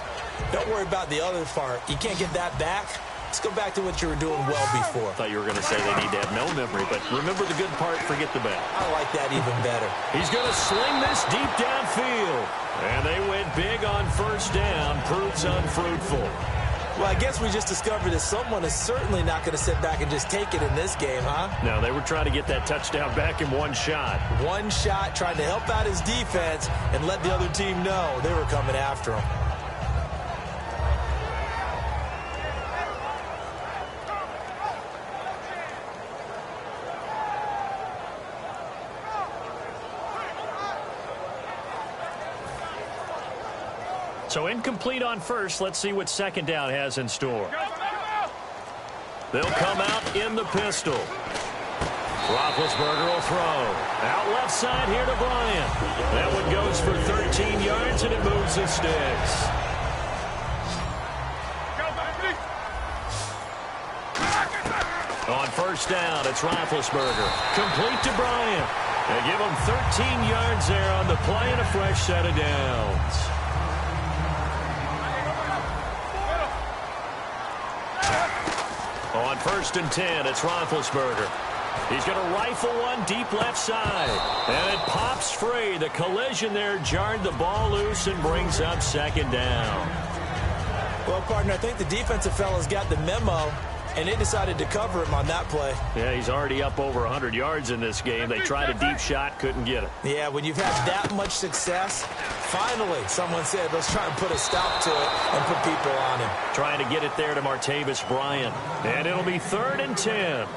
Don't worry about the other part. You can't get that back. Let's go back to what you were doing well before. I thought you were going to say they need to have no memory, but remember the good part, forget the bad. I like that even better. He's going to sling this deep downfield. And they went big on first down. Proves unfruitful. Well, I guess we just discovered that someone is certainly not going to sit back and just take it in this game, huh? No, they were trying to get that touchdown back in one shot. One shot, trying to help out his defense and let the other team know they were coming after him. So incomplete on first. Let's see what second down has in store. They'll come out in the pistol. Roethlisberger will throw. Out left side here to Bryant. That one goes for 13 yards, and it moves the sticks. On first down, it's Roethlisberger. Complete to Bryant. They give him 13 yards there on the play and a fresh set of downs. On first and 10, it's Roethlisberger. He's going to rifle one deep left side. And it pops free. The collision there jarred the ball loose and brings up second down. Well, partner, I think the defensive fellas got the memo, and they decided to cover him on that play. Yeah, he's already up over 100 yards in this game. They tried a deep shot, couldn't get it. Yeah, when you've had that much success, finally someone said, let's try and put a stop to it and put people on him. Trying to get it there to Martavis Bryant. And it'll be 3rd and 10.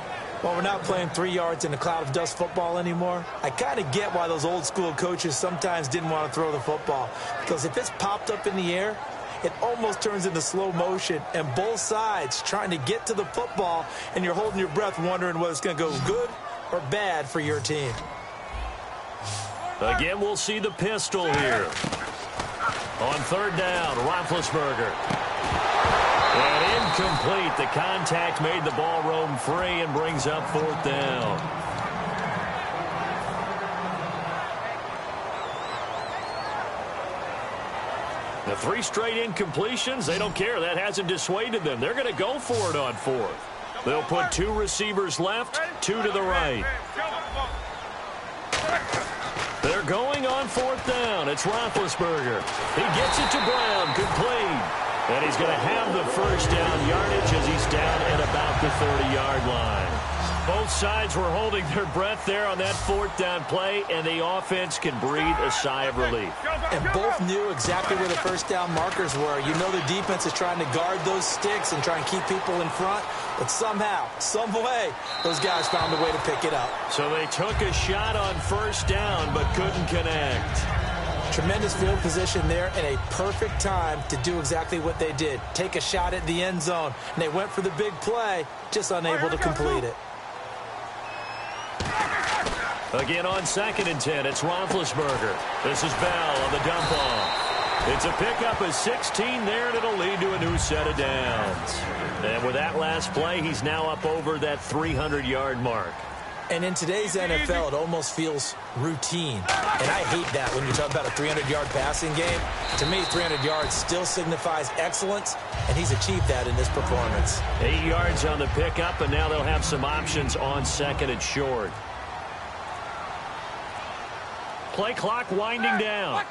Well, we're not playing 3 yards in a cloud of dust football anymore. I kind of get why those old school coaches sometimes didn't want to throw the football. Because if it's popped up in the air, it almost turns into slow motion, and both sides trying to get to the football, and you're holding your breath wondering whether it's going to go good or bad for your team. Again, we'll see the pistol here. On 3rd down, Roethlisberger. And incomplete. The contact made the ball roam free and brings up 4th down. The 3 straight incompletions, they don't care. That hasn't dissuaded them. They're going to go for it on 4th. They'll put 2 receivers left, 2 to the right. They're going on 4th down. It's Roethlisberger. He gets it to Brown, complete. And he's going to have the first down yardage as he's down at about the 30-yard line. Both sides were holding their breath there on that 4th down play, and the offense can breathe a sigh of relief. And both knew exactly where the first down markers were. You know the defense is trying to guard those sticks and try and keep people in front, but somehow, some way, those guys found a way to pick it up. So they took a shot on first down, but couldn't connect. Tremendous field position there and a perfect time to do exactly what they did. Take a shot at the end zone. And they went for the big play, just unable to complete it. Again on 2nd and 10, it's Roethlisberger. This is Bell on the dump off. It's a pickup of 16 there, and it'll lead to a new set of downs. And with that last play, he's now up over that 300-yard mark. And in today's NFL, it almost feels routine. And I hate that when you talk about a 300-yard passing game. To me, 300 yards still signifies excellence, and he's achieved that in this performance. 8 yards on the pickup, and now they'll have some options on 2nd and short. Play clock winding down.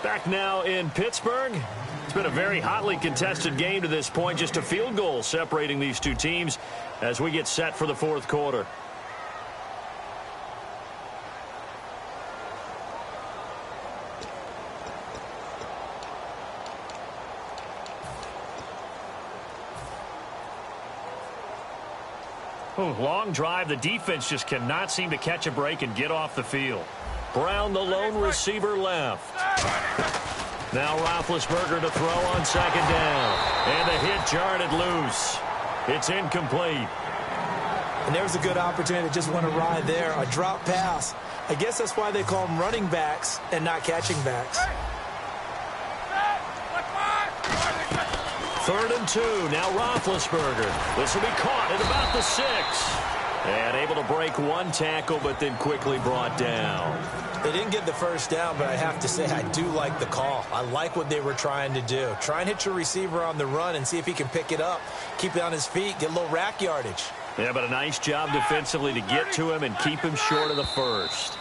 Back now in Pittsburgh. It's been a very hotly contested game to this point. Just a field goal separating these two teams as we get set for the 4th quarter. Long drive. The defense just cannot seem to catch a break and get off the field. Brown, the lone receiver, left. Now Roethlisberger to throw on 2nd down. And the hit jarred it loose. It's incomplete. And there's a good opportunity to just want to ride there. A drop pass. I guess that's why they call them running backs and not catching backs. 3rd and 2. Now Roethlisberger. This will be caught at about the 6. And able to break one tackle, but then quickly brought down. They didn't get the first down, but I have to say I do like the call. I like what they were trying to do. Try and hit your receiver on the run and see if he can pick it up. Keep it on his feet, get a little rack yardage. Yeah, but a nice job defensively to get to him and keep him short of the first.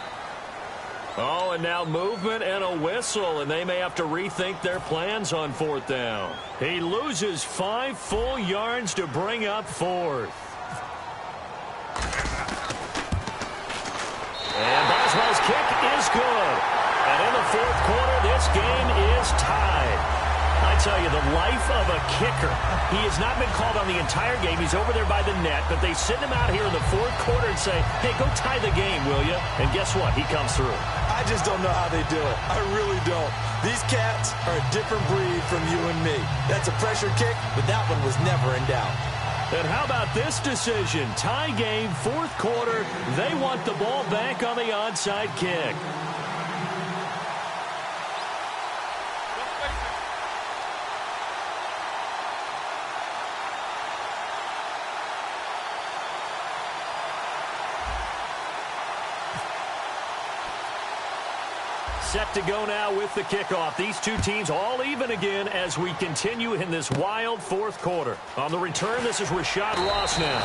Oh, and now movement and a whistle, and they may have to rethink their plans on 4th down. He loses 5 full yards to bring up 4th. And Boswell's kick is good. And in the 4th quarter, this game is tied. I tell you, the life of a kicker. He has not been called on the entire game. He's over there by the net, but they send him out here in the 4th quarter and say, hey, go tie the game, will you? And guess what? He comes through. I just don't know how they do it. I really don't. These cats are a different breed from you and me. That's a pressure kick, but that one was never in doubt. And how about this decision? Tie game, 4th quarter. They want the ball back on the onside kick. Set to go now with the kickoff. These two teams all even again as we continue in this wild 4th quarter. On the return, this is Rashad Ross now.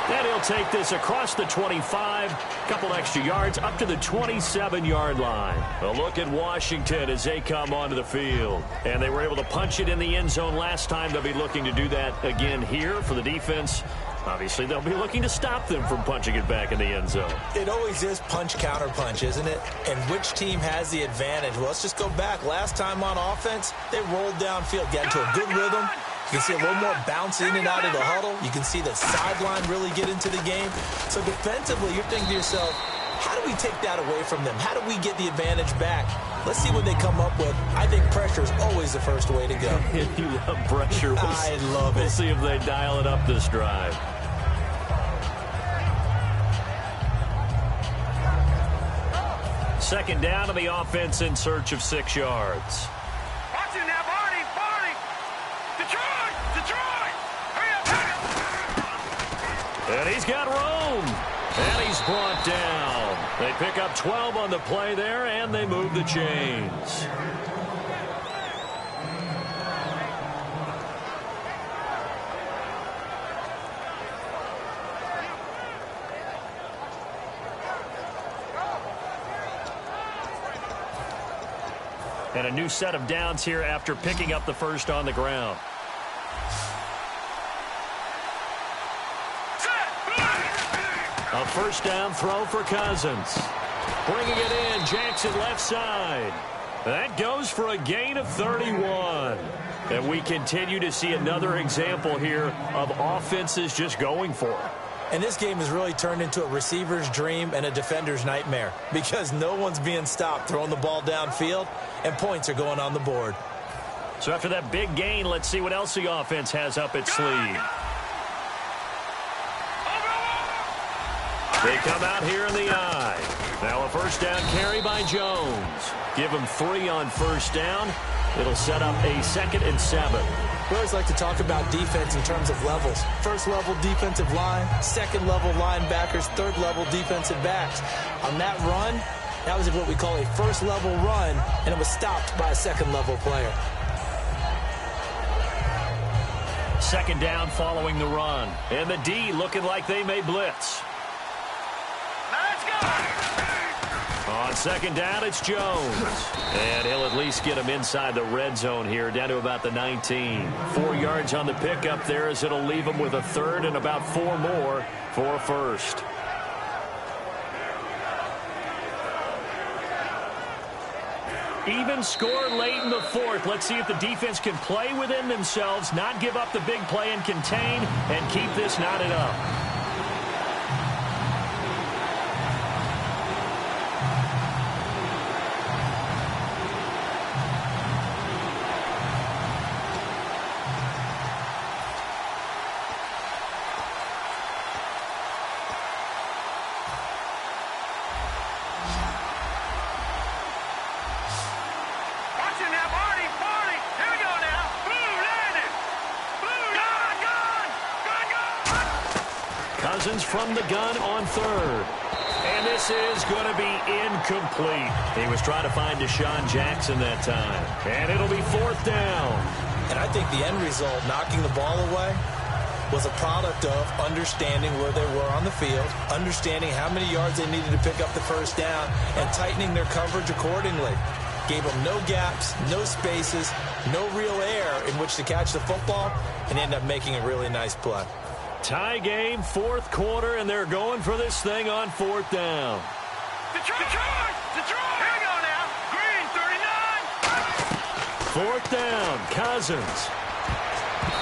And he'll take this across the 25, couple extra yards, up to the 27-yard line. A look at Washington as they come onto the field. And they were able to punch it in the end zone last time. They'll be looking to do that again here for the defense. Obviously, they'll be looking to stop them from punching it back in the end zone. It always is punch, counter punch, isn't it? And which team has the advantage? Well, let's just go back. Last time on offense, they rolled downfield, got into a good rhythm. You can see a little more bounce in and out of the huddle. You can see the sideline really get into the game. So defensively, you're thinking to yourself, how do we take that away from them? How do we get the advantage back? Let's see what they come up with. I think pressure is always the first way to go. You love pressure. I love it. We'll see if they dial it up this drive. Second down to the offense in search of 6 yards. Watch it now, Barney! Detroit! Hurry up, And he's got room. And he's brought down. They pick up 12 on the play there, and they move the chains. And a new set of downs here after picking up the first on the ground. A first down throw for Cousins. Bringing it in, Jackson left side. That goes for a gain of 31. And we continue to see another example here of offenses just going for it. And this game has really turned into a receiver's dream and a defender's nightmare because no one's being stopped throwing the ball downfield, and points are going on the board. So after that big gain, let's see what else the offense has up its sleeve. They come out here in the eye. Now a first down carry by Jones. Give him 3 on first down. It'll set up a 2nd and 7. We always like to talk about defense in terms of levels. First level defensive line, second level linebackers, third level defensive backs. On that run, that was what we call a first level run, and it was stopped by a second level player. Second down following the run. And the D looking like they may blitz. let's go! On second down, it's Jones. And he'll at least get him inside the red zone here, down to about the 19. 4 yards on the pickup there as it'll leave him with a 3rd and about 4 more for a first. Even score late in the 4th. Let's see if the defense can play within themselves, not give up the big play and contain, and keep this knotted up. Cousins from the gun on third. And this is going to be incomplete. He was trying to find Deshaun Jackson that time. And it'll be fourth down. And I think the end result, knocking the ball away, was a product of understanding where they were on the field, understanding how many yards they needed to pick up the first down, and tightening their coverage accordingly. Gave them no gaps, no spaces, no real air in which to catch the football, and end up making a really nice play. Tie game, fourth quarter, and they're going for this thing on fourth down. Detroit! Here we go now. Green, 39. Fourth down, Cousins.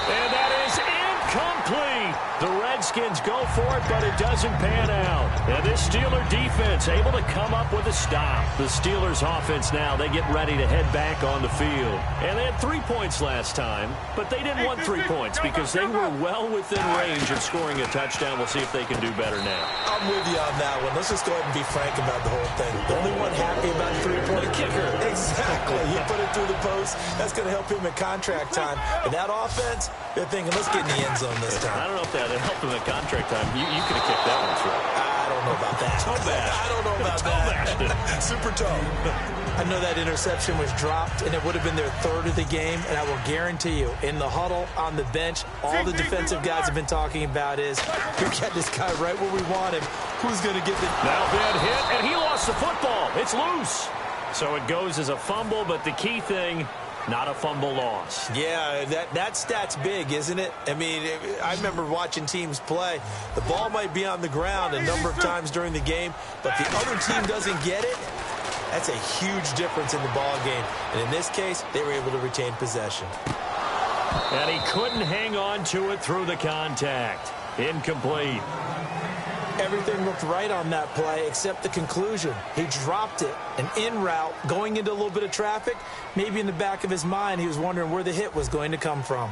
And that is incomplete. The Redskins go for it, but it doesn't pan out. And this Steeler defense able to come up with a stop. The Steelers offense now, they get ready to head back on the field. And they had 3 points last time, but they didn't want 3 points because they were well within range of scoring a touchdown. We'll see if they can do better now. I'm with you on that one. Let's just go ahead and be frank about the whole thing. The only one happy about a three-point kicker. Exactly. He put it through the post. That's going to help him in contract time. And that offense, they're thinking, let's get in the end zone this time. I don't know if that helped him at contract time. You could have kicked that one through. I don't know about that. I don't know about that. Super toe. I know that interception was dropped, and it would have been their third of the game, and I will guarantee you, in the huddle, on the bench, all the defensive guys have been talking about is, we got this guy right where we want him. Who's going to get the... Now bad hit, and he lost the football. It's loose. So it goes as a fumble, but the key thing... not a fumble loss. Yeah, that stat's big, isn't it? I mean, I remember watching teams play. The ball might be on the ground a number of times during the game, but the other team doesn't get it. That's a huge difference in the ball game. And in this case, they were able to retain possession. And he couldn't hang on to it through the contact. Incomplete. Everything looked right on that play except the conclusion. He dropped it, an in route, going into a little bit of traffic. Maybe in the back of his mind, he was wondering where the hit was going to come from.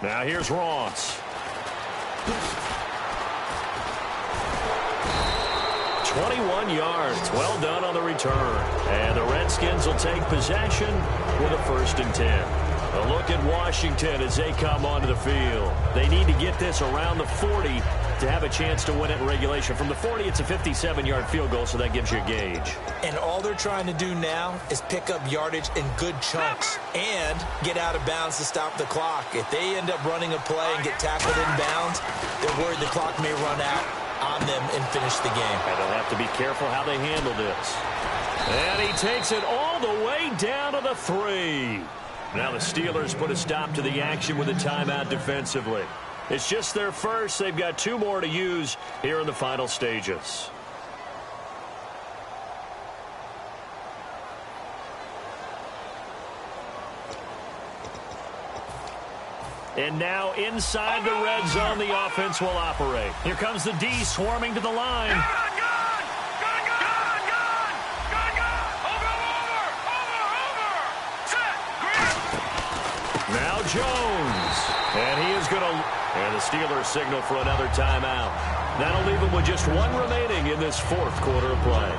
Now here's Ross. 21 yards. Well done on the return. And the Redskins will take possession with a 1st and 10. A look at Washington as they come onto the field. They need to get this around the 40 to have a chance to win it in regulation. From the 40, it's a 57-yard field goal, so that gives you a gauge. And all they're trying to do now is pick up yardage in good chunks and get out of bounds to stop the clock. If they end up running a play and get tackled in bounds, they're worried the clock may run out on them and finish the game. And they'll have to be careful how they handle this. And he takes it all the way down to the 3. Now the Steelers put a stop to the action with a timeout defensively. It's just their first. They've got 2 more to use here in the final stages. And now inside the red zone, the offense will operate. Here comes the D swarming to the line. Now Jones. And he is going to... And the Steelers signal for another timeout. That'll leave them with just 1 remaining in this 4th quarter of play.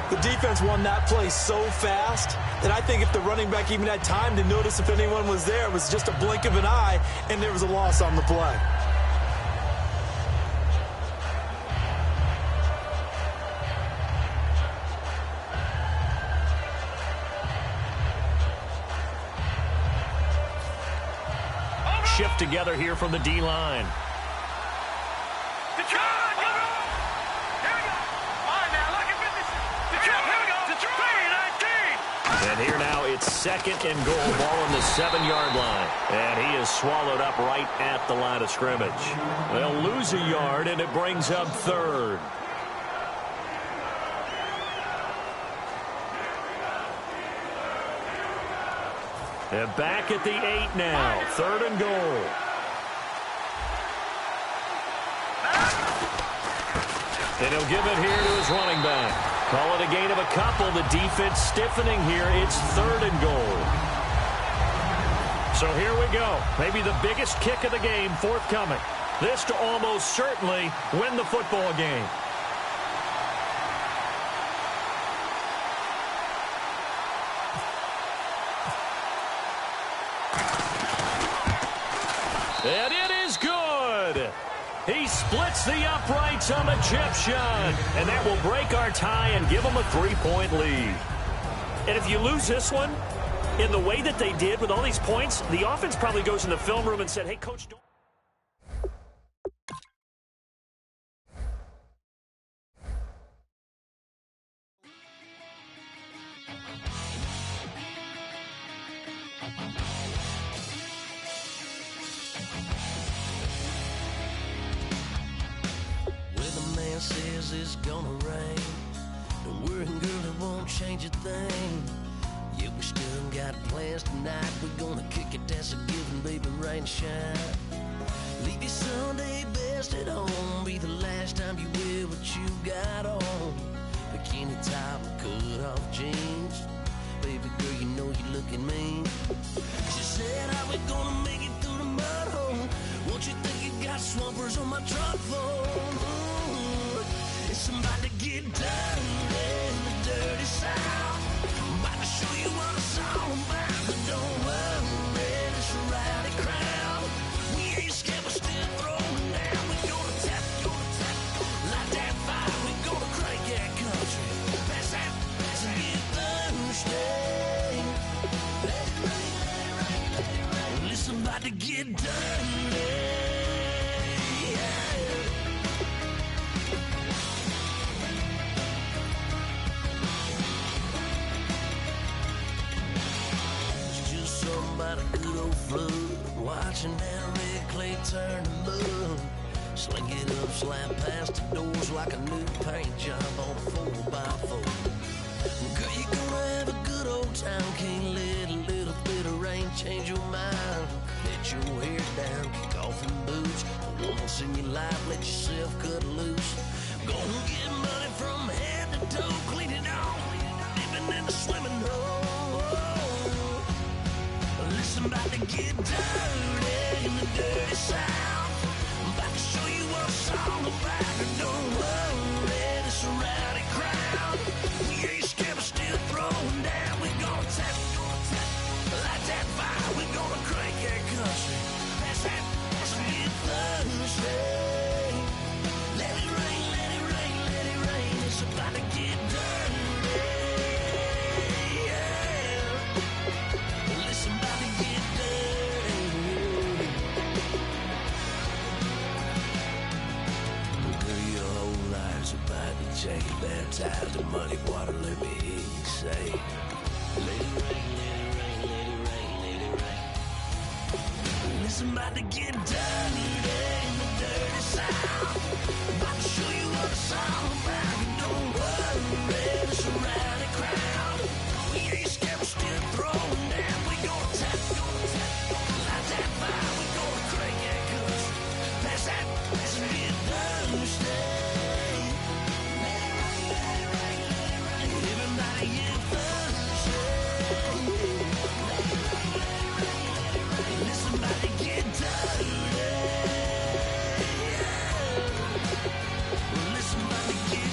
The defense won that play so fast that I think if the running back even had time to notice if anyone was there, it was just a blink of an eye, and there was a loss on the play. Shift together here from the D-line. And here now it's 2nd and goal, ball on the 7-yard line. And he is swallowed up right at the line of scrimmage. They'll lose a yard, and it brings up 3rd. And back at the 8 now, 3rd and goal. And he'll give it here to his running back. Call it a gain of a couple. The defense stiffening here. It's 3rd and goal. So here we go. Maybe the biggest kick of the game forthcoming. This to almost certainly win the football game. And it is good. He splits the uprights on the chip shot. And that will break our tie and give them a 3-point lead. And if you lose this one, in the way that they did with all these points, the offense probably goes in the film room and said, hey, Coach, don't... Weatherman says it's gonna rain. Don't worry, girl, it won't change a thing. Yeah, we still got plans tonight. We're gonna kick it, that's a given, baby, rain or shine. Leave your Sunday best at home. Be the last time you wear what you got on. Bikini top and cut off jeans. Baby girl, you know you looking mean. She said, how we gonna make it through the mud hole? Won't you think you got swampers on my truck phone? Ooh, it's about to get dirty in the dirty South. I'm about to show you what it's all about. But don't worry, it's a rowdy crowd. We ain't scared, we're still throwing down. We gonna tap, light that fire. We gonna crank that country. Pass that, and get thirsty. Let it rain, let it rain, let it rain. Well, it's about to get dirty. About a good old flood, watching that red clay turn to mud. Sling it up, slap past the doors like a new paint job on a 4x4. Girl, you gonna have a good old time. Can't let a little bit of rain change your mind. Let your hair down, kick off them boots. For once in your life, let yourself cut loose. Gonna get money from head to toe, clean it off, living in a swimming hole. Listen, about to get dirty in the dirty South. I'm about to show you what it's all about. And don't worry, it's a rowdy crowd. We ain't scared, we're still throwing down. We gonna tap, light that fire. We gonna crank that country. Pass that, and get thirsty. Let it rain, let it rain, let it rain. It's about to get dirty. Change baptized in muddy water, let me hear you say, let it rain, let it rain, let it rain, let it rain. Listen, about to get dirty in the dirty South. About to show you what it's all about. Don't worry, it's a rowdy crowd. We ain't scared, we're still throwing down. We gonna tap, light that fire. We gonna crank that country. Pass that, and get thirsty. Listen, about to get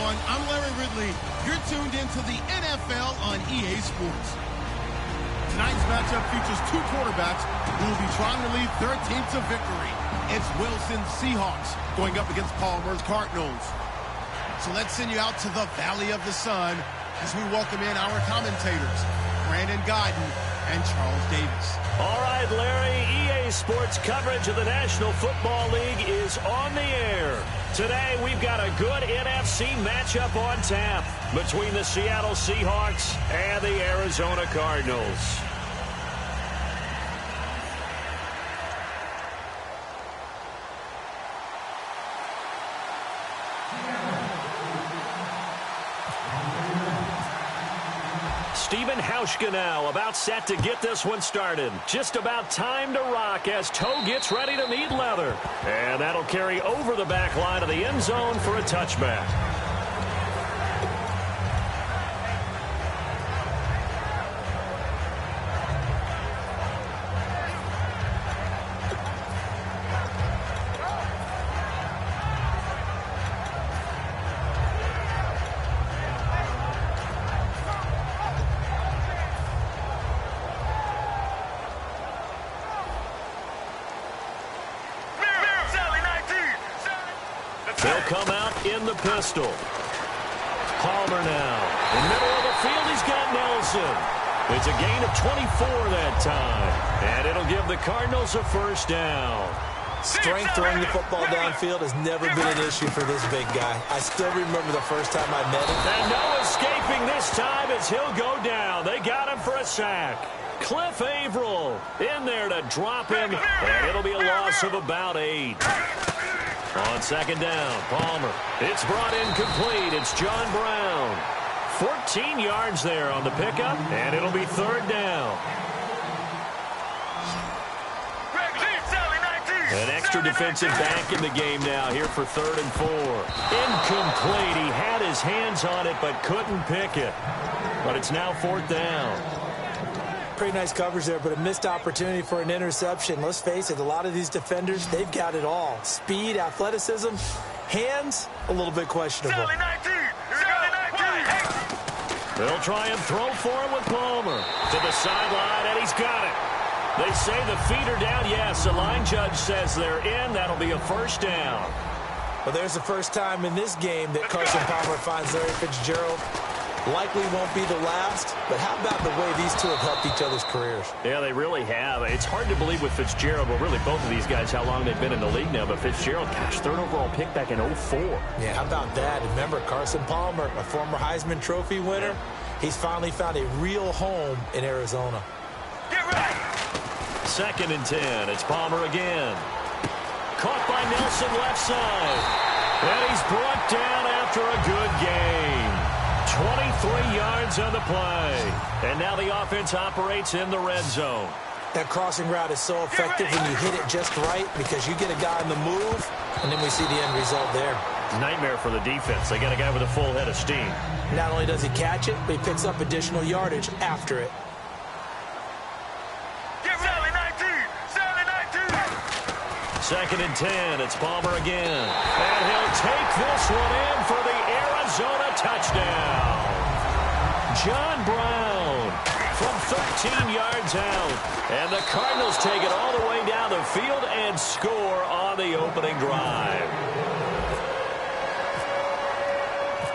everyone. I'm Larry Ridley. You're tuned into the NFL on EA Sports. Tonight's matchup features two quarterbacks who will be trying to lead their team to victory. It's Wilson's Seahawks going up against Palmer's Cardinals. So let's send you out to the Valley of the Sun as we welcome in our commentators, Brandon Godden and Charles Davis. All right, Larry, EA Sports coverage of the National Football League is on the air. Today, we've got a good NFC matchup on tap between the Seattle Seahawks and the Arizona Cardinals. Steven Hauschka now about set to get this one started. Just about time to rock as Toe gets ready to meet leather. And that'll carry over the back line of the end zone for a touchback. They'll come out in the pistol. Palmer now. In the middle of the field, he's got Nelson. It's a gain of 24 that time. And it'll give the Cardinals a first down. Strength throwing the football downfield has never been an issue for this big guy. I still remember the first time I met him. And no escaping this time as he'll go down. They got him for a sack. Cliff Averill in there to drop him. And it'll be a loss of about 8. On second down, Palmer. It's brought in complete. It's John Brown. 14 yards there on the pickup, and it'll be third down. An extra defensive back in the game now here for 3rd and 4. Incomplete. He had his hands on it but couldn't pick it. But it's now 4th down. Pretty nice coverage there, but a missed opportunity for an interception. Let's face it, a lot of these defenders, they've got it all. Speed, athleticism, hands, a little bit questionable. They'll try and throw for him with Palmer. To the sideline, and he's got it. They say the feet are down. Yes, the line judge says they're in. That'll be a first down. Well, there's the first time in this game that Carson Palmer finds Larry Fitzgerald. Likely won't be the last, but how about the way these two have helped each other's careers? Yeah, they really have. It's hard to believe with Fitzgerald, well, really both of these guys, how long they've been in the league now. But Fitzgerald, gosh, 3rd overall pick back in 2004. Yeah, how about that? Remember, Carson Palmer, a former Heisman Trophy winner, he's finally found a real home in Arizona. Get ready. 2nd and 10. It's Palmer again. Caught by Nelson left side. And he's brought down after a good game. 23 yards on the play. And now the offense operates in the red zone. That crossing route is so effective when you hit it just right because you get a guy on the move, and then we see the end result there. Nightmare for the defense. They got a guy with a full head of steam. Not only does he catch it, but he picks up additional yardage after it. Second and 10. It's Palmer again. And he'll take this one in for the Arizona touchdown. John Brown from 13 yards out. And the Cardinals take it all the way down the field and score on the opening drive.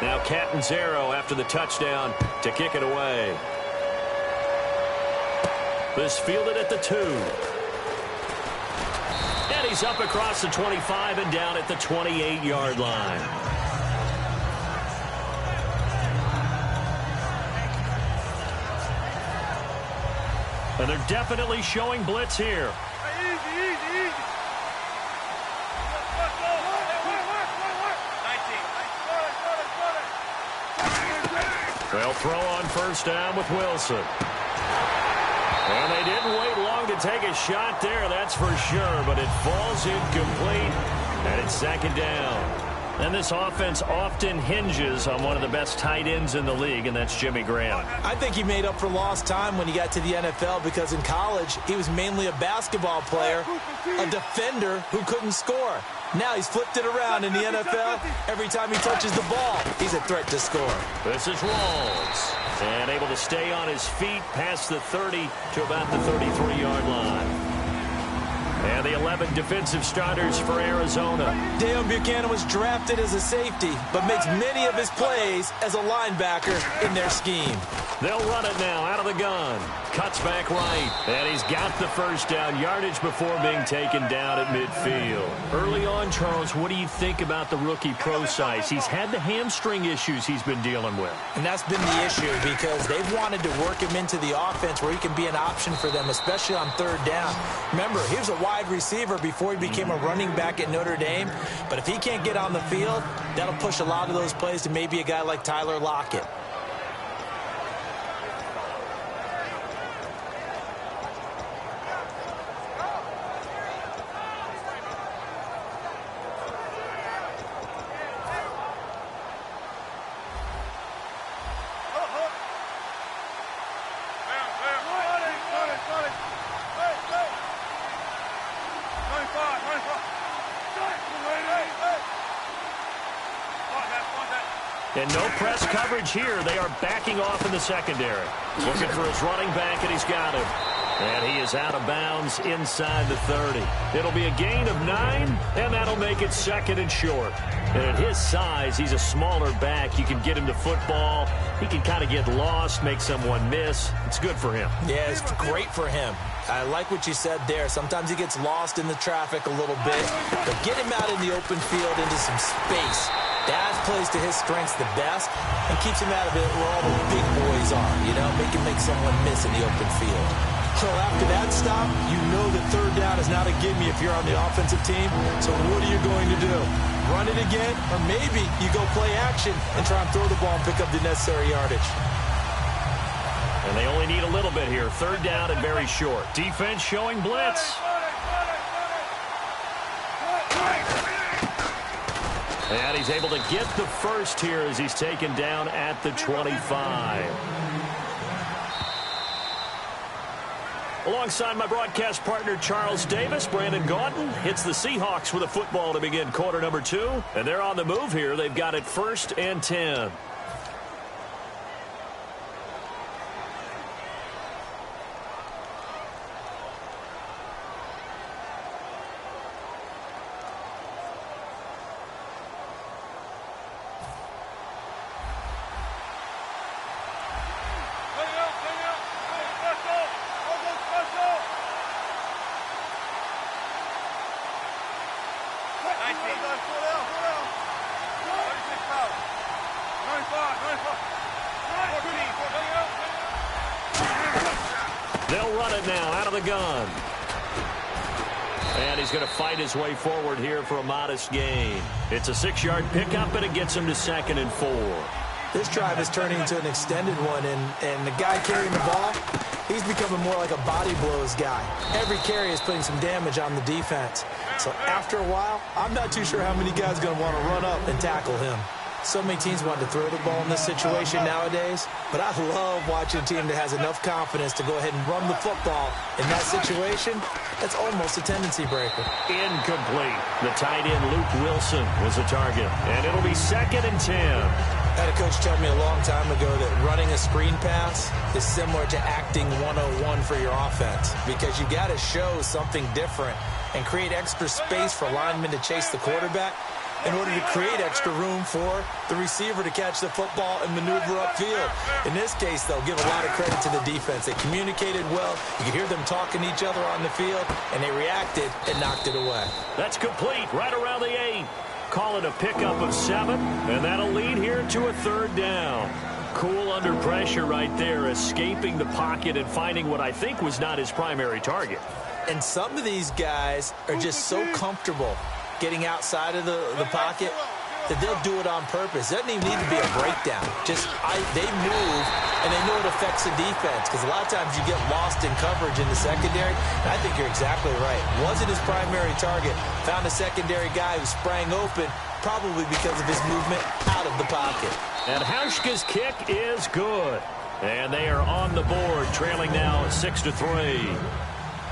Now Catanzaro after the touchdown to kick it away. This fielded at the 2. And he's up across the 25 and down at the 28-yard line. And they're definitely showing blitz here. They'll throw on first down with Wilson. And they didn't wait long to take a shot there, that's for sure. But it falls incomplete, and it's 2nd down. And this offense often hinges on one of the best tight ends in the league, and that's Jimmy Graham. I think he made up for lost time when he got to the NFL because in college, he was mainly a basketball player, a defender who couldn't score. Now he's flipped it around in the NFL. Every time he touches the ball, he's a threat to score. This is Rawls. And able to stay on his feet past the 30 to about the 33-yard line. And the 11 defensive starters for Arizona. Deion Buchanan was drafted as a safety, but makes many of his plays as a linebacker in their scheme. They'll run it now out of the gun. Cuts back right. And he's got the first down yardage before being taken down at midfield. Early on, Charles, what do you think about the rookie Procise? He's had the hamstring issues he's been dealing with. And that's been the issue because they've wanted to work him into the offense where he can be an option for them, especially on third down. Remember, he was a wide receiver before he became a running back at Notre Dame. But if he can't get on the field, that'll push a lot of those plays to maybe a guy like Tyler Lockett. And no press coverage here. They are backing off in the secondary. Looking for his running back, and he's got him. And he is out of bounds inside the 30. It'll be a gain of 9, and that'll make it second and short. And at his size, he's a smaller back. You can get him to football. He can kind of get lost, make someone miss. It's good for him. Yeah, it's great for him. I like what you said there. Sometimes he gets lost in the traffic a little bit. But get him out in the open field into some space. That plays to his strengths the best and keeps him out of it where all the big boys are, you know, make someone miss in the open field. So after that stop, you know that third down is not a gimme if you're on the offensive team. So what are you going to do? Run it again? Or maybe you go play action and try and throw the ball and pick up the necessary yardage. And they only need a little bit here. Third down and very short. Defense showing blitz. And he's able to get the first here as he's taken down at the 25. Alongside my broadcast partner, Charles Davis, Brandon Gaudin hits the Seahawks with a football to begin quarter number 2. And they're on the move here. They've got it 1st and 10. They'll run it now out of the gun. And he's going to fight his way forward here for a modest gain. It's a 6-yard pickup, and it gets him to 2nd and 4. This drive is turning into an extended one, and the guy carrying the ball, he's becoming more like a body blows guy. Every carry is putting some damage on the defense. So after a while, I'm not too sure how many guys are going to want to run up and tackle him. So many teams want to throw the ball in this situation nowadays, but I love watching a team that has enough confidence to go ahead and run the football. In that situation, that's almost a tendency breaker. Incomplete. The tight end, Luke Wilson, was the target, and it'll be 2nd and 10. I had a coach tell me a long time ago that running a screen pass is similar to acting 101 for your offense because you got to show something different and create extra space for linemen to chase the quarterback in order to create extra room for the receiver to catch the football and maneuver upfield. In this case, they'll give a lot of credit to the defense. They communicated well. You could hear them talking to each other on the field, and they reacted and knocked it away. That's complete right around the 8. Call it a pickup of 7, and that'll lead here to a 3rd down. Cool under pressure right there, escaping the pocket and finding what I think was not his primary target. And some of these guys are just so comfortable getting outside of the pocket that they'll do it on purpose. It doesn't even need to be a breakdown. Just they move, and they know it affects the defense because a lot of times you get lost in coverage in the secondary. And I think you're exactly right. Wasn't his primary target. Found a secondary guy who sprang open, probably because of his movement out of the pocket. And Hauschka's kick is good. And they are on the board, trailing now 6-3.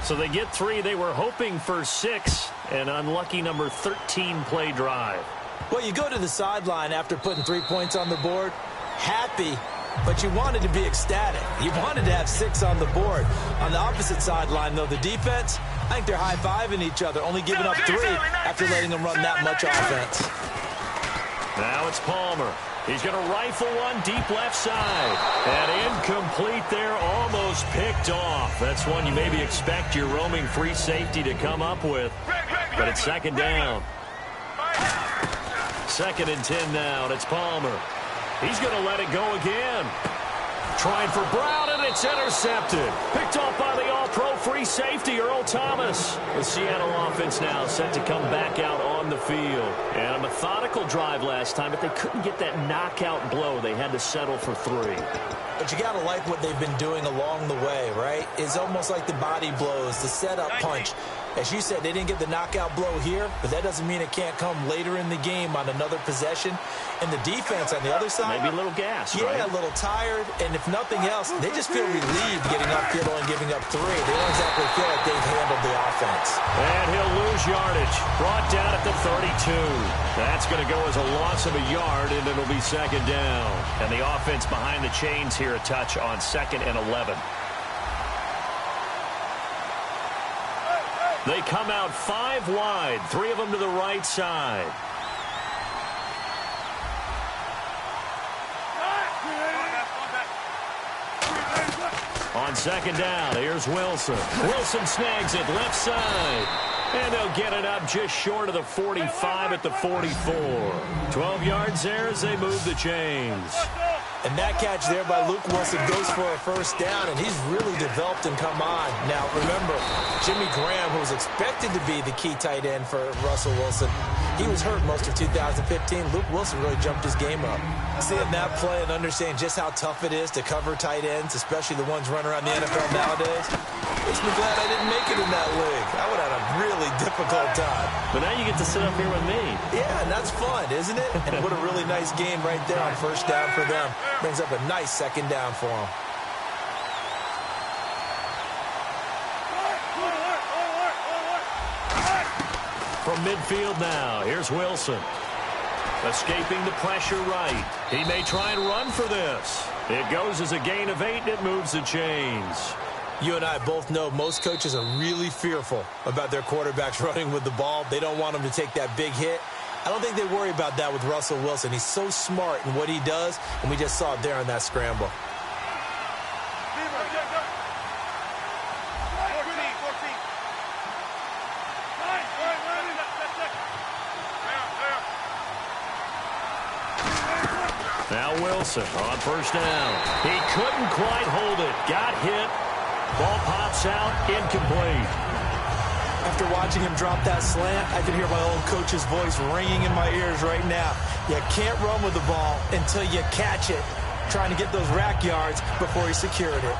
So they get 3. They were hoping for 6. An unlucky number 13 play drive. Well, you go to the sideline after putting 3 points on the board, happy, but you wanted to be ecstatic. You wanted to have 6 on the board. On the opposite sideline, though, the defense, I think they're high-fiving each other, only giving up 3 after letting them run that much offense. Now it's Palmer. He's going to rifle one deep left side. And incomplete there, almost picked off. That's one you maybe expect your roaming free safety to come up with. But it's second down. 2nd and 10 now, and it's Palmer. He's going to let it go again. Trying for Brown, and it's intercepted. Picked off by the all-pro free safety, Earl Thomas. The Seattle offense now set to come back out on the field. And a methodical drive last time, but they couldn't get that knockout blow. They had to settle for 3. But you got to like what they've been doing along the way, right? It's almost like the body blows, the setup punch. As you said, they didn't get the knockout blow here, but that doesn't mean it can't come later in the game on another possession. And the defense on the other side, maybe a little gassed, yeah, right? A little tired. And if nothing else, they just feel relieved getting upfield and giving up 3. They don't exactly feel like they've handled the offense. And he'll lose yardage. Brought down at the 32. That's going to go as a loss of a yard, and it'll be second down. And the offense behind the chains here a touch on 2nd and 11. They come out 5 wide, 3 of them to the right side. On second down, here's Wilson. Wilson snags it left side. And they'll get it up just short of the 45 at the 44. 12 yards there as they move the chains. And that catch there by Luke Wilson goes for a first down, and he's really developed and come on. Now, remember, Jimmy Graham, who was expected to be the key tight end for Russell Wilson, he was hurt most of 2015. Luke Wilson really jumped his game up. Seeing that play and understanding just how tough it is to cover tight ends, especially the ones running around the NFL nowadays, makes me glad I didn't make it in that league. I would have had a really difficult time. But now you get to sit up here with me. Yeah, and that's fun, isn't it? And what a really nice game right there on first down for them. Brings up a nice second down for them. From midfield now, here's Wilson. Escaping the pressure right. He may try and run for this. It goes as a gain of 8, and it moves the chains. You and I both know most coaches are really fearful about their quarterbacks running with the ball. They don't want them to take that big hit. I don't think they worry about that with Russell Wilson. He's so smart in what he does, and we just saw it there on that scramble. Now Wilson on first down. He couldn't quite hold it. Got hit. Ball pops out. Incomplete. After watching him drop that slant, I can hear my old coach's voice ringing in my ears right now. You can't run with the ball until you catch it. Trying to get those rack yards before he secured it.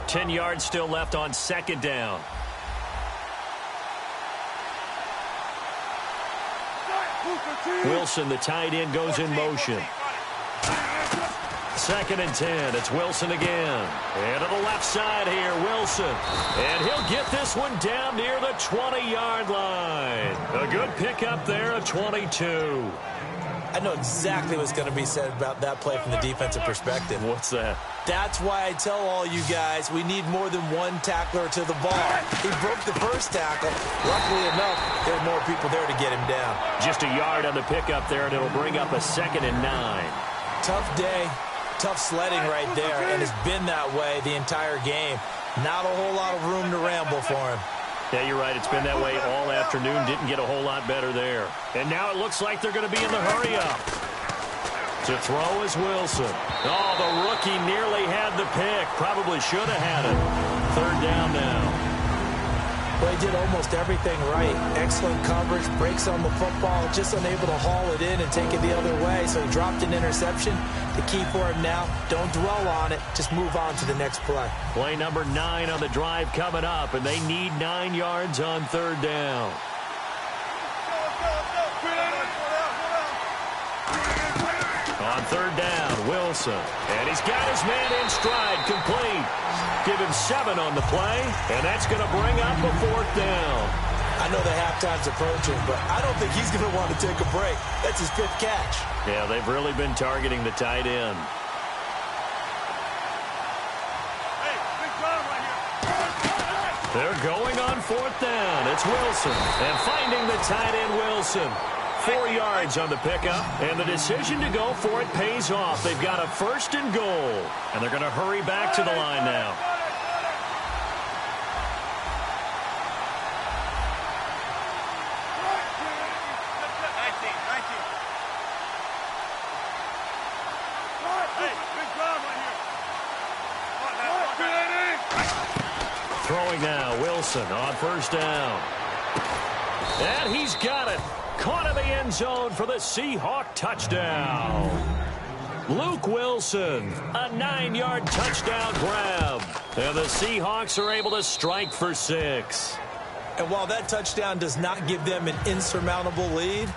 Ten yards still left on second down. Wilson, the tight end, goes in motion. 2nd and 10. It's Wilson again. And to the left side here, Wilson. And he'll get this one down near the 20-yard line. A good pickup there at 22. I know exactly what's going to be said about that play from the defensive perspective. What's that? That's why I tell all you guys we need more than one tackler to the ball. He broke the first tackle. Luckily enough, there were more people there to get him down. Just a yard on the pickup there, and it'll bring up a 2nd and 9. Tough day, tough sledding right there, and it's been that way the entire game. Not a whole lot of room to ramble for him. Yeah, you're right. It's been that way all afternoon. Didn't get a whole lot better there. And now it looks like they're going to be in the hurry-up. To throw is Wilson. Oh, the rookie nearly had the pick. Probably should have had it. 3rd down now. Well, he did almost everything right. Excellent coverage, breaks on the football, just unable to haul it in and take it the other way. So he dropped an interception. The key for him now, don't dwell on it. Just move on to the next play. Play number 9 on the drive coming up, and they need 9 yards on third down. On third down, Wilson. And he's got his man in stride, complete. Give him 7 on the play, and that's going to bring up a 4th down. I know the halftime's approaching, but I don't think he's going to want to take a break. That's his 5th catch. Yeah, they've really been targeting the tight end. Hey, big run right here. They're going on 4th down. It's Wilson. And finding the tight end, Wilson. 4 yards on the pickup, and the decision to go for it pays off. They've got a 1st and goal, and they're going to hurry back to the line now. Throwing now, Wilson on 1st down. And he's got it. Caught in the end zone for the Seahawk touchdown. Luke Wilson, a 9-yard touchdown grab. And the Seahawks are able to strike for 6. And while that touchdown does not give them an insurmountable lead,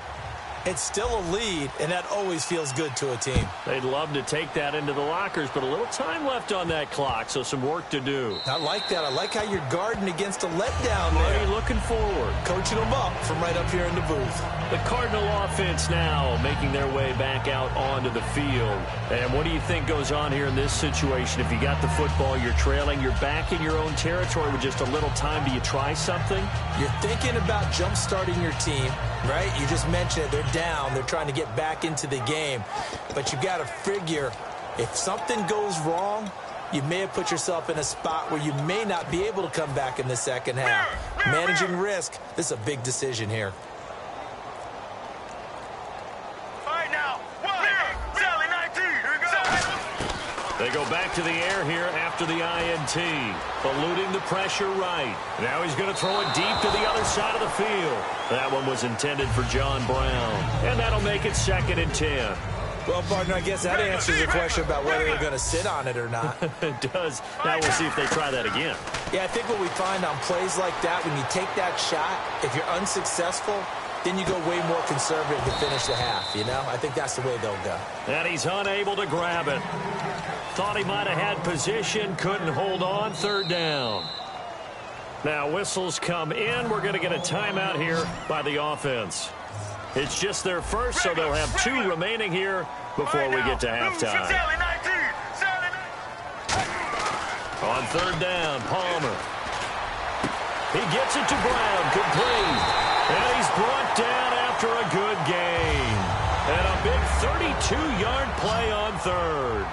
it's still a lead, and that always feels good to a team. They'd love to take that into the lockers, but a little time left on that clock, so some work to do. I like that. I like how you're guarding against a letdown there. Already looking forward. Coaching them up from right up here in the booth. The Cardinal offense now making their way back out onto the field. And what do you think goes on here in this situation? If you got the football, you're trailing, you're back in your own territory with just a little time. Do you try something? You're thinking about jump-starting your team, right? You just mentioned it. They're down. They're trying to get back into the game. But you got to figure, if something goes wrong, you may have put yourself in a spot where you may not be able to come back in the second half. Managing risk, this is a big decision here. They go back to the air here after the INT. Eluding the pressure right. Now he's going to throw it deep to the other side of the field. That one was intended for John Brown. And that'll make it 2nd and 10. Well, partner, I guess that answers the question about whether they're going to sit on it or not. It does. Now we'll see if they try that again. Yeah, I think what we find on plays like that, when you take that shot, if you're unsuccessful, then you go way more conservative to finish the half, you know? I think that's the way they'll go. And he's unable to grab it. Thought he might have had position, couldn't hold on, 3rd down. Now whistles come in. We're going to get a timeout here by the offense. It's just their first, so they'll have 2 remaining here before we get to halftime. On 3rd down, Palmer. He gets it to Brown, complete. And he's brought down after a good gain. And a big 32-yard play on 3rd.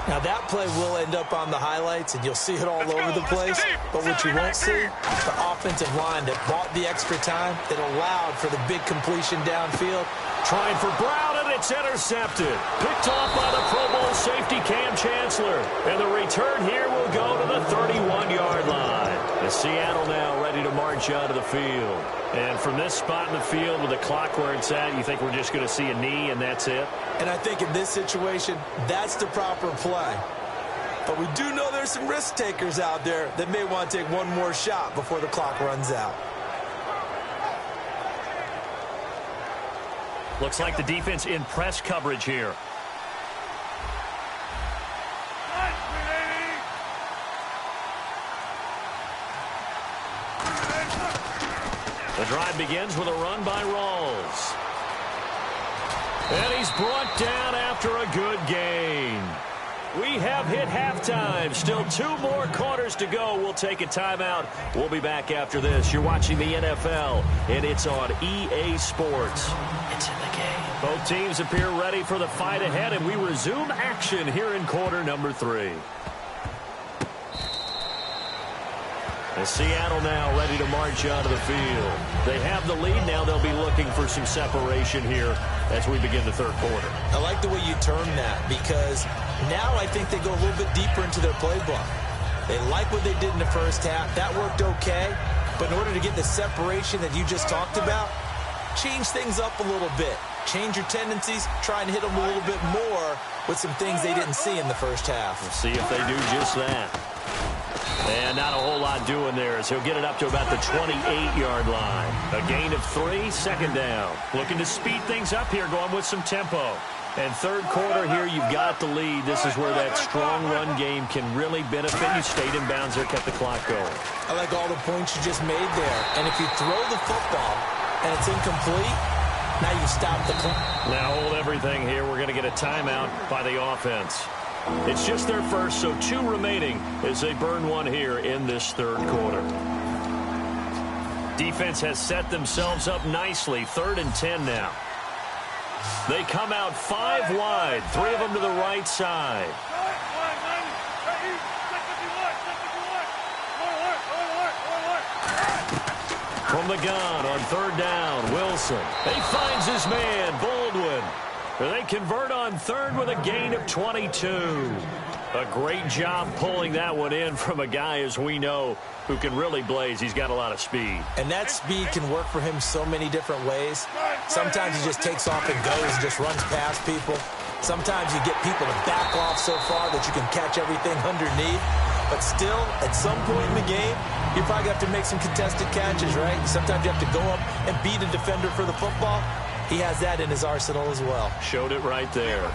Now, that play will end up on the highlights, and you'll see it all over the place. But what you won't see, the offensive line that bought the extra time, that allowed for the big completion downfield. Trying for Brown, and it's intercepted. Picked off by the Pro Bowl safety Cam Chancellor. And the return here will go to the 31-yard line. And Seattle now ready to march out of the field. And from this spot in the field with the clock where it's at, you think we're just going to see a knee and that's it? And I think in this situation, that's the proper play. But we do know there's some risk takers out there that may want to take one more shot before the clock runs out. Looks like the defense in press coverage here. The drive begins with a run by Rawls. And he's brought down after a good gain. We have hit halftime. Still 2 more quarters to go. We'll take a timeout. We'll be back after this. You're watching the NFL, and it's on EA Sports. It's in the game. Both teams appear ready for the fight ahead, and we resume action here in quarter number 3. And Seattle now ready to march onto the field. They have the lead now. They'll be looking for some separation here as we begin the 3rd quarter. I like the way you term that, because now I think they go a little bit deeper into their playbook. They like what they did in the first half. That worked okay. But in order to get the separation that you just talked about, change things up a little bit. Change your tendencies, try and hit them a little bit more with some things they didn't see in the first half. We'll see if they do just that. And not a whole lot doing there as he'll get it up to about the 28-yard line. A gain of 3, second down. Looking to speed things up here, going with some tempo. And third quarter here, you've got the lead. This is where that strong run game can really benefit you. Stayed in bounds there, kept the clock going. I like all the points you just made there. And if you throw the football and it's incomplete, now you stop the clock. Now hold everything here. We're going to get a timeout by the offense. It's just their first, so 2 remaining as they burn one here in this third quarter. Defense has set themselves up nicely. 3rd and 10 now. They come out 5 wide, 3 of them to the right side. From the gun on 3rd down, Wilson. He finds his man, Baldwin. They convert on 3rd with a gain of 22. A great job pulling that one in from a guy, as we know, who can really blaze. He's got a lot of speed. And that speed can work for him so many different ways. Sometimes he just takes off and goes and just runs past people. Sometimes you get people to back off so far that you can catch everything underneath. But still, at some point in the game, you probably have to make some contested catches, right? Sometimes you have to go up and beat a defender for the football. He has that in his arsenal as well. Showed it right there.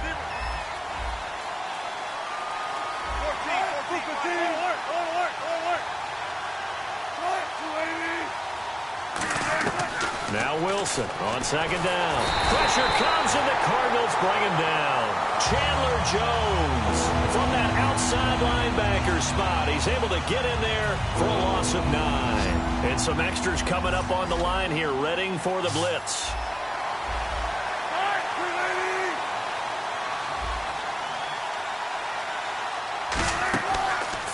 Now Wilson on 2nd down. Pressure comes and the Cardinals bring him down. Chandler Jones from that outside linebacker spot. He's able to get in there for a loss of 9. And some extras coming up on the line here, readying for the blitz.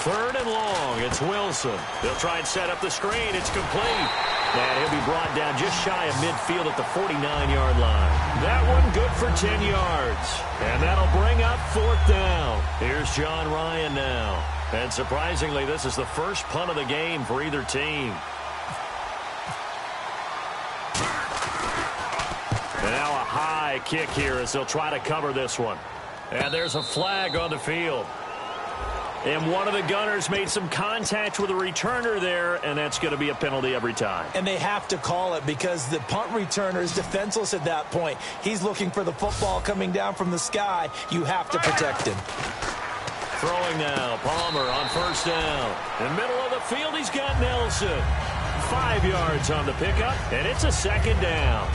Third and long. It's Wilson. They'll try and set up the screen. It's complete. And he'll be brought down just shy of midfield at the 49-yard line. That one good for 10 yards. And that'll bring up 4th down. Here's John Ryan now. And surprisingly, this is the first punt of the game for either team. And now a high kick here as they'll try to cover this one. And there's a flag on the field. And one of the gunners made some contact with a returner there, and that's going to be a penalty every time. And they have to call it because the punt returner is defenseless at that point. He's looking for the football coming down from the sky. You have to protect him. Throwing now, Palmer on 1st down. In the middle of the field, he's got Nelson. 5 yards on the pickup, and it's a 2nd down.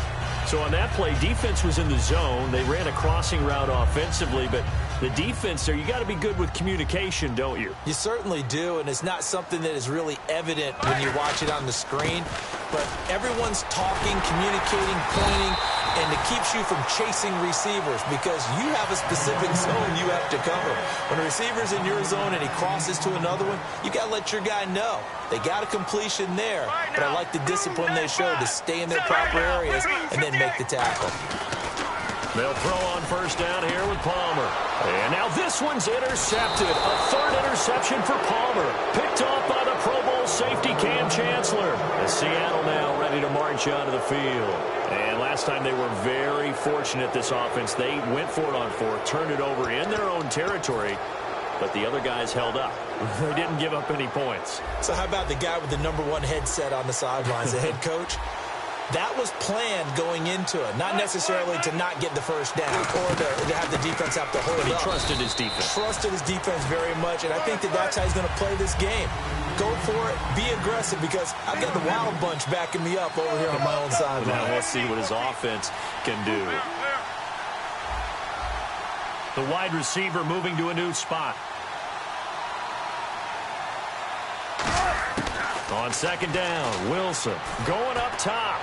So on that play, defense was in the zone. They ran a crossing route offensively, but the defense there, you got to be good with communication, don't you? You certainly do, and it's not something that is really evident when you watch it on the screen. But everyone's talking, communicating, pointing, and it keeps you from chasing receivers because you have a specific zone you have to cover. When a receiver's in your zone and he crosses to another one, you got to let your guy know. They got a completion there, but I like the discipline they showed to stay in their proper areas and then make the tackle. They'll throw on 1st down here with Palmer. And now this one's intercepted. A 3rd interception for Palmer. Picked off by the Pro Bowl safety Cam Chancellor. And Seattle now ready to march onto the field. And last time they were very fortunate, this offense. They went for it on 4th, turned it over in their own territory. But the other guys held up. They didn't give up any points. So how about the guy with the #1 headset on the sidelines, the head coach? That was planned going into it, not necessarily to not get the 1st down or to have the defense have to hold but he up. trusted his defense. Trusted his defense very much, and I think that's how he's going to play this game. Go for it, be aggressive, because I've got the Wild Bunch backing me up over here on my own side. Now let's see what his offense can do. The wide receiver moving to a new spot. On 2nd down, Wilson going up top.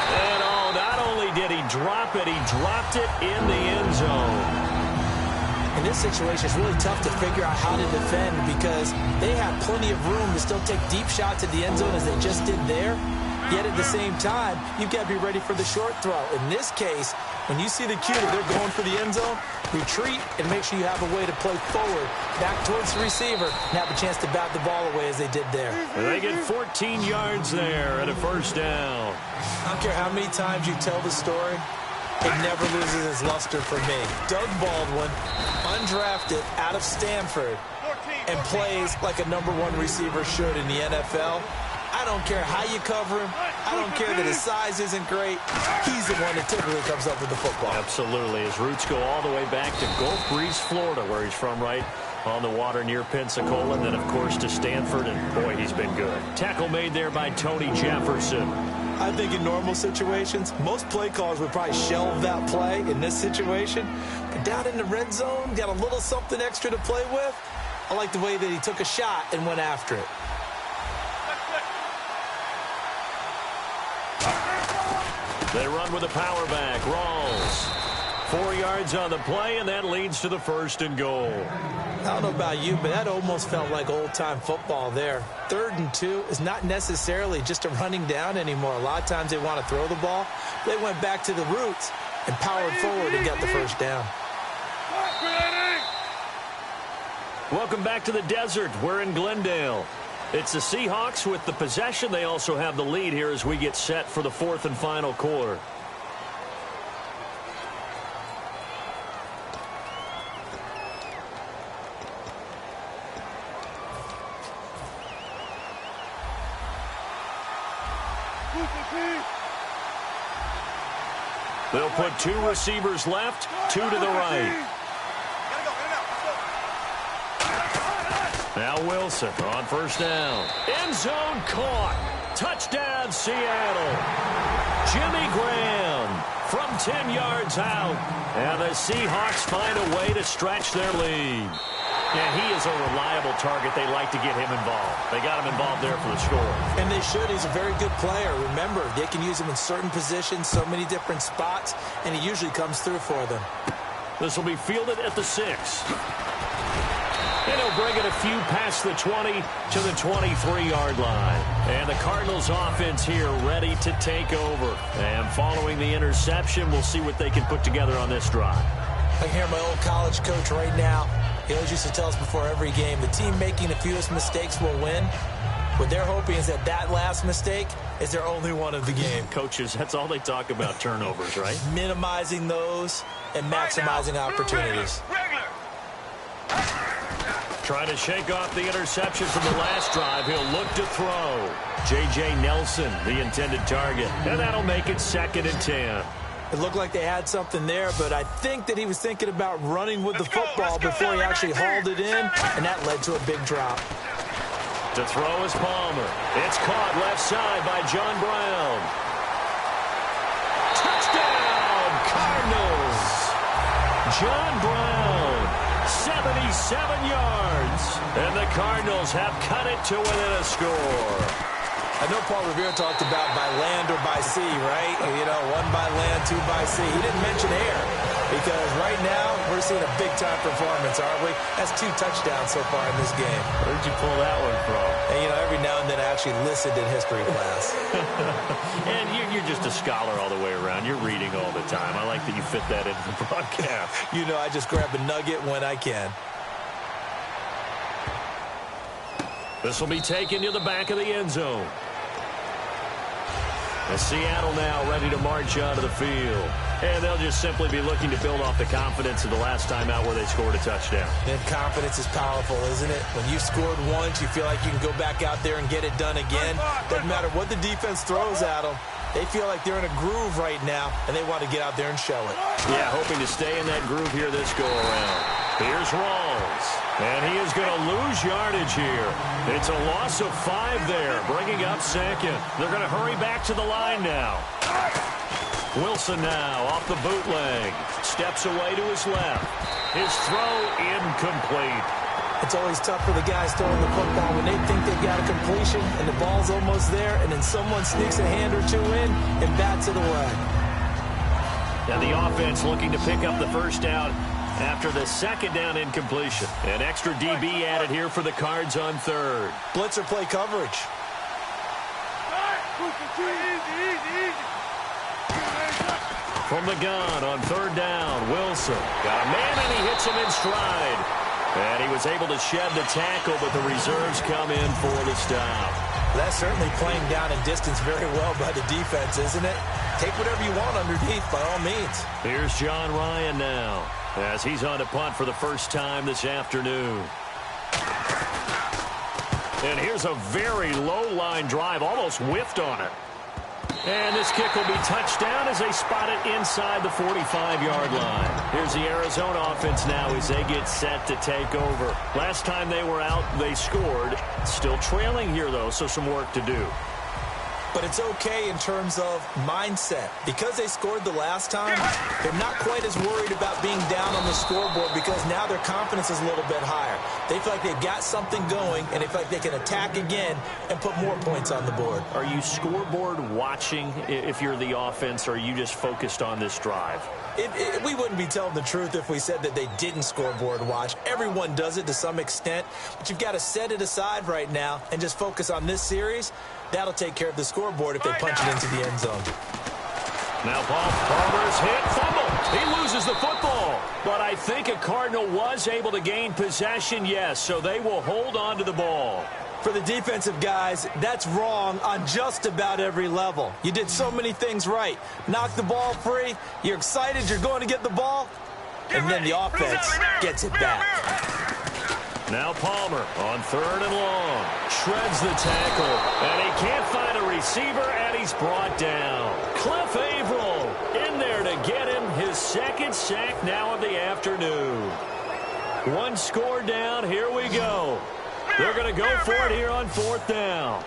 And not only did he drop it, he dropped it in the end zone. In this situation, it's really tough to figure out how to defend because they have plenty of room to still take deep shots at the end zone as they just did there. Yet at the same time, you've got to be ready for the short throw. In this case, when you see the cue that they're going for the end zone, retreat and make sure you have a way to play forward, back towards the receiver, and have a chance to bat the ball away as they did there. They get 14 yards there and a first down. I don't care how many times you tell the story, it never loses its luster for me. Doug Baldwin, undrafted out of Stanford, and plays like a #1 receiver should in the NFL. I don't care how you cover him. I don't care that his size isn't great. He's the one that typically comes up with the football. Absolutely. His roots go all the way back to Gulf Breeze, Florida, where he's from, right on the water near Pensacola. And then, of course, to Stanford. And, boy, he's been good. Tackle made there by Tony Jefferson. I think in normal situations, most play callers would probably shelve that play in this situation. But down in the red zone, got a little something extra to play with. I like the way that he took a shot and went after it. They run with a power back. Rawls. 4 yards on the play, and that leads to the 1st and goal. I don't know about you, but that almost felt like old-time football there. 3rd and 2 is not necessarily just a running down anymore. A lot of times they want to throw the ball. They went back to the roots and powered forward and got the first down. Welcome back to the desert. We're in Glendale. It's the Seahawks with the possession. They also have the lead here as we get set for the 4th and final quarter. They'll put 2 receivers left, 2 to the right. Now Wilson on first down. End zone caught. Touchdown, Seattle. Jimmy Graham from 10 yards out. And the Seahawks find a way to stretch their lead. Yeah, he is a reliable target. They like to get him involved. They got him involved there for the score. And they should. He's a very good player. Remember, they can use him in certain positions, so many different spots, and he usually comes through for them. This will be fielded at the 6. And he'll bring it a few past the 20 to the 23-yard line. And the Cardinals offense here ready to take over. And following the interception, we'll see what they can put together on this drive. I can hear my old college coach right now. He always used to tell us before every game, the team making the fewest mistakes will win. What they're hoping is that last mistake is their only one of the game. Coaches, that's all they talk about, turnovers, right? Minimizing those and maximizing opportunities. Trying to shake off the interception from the last drive. He'll look to throw. J.J. Nelson, the intended target. And that'll make it 2nd and 10. It looked like they had something there, but I think that he was thinking about running with the football before he actually hauled it in, and that led to a big drop. To throw is Palmer. It's caught left side by John Brown. Touchdown, Cardinals. John Brown, 77 yards. And the Cardinals have cut it to within a score. I know Paul Revere talked about by land or by sea, right? You know, 1 by land, 2 by sea. He didn't mention air because right now we're seeing a big-time performance, aren't we? That's 2 touchdowns so far in this game. Where'd you pull that one from? And, you know, every now and then I actually listened in history class. And you're just a scholar all the way around. You're reading all the time. I like that you fit that into the broadcast. You know, I just grab a nugget when I can. This will be taken to the back of the end zone. And Seattle now ready to march onto the field. And they'll just simply be looking to build off the confidence of the last time out where they scored a touchdown. And confidence is powerful, isn't it? When you scored once, you feel like you can go back out there and get it done again. Doesn't matter what the defense throws at them. They feel like they're in a groove right now, and they want to get out there and show it. Yeah, hoping to stay in that groove here this go-around. Here's Rawls. And he is going to lose yardage here. It's a loss of 5 there, bringing up 2nd. They're going to hurry back to the line now. Wilson now off the bootleg. Steps away to his left. His throw incomplete. It's always tough for the guys throwing the football when they think they've got a completion and the ball's almost there, and then someone sneaks a hand or 2 in and bats it away. And the offense looking to pick up the first down after the 2nd down incompletion. An extra DB added here for the Cards on 3rd. Blitzer play coverage. From the gun on third down, Wilson got a man and he hits him in stride. And he was able to shed the tackle, but the reserves come in for the stop. That's certainly playing down in distance very well by the defense, isn't it? Take whatever you want underneath, by all means. Here's John Ryan now, as he's on to punt for the first time this afternoon. And here's a very low-line drive, almost whiffed on it. And this kick will be touchdown as they spot it inside the 45-yard line. Here's the Arizona offense now as they get set to take over. Last time they were out, they scored. Still trailing here, though, so some work to do. But it's okay in terms of mindset. Because they scored the last time, they're not quite as worried about being down on the scoreboard because now their confidence is a little bit higher. They feel like they've got something going, and they feel like they can attack again and put more points on the board. Are you scoreboard watching if you're the offense, or are you just focused on this drive? We wouldn't be telling the truth if we said that they didn't scoreboard watch. Everyone does it to some extent, but you've got to set it aside right now and just focus on this series. That'll take care of the scoreboard if they punch it into the end zone. Now Palmer's hit, fumble. He loses the football. But I think a Cardinal was able to gain possession, yes, so they will hold on to the ball. For the defensive guys, that's wrong on just about every level. You did so many things right. Knock the ball free, you're excited, you're going to get the ball, and then the offense gets it back. Now Palmer on third and long. Shreds the tackle, and he can't find a receiver, and he's brought down. Cliff Averill in there to get him his second sack now of the afternoon. One score down, here we go. They're going to go for it here on fourth down.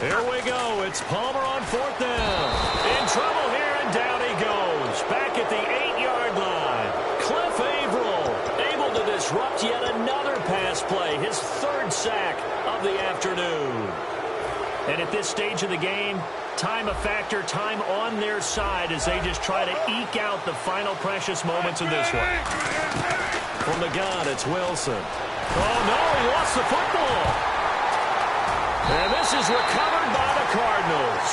Here we go. It's Palmer on fourth down. In trouble here, and down he goes. Back at the 8-yard line. Cliff Averill able to disrupt yet another pass play. His third sack of the afternoon. And at this stage of the game, time a factor, time on their side as they just try to eke out the final precious moments of this one. From the gun, it's Wilson. Oh, no, he lost the football. And this is recovered by the Cardinals.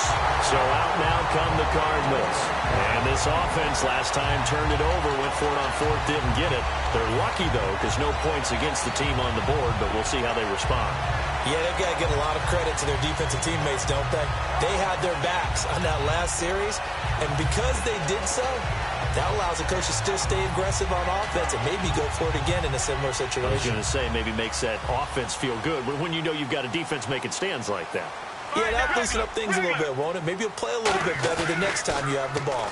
So out now come the Cardinals. And this offense last time turned it over, went for it on fourth, didn't get it. They're lucky, though, because no points against the team on the board, but we'll see how they respond. Yeah, they've got to give a lot of credit to their defensive teammates, don't they? They had their backs on that last series, and because they did so, that allows the coach to still stay aggressive on offense and maybe go for it again in a similar situation. I was going to say, maybe makes that offense feel good when you know you've got a defense making stands like that. Yeah, that'll loosen up things a little bit, won't it? Maybe you'll play a little bit better the next time you have the ball.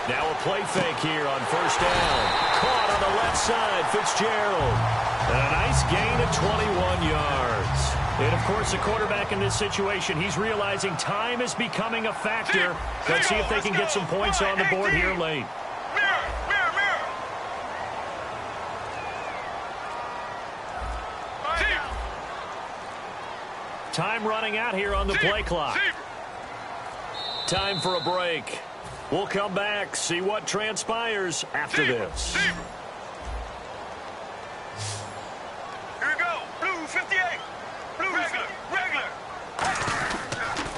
Now a play fake here on first down. Caught on the left side, Fitzgerald. And a nice gain of 21 yards. And, of course, the quarterback in this situation, he's realizing time is becoming a factor. Let's see if they can get some points on the board here late. Time running out here on the play clock. Time for a break. We'll come back, see what transpires after this.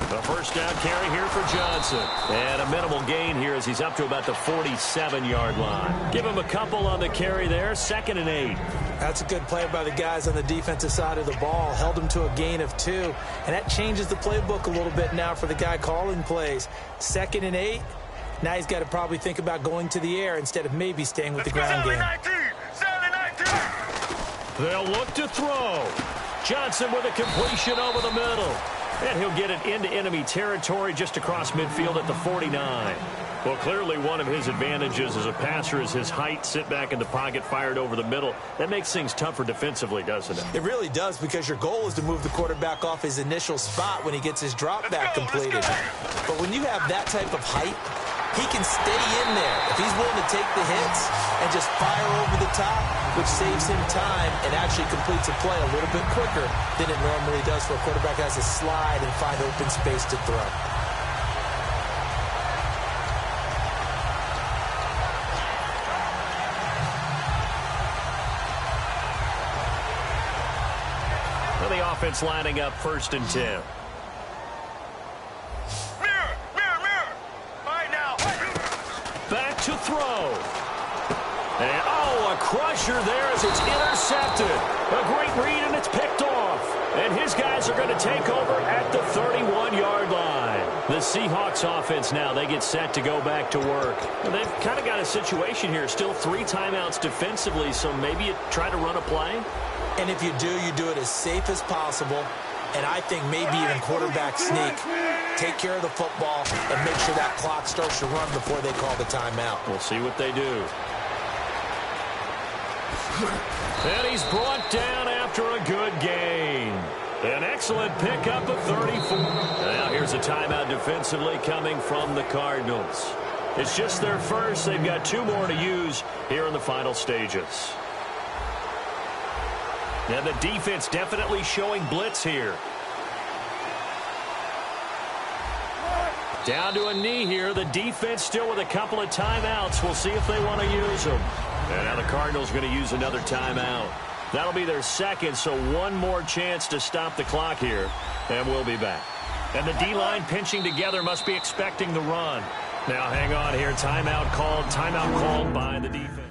The first down carry here for Johnson. And a minimal gain here as he's up to about the 47-yard line. Give him a couple on the carry there, 2nd and 8. That's a good play by the guys on the defensive side of the ball. Held him to a gain of 2. And that changes the playbook a little bit now for the guy calling plays. 2nd and 8. Now he's got to probably think about going to the air instead of maybe staying with the ground game. They'll look to throw. Johnson with a completion over the middle. And he'll get it into enemy territory just across midfield at the 49. Well, clearly one of his advantages as a passer is his height. Sit back in the pocket, fired over the middle. That makes things tougher defensively, doesn't it? It really does, because your goal is to move the quarterback off his initial spot when he gets his drop back completed. But when you have that type of height, he can stay in there if he's willing to take the hits and just fire over the top, which saves him time and actually completes a play a little bit quicker than it normally does for a quarterback who has to slide and find open space to throw. Well, the offense lining up 1st and 10. a crusher there as it's intercepted. A great read, and it's picked off. And his guys are going to take over at the 31-yard line. The Seahawks offense now, they get set to go back to work. And they've kind of got a situation here. Still 3 timeouts defensively, so maybe you try to run a play. And if you do it as safe as possible. And I think maybe even quarterback sneak. Take care of the football and make sure that clock starts to run before they call the timeout. We'll see what they do. And he's brought down after a good gain. An excellent pickup of 34. Now here's a timeout defensively coming from the Cardinals. It's just their first. They've got 2 more to use here in the final stages. And the defense definitely showing blitz here. Down to a knee here. The defense still with a couple of timeouts. We'll see if they want to use them. And now the Cardinals going to use another timeout. That'll be their second, so 1 more chance to stop the clock here. And we'll be back. And the D-line pinching together, must be expecting the run. Now hang on here. Timeout called by the defense.